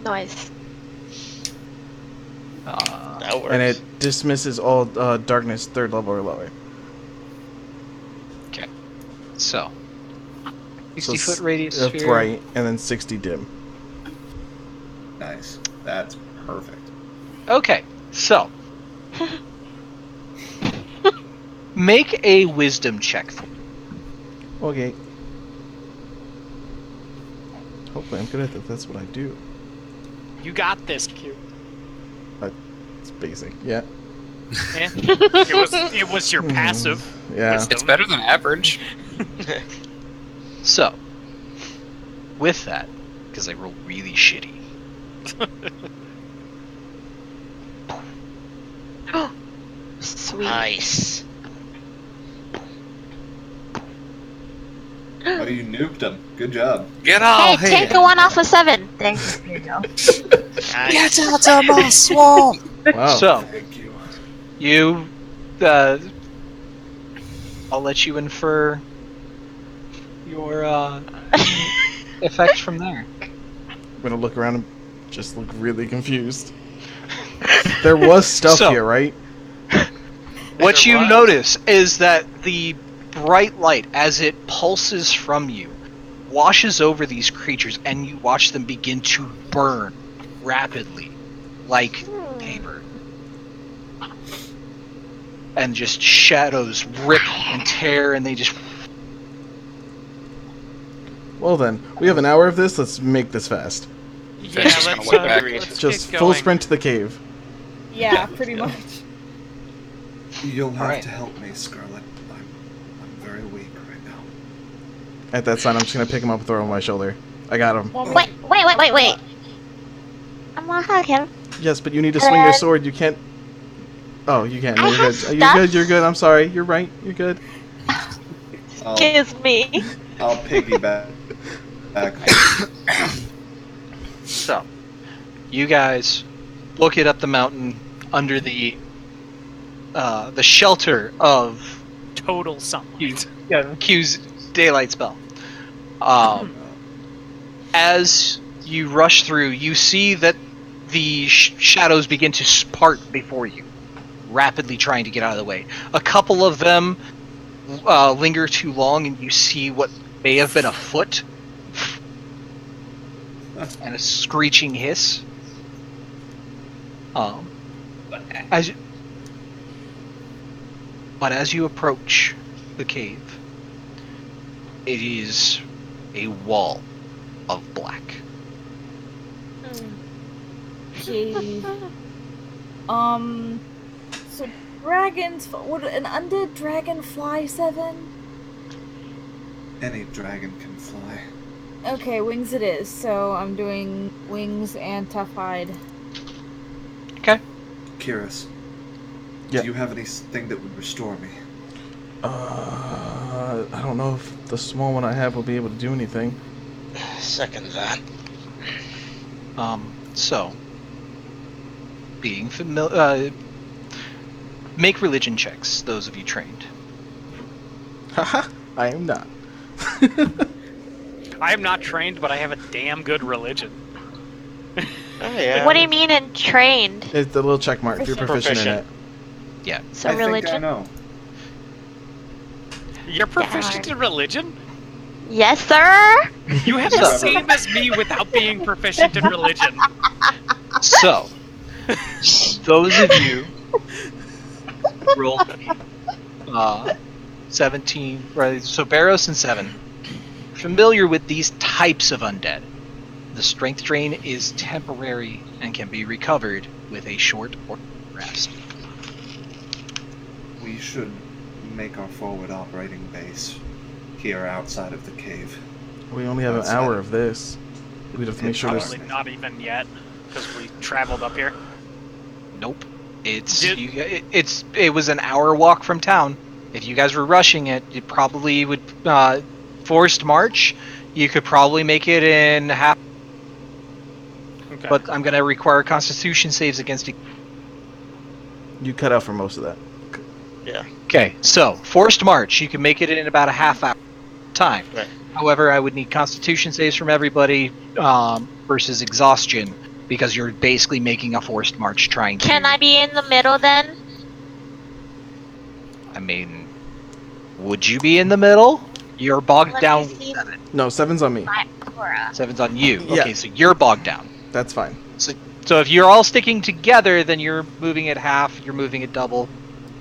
Nice. That works. And it dismisses all darkness 3rd level or lower. Okay. So, 60 So foot radius of sphere. bright, and then 60 dim. Nice. That's perfect. Okay. So, make a wisdom check for me. Okay. Hopefully I'm good at that. That's what I do. You got this, Q. It's basic. Yeah. Eh? It was your passive. Yeah. wisdom. It's better than average. So, with that, because I rolled really shitty, Sweet. Nice. Oh, you nuked him. Good job. Get Hey, out take a 1 off of 7. Thanks. There you go. Nice. out of my swamp! Wow. so Thank you. you, I'll let you infer your effects from there. I'm gonna look around and just look really confused. There was stuff So- here, right? What There you was. notice is that the bright light, as it pulses from you, washes over these creatures, and you watch them begin to burn rapidly, like paper. And just shadows rip and tear, and they just... Well then, we have an hour of this. Let's make this fast. Yeah, just let's, gonna look back. let's Just get full going. sprint to the cave. Yeah, pretty much. You'll have Alright. to help me, Scarlet. I'm very weak right now. At that sign, I'm just gonna pick him up and throw him on my shoulder. I got him. Wait. I'm gonna hug him. Yes, but you need to swing your sword. You can't. Oh, you can't. No, I you're have good. You're stuff. good. You're good. I'm sorry. You're right. You're good. Excuse me. I'll piggyback. So, you guys book it up the mountain under the shelter of Total sunlight. Q's daylight spell. As you rush through, you see that the shadows begin to part before you, rapidly trying to get out of the way. A couple of them linger too long, and you see what may have been a foot and a screeching hiss. But as you approach the cave, it is a wall of black. Okay. So dragons. Would an undead dragon fly 7? Any dragon can fly. Okay, wings it is. So I'm doing wings and tough hide. Okay. Kyrus, Yeah. do you have anything that would restore me? I don't know if the small one I have will be able to do anything. Second that. So, being familiar, make religion checks. Those of you trained. Haha, I am not. I am not trained, but I have a damn good religion. Oh yeah. What do you mean in trained? It's the little check mark. You're proficient in it. Proficient. So I think I religion? know. You're proficient in religion? Yes, sir. You have the same as me without being proficient in religion. So, those of you roll 17, right? So Barros and 7, familiar with these types of undead. The strength drain is temporary and can be recovered with a short or rest. We should make our forward operating base here outside of the cave. We only have an Outside. hour of this. We'd have to make sure there's. Probably not even yet, because we traveled up here. Nope. It's Did- it was an hour walk from town. If you guys were rushing it, you probably would forced march. You could probably make it in half. Okay. But I'm gonna require Constitution saves against it. You cut out for most of that. Yeah. Okay, so forced march, you can make it in about a half hour time. Right. However, I would need Constitution saves from everybody versus exhaustion because you're basically making a forced march trying to. Can I be in the middle then? I mean, would you be in the middle? You're bogged Let down me with see 7. No, 7's on me. my aura. 7's on you. Yeah. Okay, so you're bogged down. That's fine. So if you're all sticking together, then you're moving it half, you're moving it double.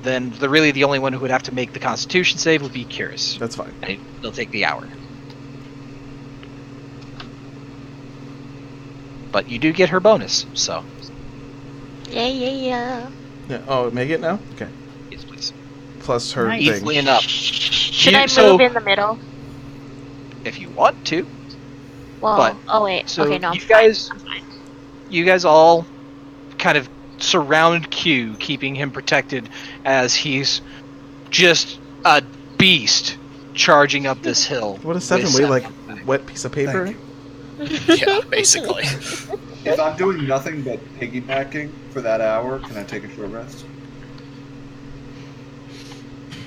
Then really the only one who would have to make the Constitution save would be Curious. That's fine. And they'll take the hour. But you do get her bonus, so Yeah. Yeah. Oh, make it now? Okay. yes, please. Plus her Nice. thing. Easily enough. Should You- I so- move in the middle? If you want to. Well, But- oh wait. so okay, no. I'm you guys- fine. I'm fine. You guys all kind of surround Q, keeping him protected as he's just a beast charging up this hill. What does 7 with weigh? Like seven on the back. wet piece of paper? Thank you. Yeah, basically. If I'm doing nothing but piggybacking for that hour, can I take a short rest?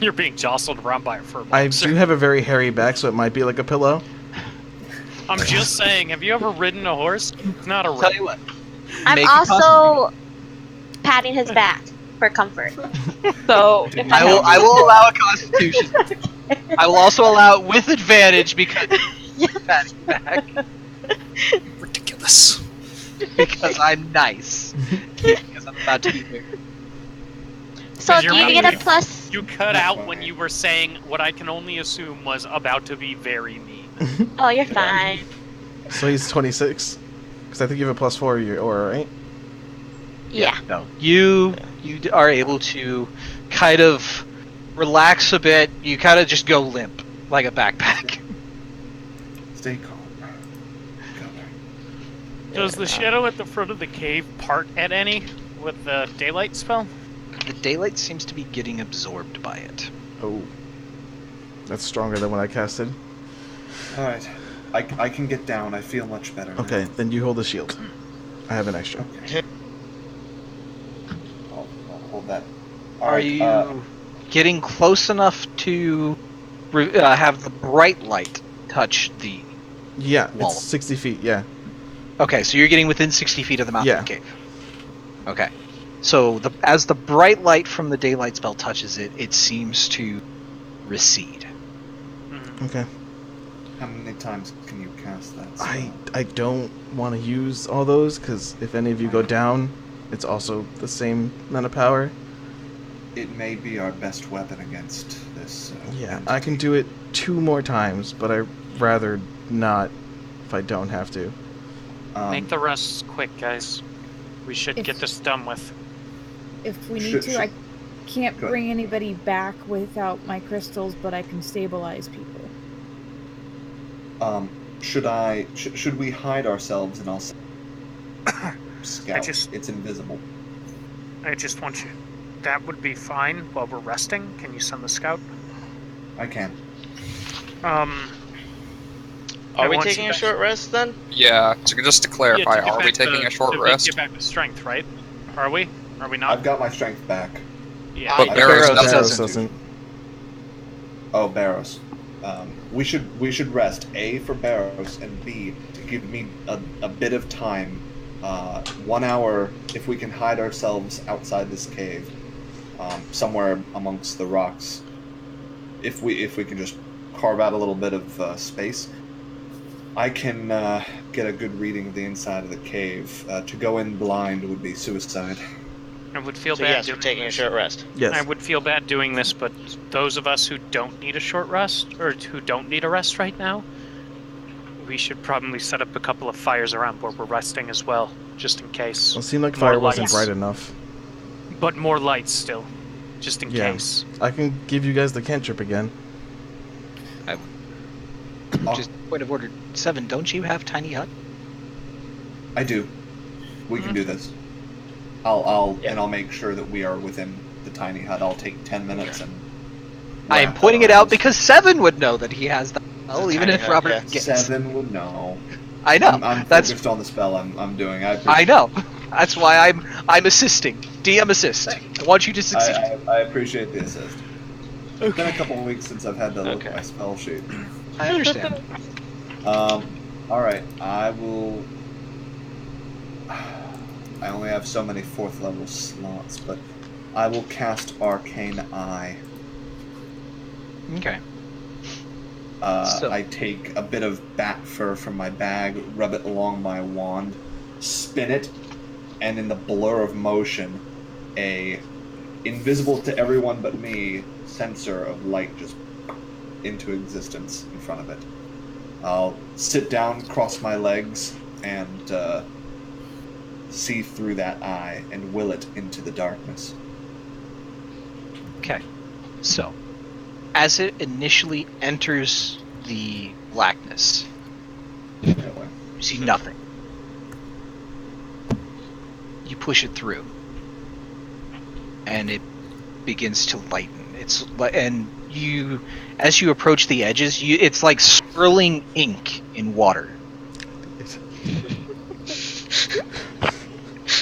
You're being jostled around by a fur I monster. do have a very hairy back, so it might be like a pillow. I'm just saying, have you ever ridden a horse? It's not a Tell ride. you what. I'm Make it also patting his back for comfort. So if I will allow a Constitution. I will also allow it with advantage because patting back Ridiculous. because I'm nice. Because I'm about to be married. So Because do you're you get a moving. plus? You cut out when you were saying what I can only assume was about to be very mean. Oh, you're fine. So he's 26. Because I think you have a +4 your aura, right? Yeah. No, you are able to kind of relax a bit. You kind of just go limp like a backpack. Stay calm. Does the shadow at the front of the cave part at any with the daylight spell? The daylight seems to be getting absorbed by it. Oh. That's stronger than what I casted. Alright. I can get down. I feel much better now. Okay, then you hold the shield. I have an extra. Okay. I'll hold that. Are Alright, you getting close enough to have the bright light touch the... Yeah, Wall. it's 60 feet, yeah. Okay, so you're getting within 60 feet of the mouth Yeah. of the cave. Okay. So as the bright light from the daylight spell touches it, it seems to recede. Okay. how many times can you cast that I spell? don't want to use all those, because if any of you go down, it's also the same amount of power. It may be our best weapon against this. Yeah, I can do it 2 more times, but I'd rather not if I don't have to. Make the rest quick, guys. We should If- get this done with. If we need Should- to, should- I can't Go ahead. bring anybody back without my crystals, but I can stabilize people. Should we hide ourselves and I'll scout? just- It's invisible. I just want you. That would be fine while we're resting. Can you send the scout? I can. I Are we want you taking a guys- short rest then? Yeah, so just to clarify, Yeah, to get are we back taking to- a short to rest? Get back to strength, right? Are we? Are we not? I've got my strength back. Yeah. But I- Barrows Barrows doesn't. doesn't. Oh, Barrows. We should rest. A for Barrows and B to give me a bit of time. 1 hour if we can hide ourselves outside this cave, somewhere amongst the rocks. If we can just carve out a little bit of space, I can get a good reading of the inside of the cave. To go in blind would be suicide. I would feel So bad yes, we're doing taking a this. short rest. Yes. I would feel bad doing this, but those of us who don't need a short rest, or who don't need a rest right now, we should probably set up a couple of fires around where we're resting as well, just in case. Well, it seemed like More fire wasn't lights. bright enough. But more lights still, just in Yeah. case. I can give you guys the cantrip again. Just point of order 7, don't you have tiny hut? I do. We can do this. I'll make sure that we are within the tiny hut. I'll take 10 minutes and I am wrapped pointing it around out his- because Seven would know that he has that spell, even if Yeah, Robert yeah. gets. 7 would know. I know. I'm That's focused on the spell I'm doing. I know. That's why I'm assisting. DM assist. I want you to succeed. I appreciate the assist. It's been a couple of weeks since I've had to look Okay. at my spell sheet. I understand. Alright, I will... I only have so many 4th level slots, but I will cast Arcane Eye. Okay. So- I take a bit of bat fur from my bag, rub it along my wand, spin it, and in the blur of motion, a invisible to everyone but me sensor of light just into existence in front of it. I'll sit down, cross my legs, and see through that eye and will it into the darkness. Okay. So, as it initially enters the blackness, you see nothing. You push it through, and it begins to lighten. And you, as you approach the edges, it's like swirling ink in water.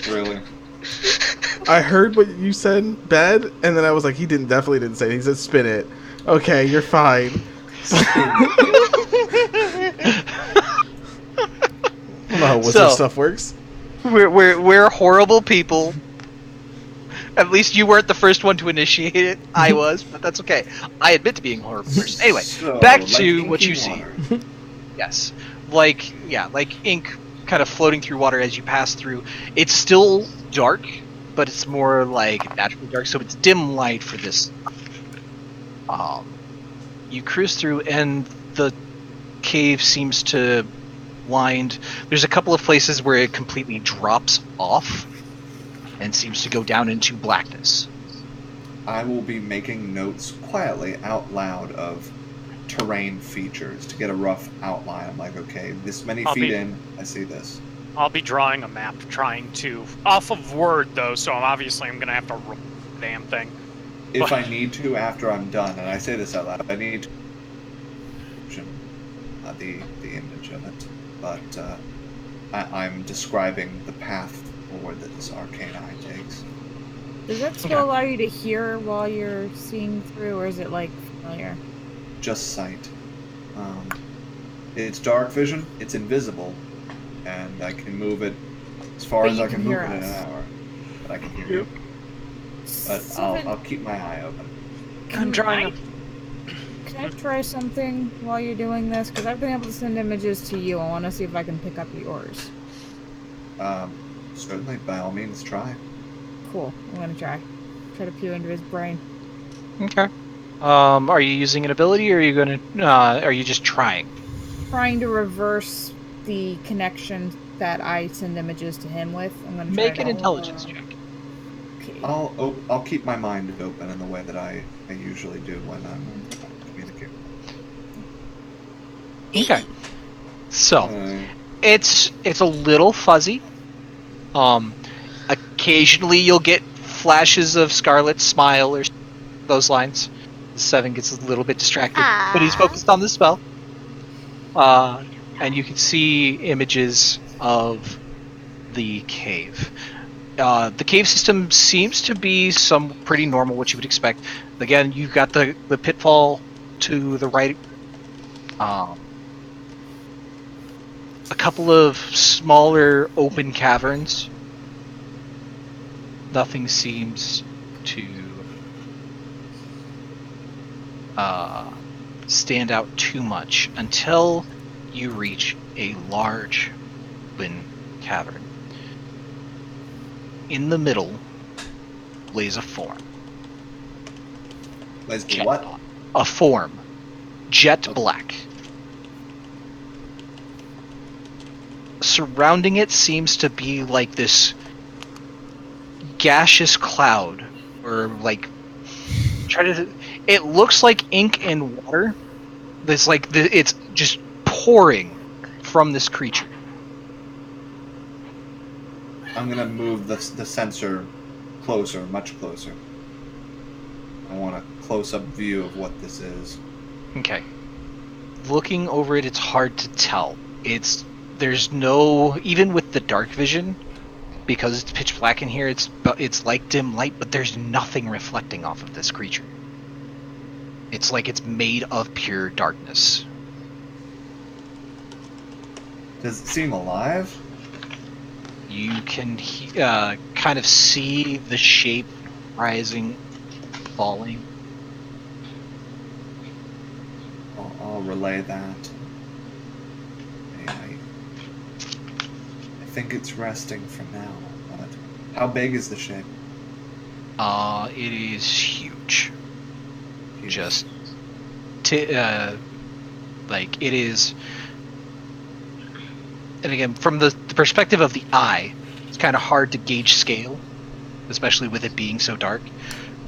Really? I heard what you said, bad, and then I was like, he definitely didn't say it. He said spin it. Okay, you're fine. I don't know how wizard So- stuff works. We're horrible people. At least you weren't the first one to initiate it. I was, but that's okay. I admit to being a horrible person. Anyway, So, back like to what inky you see. water. Yes. Like ink kind of floating through water as you pass through. It's still dark, but it's more like naturally dark, so it's dim light for this. You cruise through, and the cave seems to wind. There's a couple of places where it completely drops off and seems to go down into blackness. I will be making notes quietly out loud of terrain features to get a rough outline. I'm like, okay, this many I'll feet be- in, I see this. I'll be drawing a map, trying to off of Word though, so obviously I'm gonna have to roll the damn thing. If I need to after I'm done, and I say this out loud, I need to the image of it, but I'm describing the path forward that this arcane eye takes. Does that spell allow you to hear while you're seeing through, or is it like familiar? Just sight. It's dark vision. It's invisible, and I can move it as far But as you I can can move hear it in us. an hour. But I can hear you. But I'll keep my eye open. I'm drawing. Can I try something while you're doing this? Because I've been able to send images to you. I want to see if I can pick up yours. Certainly, by all means, try. Cool. I'm gonna try. Try to peer into his brain. Okay. Are you using an ability, or are you gonna? Are you just trying? Trying to reverse the connection that I send images to him with. I'm gonna try Make an to- intelligence check. Okay. I'll keep my mind open in the way that I usually do when I'm communicating. Okay. So Uh, it's a little fuzzy. Occasionally you'll get flashes of Scarlet's smile or those lines. Seven gets a little bit distracted, but he's focused on the spell. And you can see images of the cave. The cave system seems to be some pretty normal, what you would expect. Again, you've got the pitfall to the right. A couple of smaller open caverns. Nothing seems to stand out too much until you reach a large open cavern. In the middle lays a form. Liz, what? A form. Jet black. Surrounding it seems to be like this gaseous cloud, or like it looks like ink and water. It's like it's just pouring from this creature. I'm gonna move the sensor closer, much closer. I want a close-up view of what this is. Okay. Looking over it, it's hard to tell. There's no, even with the dark vision, because it's pitch black in here, it's like dim light, but there's nothing reflecting off of this creature. It's like it's made of pure darkness. Does it seem alive? You can kind of see the shape rising, falling. I'll relay that. I think it's resting for now, but how big is the shape? It is huge. Just, like, it is... And again, from the perspective of the eye, it's kind of hard to gauge scale, especially with it being so dark.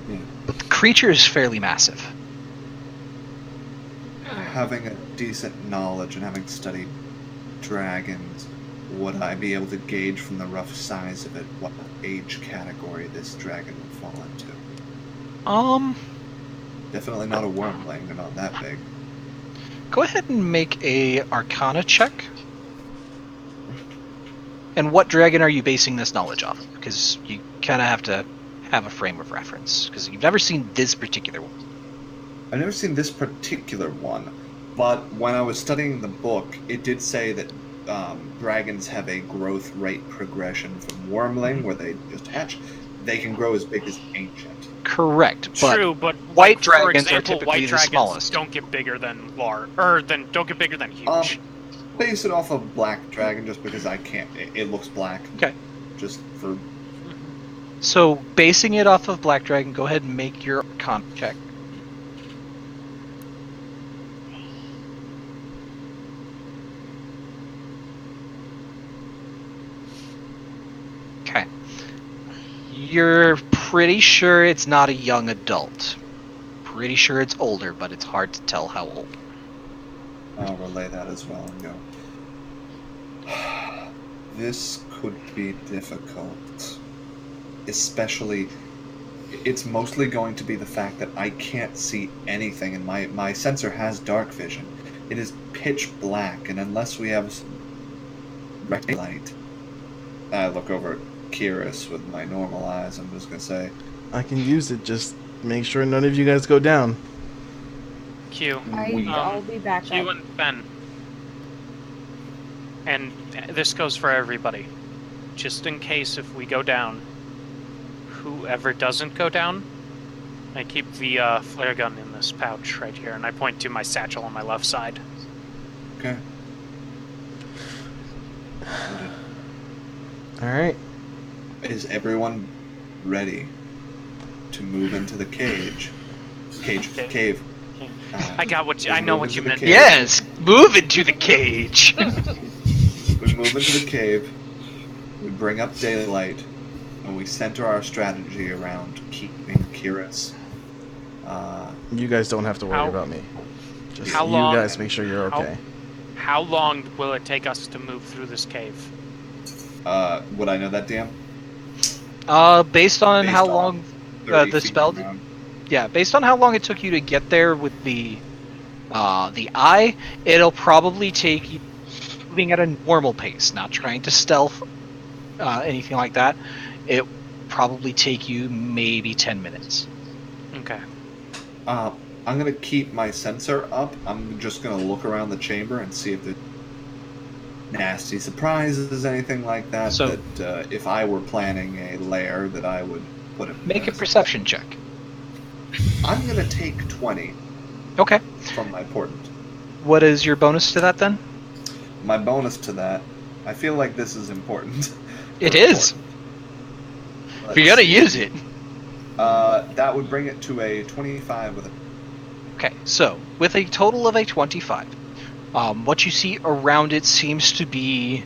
Yeah. But the creature is fairly massive. Having a decent knowledge and having studied dragons, would I be able to gauge from the rough size of it what age category this dragon would fall into? Definitely not a wormling, they're not that big. Go ahead and make a Arcana check. And what dragon are you basing this knowledge off of? Because you kind of have to have a frame of reference, because you've never seen this particular one. I've never seen this particular one, but when I was studying the book, it did say that dragons have a growth rate progression from wormling, where they just hatch. They can grow as big as ancient. Correct, but True, but white like, dragons for example, are typically white the dragons smallest. don't get bigger than don't get bigger than huge. Base it off of black dragon, just because I can't. It looks black. Okay. Just for. So, basing it off of Black Dragon, go ahead and make your Arcana check. Okay. You're pretty sure it's not a young adult. Pretty sure it's older, but it's hard to tell how old. I'll relay that as well and go. This could be difficult. Especially, it's mostly going to be the fact that I can't see anything, and my sensor has dark vision. It is pitch black, and unless we have some light, I look over at Kiris with my normal eyes. I'm just gonna say, I can use it. Just make sure none of you guys go down. Q. I'll be back Q up. and Ben. And this goes for everybody. Just in case if we go down, whoever doesn't go down, I keep the flare gun in this pouch right here, and I point to my satchel on my left side. okay. All right. Is everyone ready to move into the cage? Cave. I got what you, I know what you meant. Yes! Move into the cage! We move into the cave, we bring up daylight, and we center our strategy around keeping Kiris. You guys don't have to worry How- about me. Just how you long- guys make sure you're how- okay. How long will it take us to move through this cave? Would I know that, DM? Based on Based how on long 30 the feet spell... around. Yeah, based on how long it took you to get there with the eye, it'll probably take you moving at a normal pace, not trying to stealth anything like that. It probably take you maybe 10 minutes. Okay. I'm gonna keep my sensor up. I'm just gonna look around the chamber and see if there's nasty surprises, anything like that. So- that if I were planning a lair, that I would put it. Make a perception check. I'm gonna take 20 Okay. from my portent. What is your bonus to that then? My bonus to that, I feel like this is important. It is. If you're gonna use it. That would bring it to a 25 with a. Okay, so with a total of a 25, what you see around it seems to be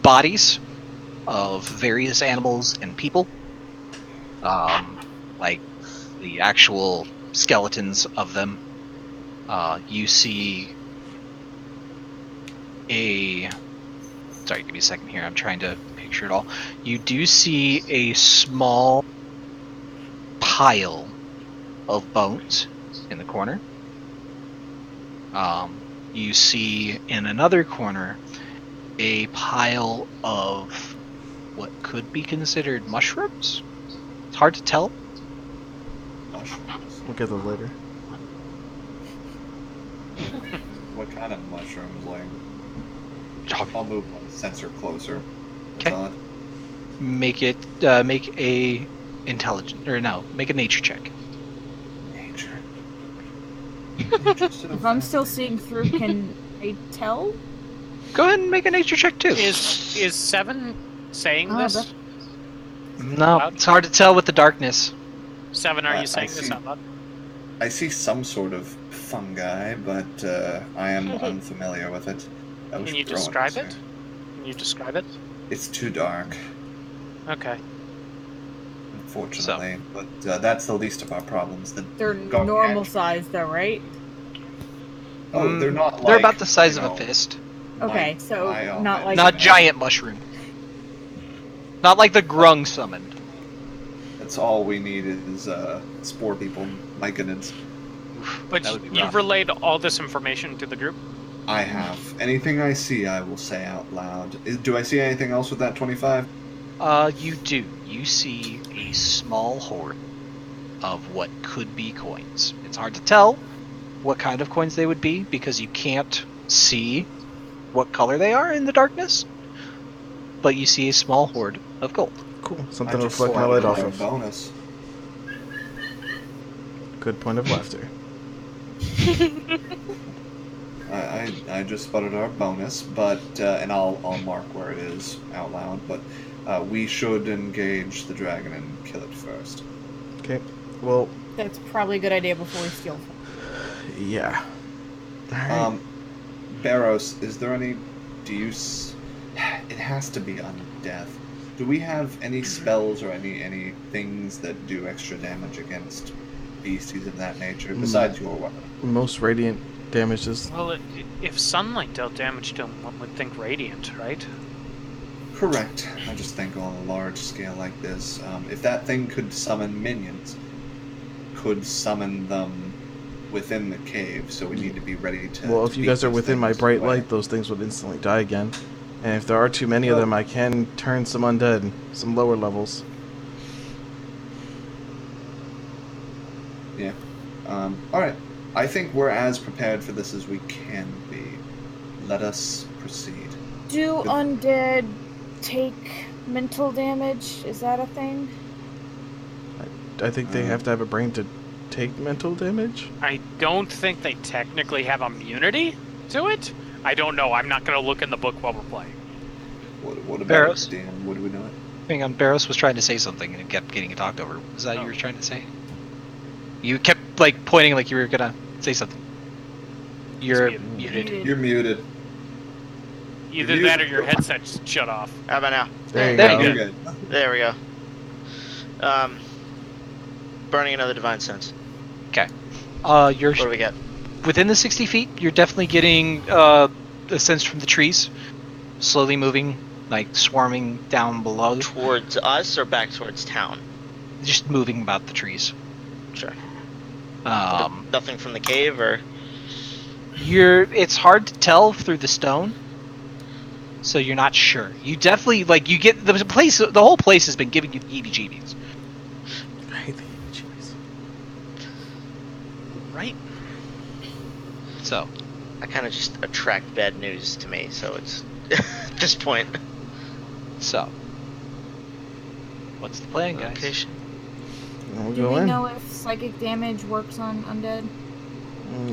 bodies of various animals and people, like the actual skeletons of them. You see a... Sorry, give me a second here. I'm trying to picture it all. You do see a small pile of bones in the corner. You see in another corner a pile of what could be considered mushrooms. It's hard to tell. Mushrooms. We'll get those later. What kind of mushrooms? Like, Oh, I'll move my sensor closer. Okay. Todd. make a intelligence, or no, make a nature check. Nature. If I'm still seeing through, can I tell? Go ahead and make a nature check too. Is 7 saying Oh, this? that- No, it's hard to tell with the darkness. 7, are I you saying this see. out loud? I see some sort of fungi, but I am unfamiliar with it. I was Can you throwing describe this it? here. Can you describe it? It's too dark, Okay. unfortunately. But that's the least of our problems. They're Gargantuan. normal size, though, right? Oh, they're not. They're like, about the size you of know, a fist. Okay, so my not like- Not giant mushroom. Not like the grung summoned. That's all we need is spore people. My goodness. But That would be you've rough. relayed all this information to the group? I have. Anything I see, I will say out loud. Do I see anything else with that 25? You do. You see a small hoard of what could be coins. It's hard to tell what kind of coins they would be because you can't see what color they are in the darkness. But you see a small hoard of gold. Cool. I Something to just reflect my saw light off another of. bonus. Good point of laughter. I just spotted our bonus, but and I'll mark where it is out loud. But we should engage the dragon and kill it first. Okay. Well, That's probably a good idea before we steal. yeah. Alright. Barros, is there any? It has to be undeath. Do we have any spells or any things that do extra damage against beasties of that nature besides your weapon? Most radiant damages. Well, if sunlight dealt damage to him, one would think radiant, right? Correct. I just think on a large scale like this, if that thing could summon minions, could summon them within the cave, so we need to be ready to. Well, if to you beat guys are those within my things bright away. light, those things would instantly die again. And if there are too many of them, I can turn some undead, some lower levels. Yeah. All right. I think we're as prepared for this as we can be. Let us proceed. Do Good. undead take mental damage? Is that a thing? I think they have to have a brain to take mental damage. I don't think they technically have immunity to it. I don't know. I'm not going to look in the book while we're playing. What about Barrows? Dan? What do we know? Hang on, Barros was trying to say something and it kept getting talked over. Was that what you were trying to say? You kept like pointing like you were gonna say something. You're He's muted. You're muted. Either You- that or your headset's shut off. How about now? There you There go. you You're good. There we go. Burning another divine sense. You're What do we get? within the 60 feet. You're definitely getting a sense from the trees, slowly moving, like swarming down below, Towards us or back towards town? just moving about the trees. Sure. Nothing from the cave or? It's hard to tell through the stone, so you're not sure. You definitely you get the place. The whole place has been giving you the heebie-jeebies. I hate the cheese. Right? So I kind of just attract bad news to me, so it's at this point. What's the plan, guys? Location. We'll Do go we in. know if psychic damage works on undead?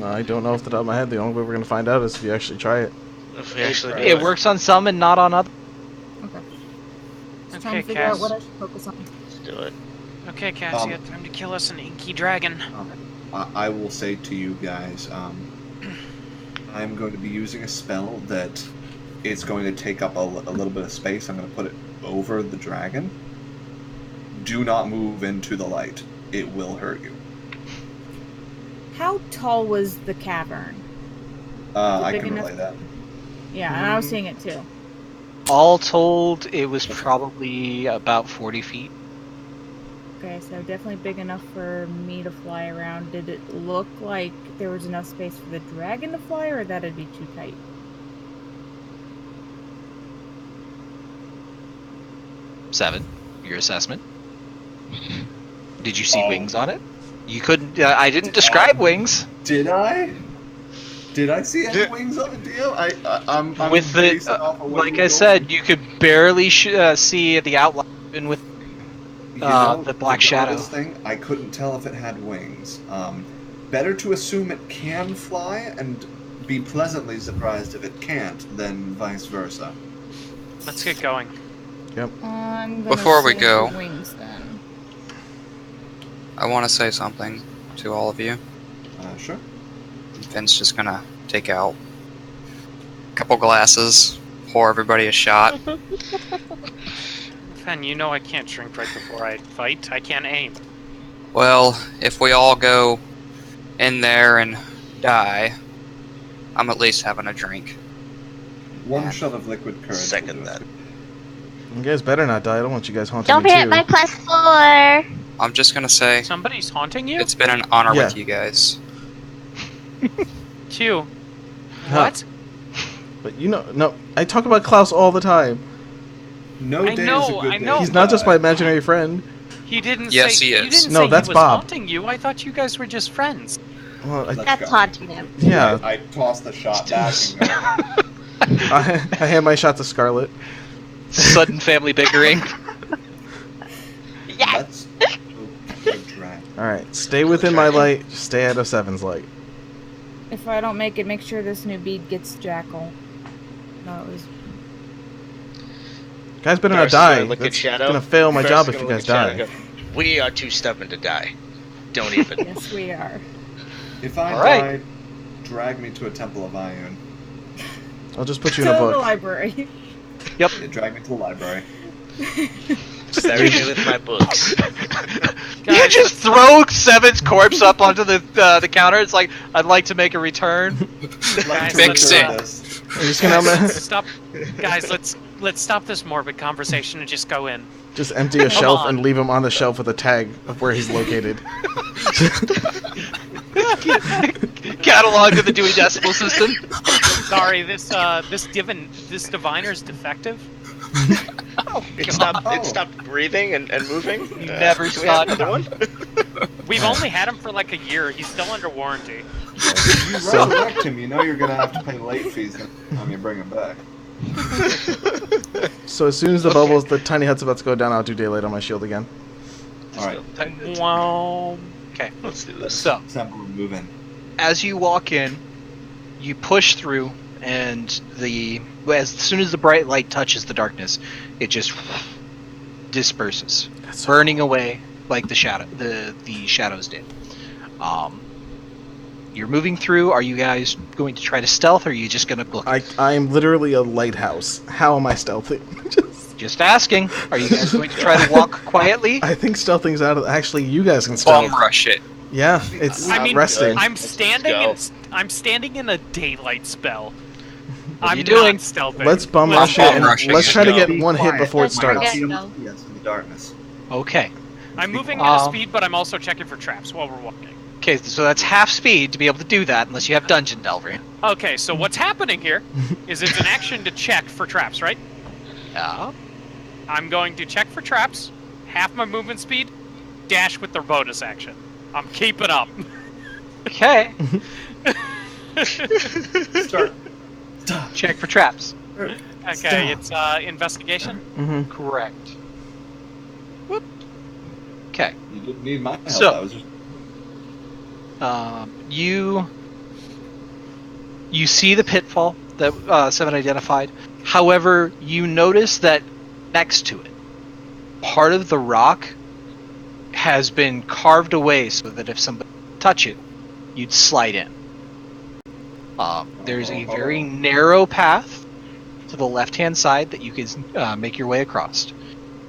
I don't know off the top of my head. The only way we're gonna find out is if you actually try it. If we actually do It works on some and not on others. Okay. Just Okay, trying to figure out Cass. what I should focus on. Let's do it. Okay, Cassia, time to kill us an inky dragon. I will say to you guys, I'm going to be using a spell that is going to take up a little bit of space. I'm going to put it over the dragon. Do not move into the light. It will hurt you. How tall was the cavern? I big can enough? relay that. Yeah, and I was seeing it too. All told, it was probably about 40 feet. Okay, so definitely big enough for me to fly around. Did it look like there was enough space for the dragon to fly, or that'd be too tight? Seven, your assessment. Did you see wings on it? You couldn't. I didn't describe wings. Did I? Did I see any wings on the deal? I'm With based the, off of what like you I told said, me. you could barely see the outline, even with You know, the black the shadow. Goddess thing, I couldn't tell if it had wings. Better to assume it can fly and be pleasantly surprised if it can't than vice versa. Let's get going. I'm gonna Before we say go- wings then. I want to say something to all of you. Sure. Finn's just gonna take out a couple glasses, pour everybody a shot. Fen, you know I can't drink right before I fight. I can't aim. Well, if we all go in there and die, I'm at least having a drink. One shot of liquid courage. Second will do it. that. You guys better not die. I don't want you guys haunting Don't me forget too. my +4. I'm just gonna say Somebody's haunting you? it's been an honor Yeah. with you guys. Q. Huh. What? But you know, no, I talk about Klaus all the time. No I day is know, a good I day know. to He's not just die. my imaginary friend. He didn't Yes, say he You is. didn't No, say that's he was Bob. haunting you. I thought you guys were just friends. Well, Let's That's go. haunting him. yeah, I tossed the shot back and go. I hand my shot to Scarlet. Sudden family bickering. Yes! Let's go drag. All right, stay within my light. Just stay out of Seven's light. If I don't make it, make sure this new bead gets Jackal. No, it was. Guys better not Darcy's die. gonna look at That's Shadow. gonna fail my Darcy's job if gonna you look guys at Shadow and die. go, we are too stubborn to die. Don't even. Yes, we are. If I All right. die, drag me to a temple of Iron. I'll just put you To in a the book. library. Yeah, drag me to the library. Bury me with my books. You just throw Seven's corpse up onto the counter. It's like, I'd like to make a return. Let's Fix do it. this. I'm just gonna Stop, guys. Let's stop this morbid conversation and just go in. just empty a shelf on. and leave him on the shelf with a tag of where he's located. Catalog of the Dewey Decimal System. Sorry, this diviner's defective. It stopped breathing and moving. You never can we have stopped. another one? We've only had him for like a year. He's still under warranty. You resurrect him, you know you're gonna have to pay late fees next time you bring him back. So as soon as the bubbles, the tiny hut's about to go down, I'll do daylight on my shield again. Alright, Wow. Okay, Let's do this. so temple will move in. as you walk in, you push through, and as soon as the bright light touches the darkness, it just disperses, burning away like the shadows did. You're moving through. Are you guys going to try to stealth, or are you just going to book? I'm literally a lighthouse. How am I stealthing? Just asking. Are you guys going to try to walk quietly? I think stealthing's out of. Actually, you guys can stealth. Bum rush it. Yeah, it's I mean, resting. I'm standing go. I'm standing in a daylight spell. What are I'm you doing? not stealthing. Let's bum Let's rush it, bum and rush it. let's try to get Be one hit quiet. before it Let's starts. forget- Yes, in the darkness. Okay. I'm moving at a Um, speed, but I'm also checking for traps while we're walking. Okay, so that's half speed to be able to do that, unless you have Dungeon Delver. Okay, so what's happening here is it's an action to check for traps, right? Yeah. I'm going to check for traps, half my movement speed, dash with the bonus action. I'm keeping up. Okay. Start. Check for traps. Okay, it's investigation. Mm-hmm. Correct. Whoop. Okay. You didn't need my help. So- I was just... You see the pitfall that Seven identified. However, you notice that next to it, part of the rock has been carved away so that if somebody touch it, you'd slide in. There's a very narrow path to the left-hand side that you can make your way across.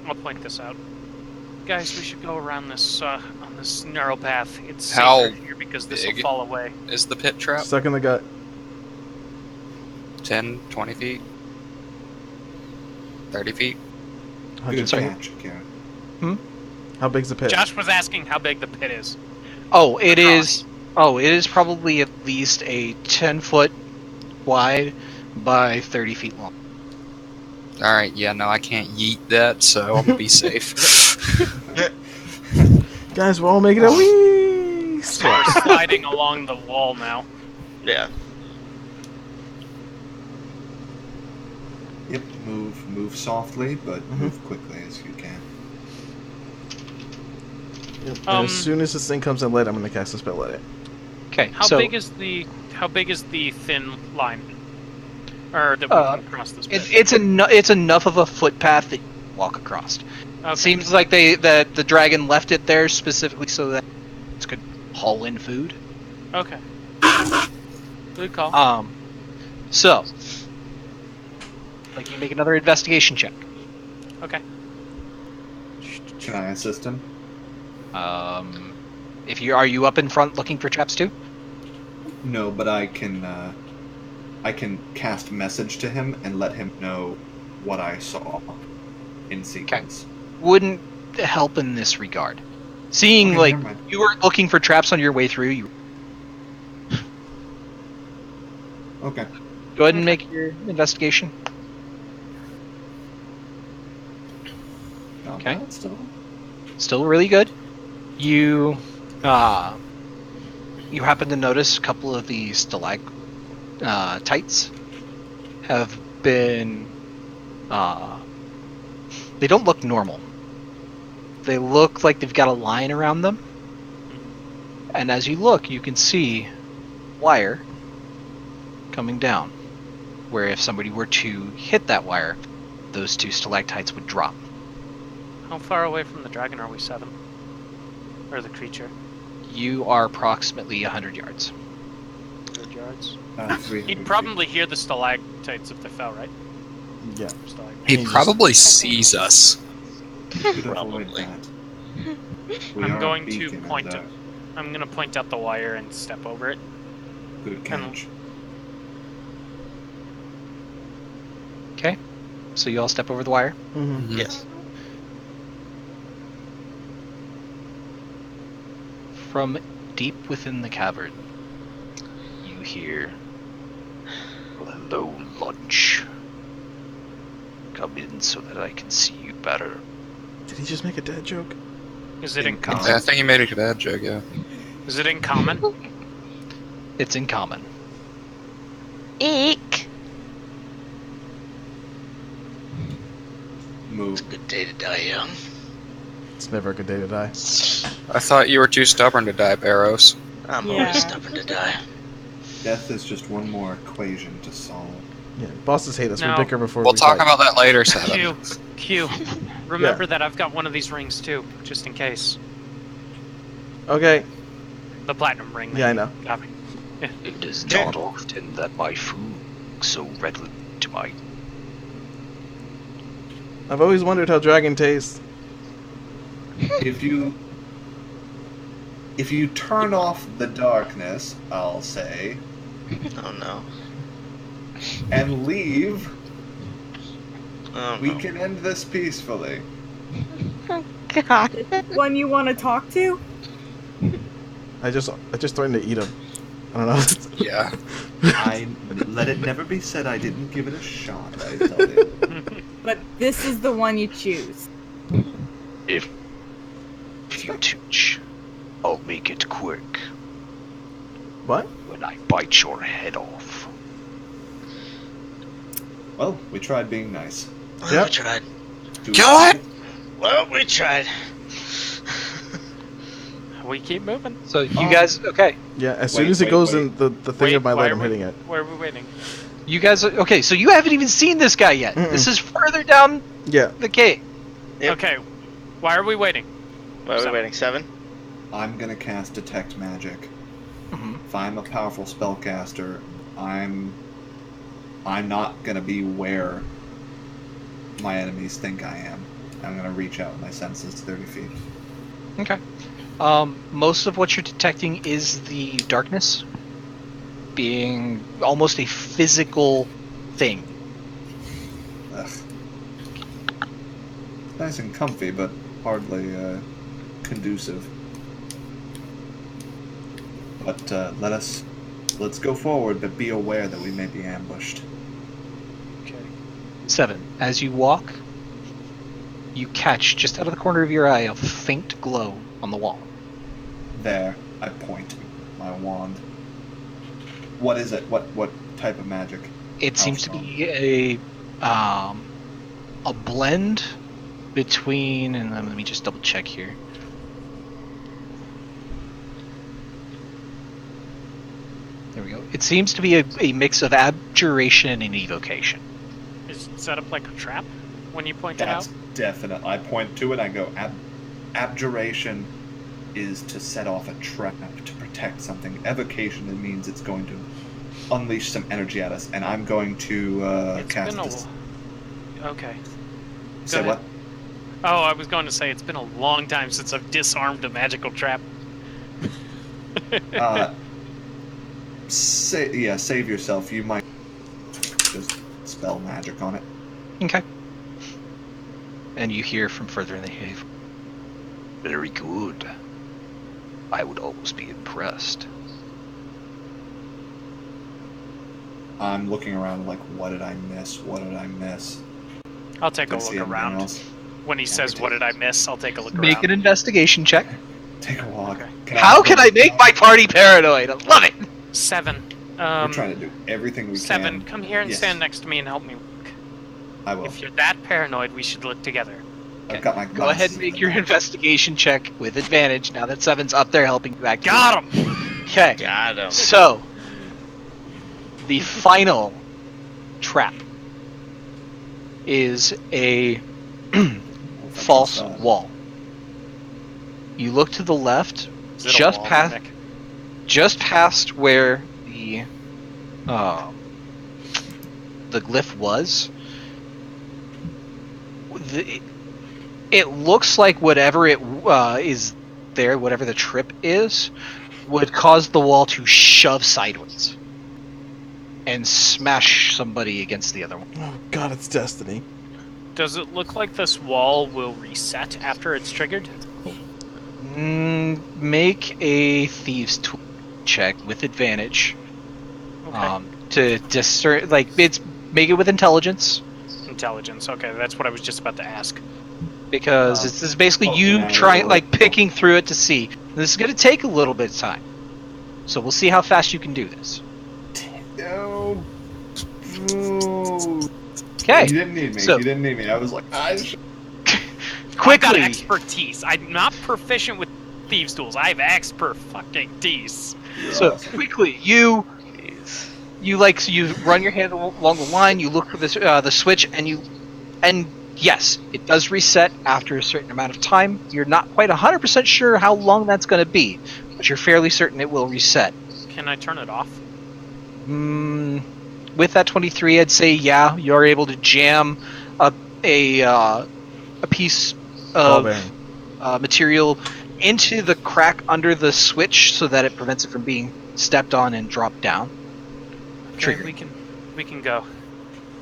I'll point this out. Guys, we should go around this on this narrow path. It's How safer here because this will big? fall away. Is the pit trap Stuck in the gut. 10, 20 feet? 30 feet? Good 100 feet. catch, Karen. How big's the pit? Josh was asking how big the pit is. Oh, it is. Oh, it is probably at least a 10-foot wide by 30 feet long. Alright, yeah, no, I can't yeet that, so I'm gonna be safe. Guys, we're all making a wee So we're splash. sliding along the wall now. Yeah. Yep, move softly, but move quickly as you can. Yep. And as soon as this thing comes in lit, I'm gonna cast a spell at it. Okay. How so big is the thin line? Or the across this pit? it's enough of a footpath that you can walk across. Okay. It seems like that the dragon left it there specifically so that it could haul in food. Okay. Good call. So, like, you make another investigation check. Okay. Can I assist him? If you are you up in front looking for traps too? No, but I can cast message to him and let him know what I saw in sequence. Wouldn't help in this regard. Seeing Okay, like never mind. you were looking for traps on your way through, you Okay. go ahead and make your investigation. Not Okay. bad still. Still really good. You you happen to notice a couple of the stalactites have been they don't look normal. They look like they've got a line around them. And as you look, you can see wire coming down. Where if somebody were to hit that wire, those two stalactites would drop. How far away from the dragon are we, Seven? Or the creature? You are approximately 100 yards. 100 yards. 300 He'd probably hear the stalactites if they fell, right? Yeah. Or stalagmites. He probably sees us. feet. Could avoid Probably. that. We I'm are a going to beacon, and, point it. I'm gonna point out the wire and step over it. Good catch. Okay? So you all step over the wire. Mm-hmm. Yes. From deep within the cavern, you hear, "Hello, lunch. Come in so that I can see you better." Did he just make a dad joke? Is it in Common. common? I think he made a bad joke, yeah. Is it in common? It's in common. Eek. Move. Good day to die young. It's never a good day to die. I thought you were too stubborn to die, Barrows. I'm Yeah. always stubborn to die. Death is just one more equation to solve. Yeah, bosses hate us. No. We bicker before We'll we talk fight. about that later, Seven. Q. Remember that I've got one of these rings too, just in case. Okay. The platinum ring. that Yeah, I you know. got me. It is not often that my food looks so redolent to my... I've always wondered how dragon tastes. If you turn off the darkness, I'll say, Oh no. and leave, Oh, we no. can end this peacefully. God. One you want to talk to? I just threatened to eat him. I don't know. Yeah. I let it never be said I didn't give it a shot. I tell you. But this is the one you choose. If you touch, I'll make it quick What? when I bite your head off. Well, we tried being nice. Well, Yep. we tried. Kill it! Well, we tried. We keep moving. So you guys, okay. Yeah, as soon Wait, as it wait, goes wait. in the thing Wait, of my why leg, are I'm we- hitting it. Where are we waiting? You guys, okay, so you haven't even seen this guy yet. Mm-mm. This is further down Yeah. the cave. Yep. Okay. Why are we waiting? Why are we Seven. waiting? 7? I'm gonna cast Detect Magic. Mhm. If I'm a powerful spellcaster, I'm not gonna be where my enemies think I am. I'm gonna reach out with my senses 30 feet. Okay. Most of what you're detecting is the darkness being almost a physical thing. Ugh. Nice and comfy, but hardly conducive. But let's go forward, but be aware that we may be ambushed. Okay. 7. As you walk, you catch just out of the corner of your eye a faint glow on the wall. There, I point my wand. What is it? What type of magic? It seems to be a blend between, and let me just double check here. There we go. It seems to be a mix of abjuration and evocation. Is it set up like a trap when you point it That's out? definite. I point to it. I go, abjuration is to set off a trap to protect something. Evocation, it means it's going to unleash some energy at us, and I'm going to It's cast been this. Okay. Say ahead. what? Oh, I was going to say it's been a long time since I've disarmed a magical trap. Save yourself. You might just spell magic on it. Okay. And you hear from further in the cave. Very good. I would almost be impressed. I'm looking around like, what did I miss? What did I miss? I'll take Did a I see look anything around. else? When he says, "What did I miss?" I'll take a look Make around. an investigation check. Take a walk. Okay. How can I make my party paranoid? I love it! 7. We're trying to do everything we 7. can. Come here and Yes. stand next to me and help me look. I will. If you're that paranoid, we should look together. I've got my Go ahead and make your investigation check with advantage now that 7's up there helping you act. Got him! Okay. Got him. So, the final trap is a false wall. You look to the left, Is it a just wall, past, Nick? just past where the glyph was. It looks like whatever it is there, whatever the trip is, would cause the wall to shove sideways and smash somebody against the other one. Oh god, it's destiny. Does it look like this wall will reset after it's triggered? Make a thieves' tool check with advantage. Okay. To discern, make it with intelligence, Intelligence. Okay, that's what I was just about to ask. because this is basically you yeah, trying, yeah. picking through it to see. This is going to take a little bit of time, so we'll see how fast you can do this. No. Ooh. Okay, You didn't need me. so- You didn't need me. I was like, I've got quickly. expertise. I'm not proficient with thieves' tools. I have expertise. So quickly, you run your hand along the line. You look for the switch, and yes, it does reset after a certain amount of time. You're not quite 100% sure how long that's going to be, but you're fairly certain it will reset. Can I turn it off? With that 23, I'd say yeah, you're able to jam a piece Ball of bearing. material into the crack under the switch so that it prevents it from being stepped on and dropped down. Okay, Trigger. we can go.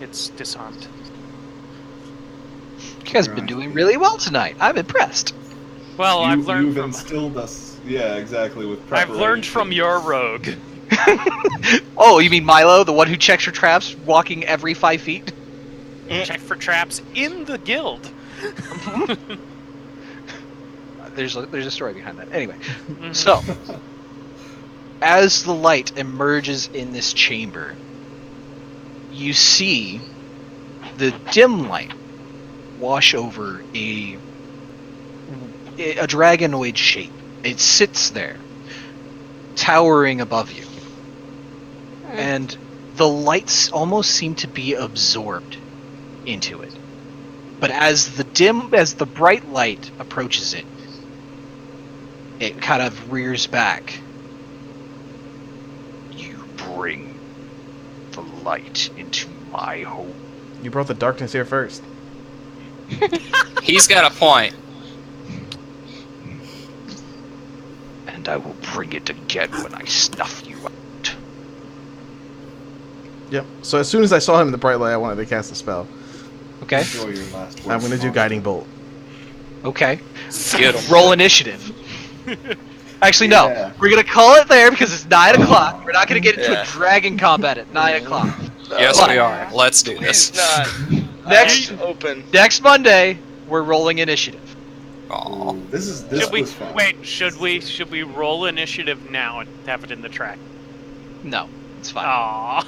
It's disarmed. You guys have been doing really well tonight. I'm impressed. Well, I've learned you've from instilled us. Yeah, exactly. With I've learned from preparation. your rogue. Oh, you mean Milo, the one who checks for traps, walking every 5 feet? Check for traps in the guild. There's a story behind that. Anyway, so as the light emerges in this chamber, you see the dim light wash over a dragonoid shape. It sits there, towering above you, and the lights almost seem to be absorbed into it. But as the bright light approaches it, it kind of rears back. You bring the light into my home. You brought the darkness here first. He's got a point. And I will bring it again when I snuff you out. Yep. So as soon as I saw him in the bright light, I wanted to cast a spell. Okay? Enjoy your last I'm going to do Guiding Bolt. Okay. Get 'em. Roll initiative. Actually, Yeah. no. We're gonna call it there because it's 9 o'clock. We're not gonna get into Yeah. a dragon combat at 9 o'clock. Yes, But we are. Let's do Please this. not. Next- Eyes open. Next Monday, we're rolling initiative. Aw. This Should we was fun. wait? Should we roll initiative now and have it in the track? No, it's fine. Aww.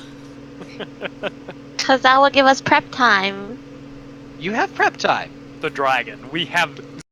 Because that will give us prep time. You have prep time. The dragon. We have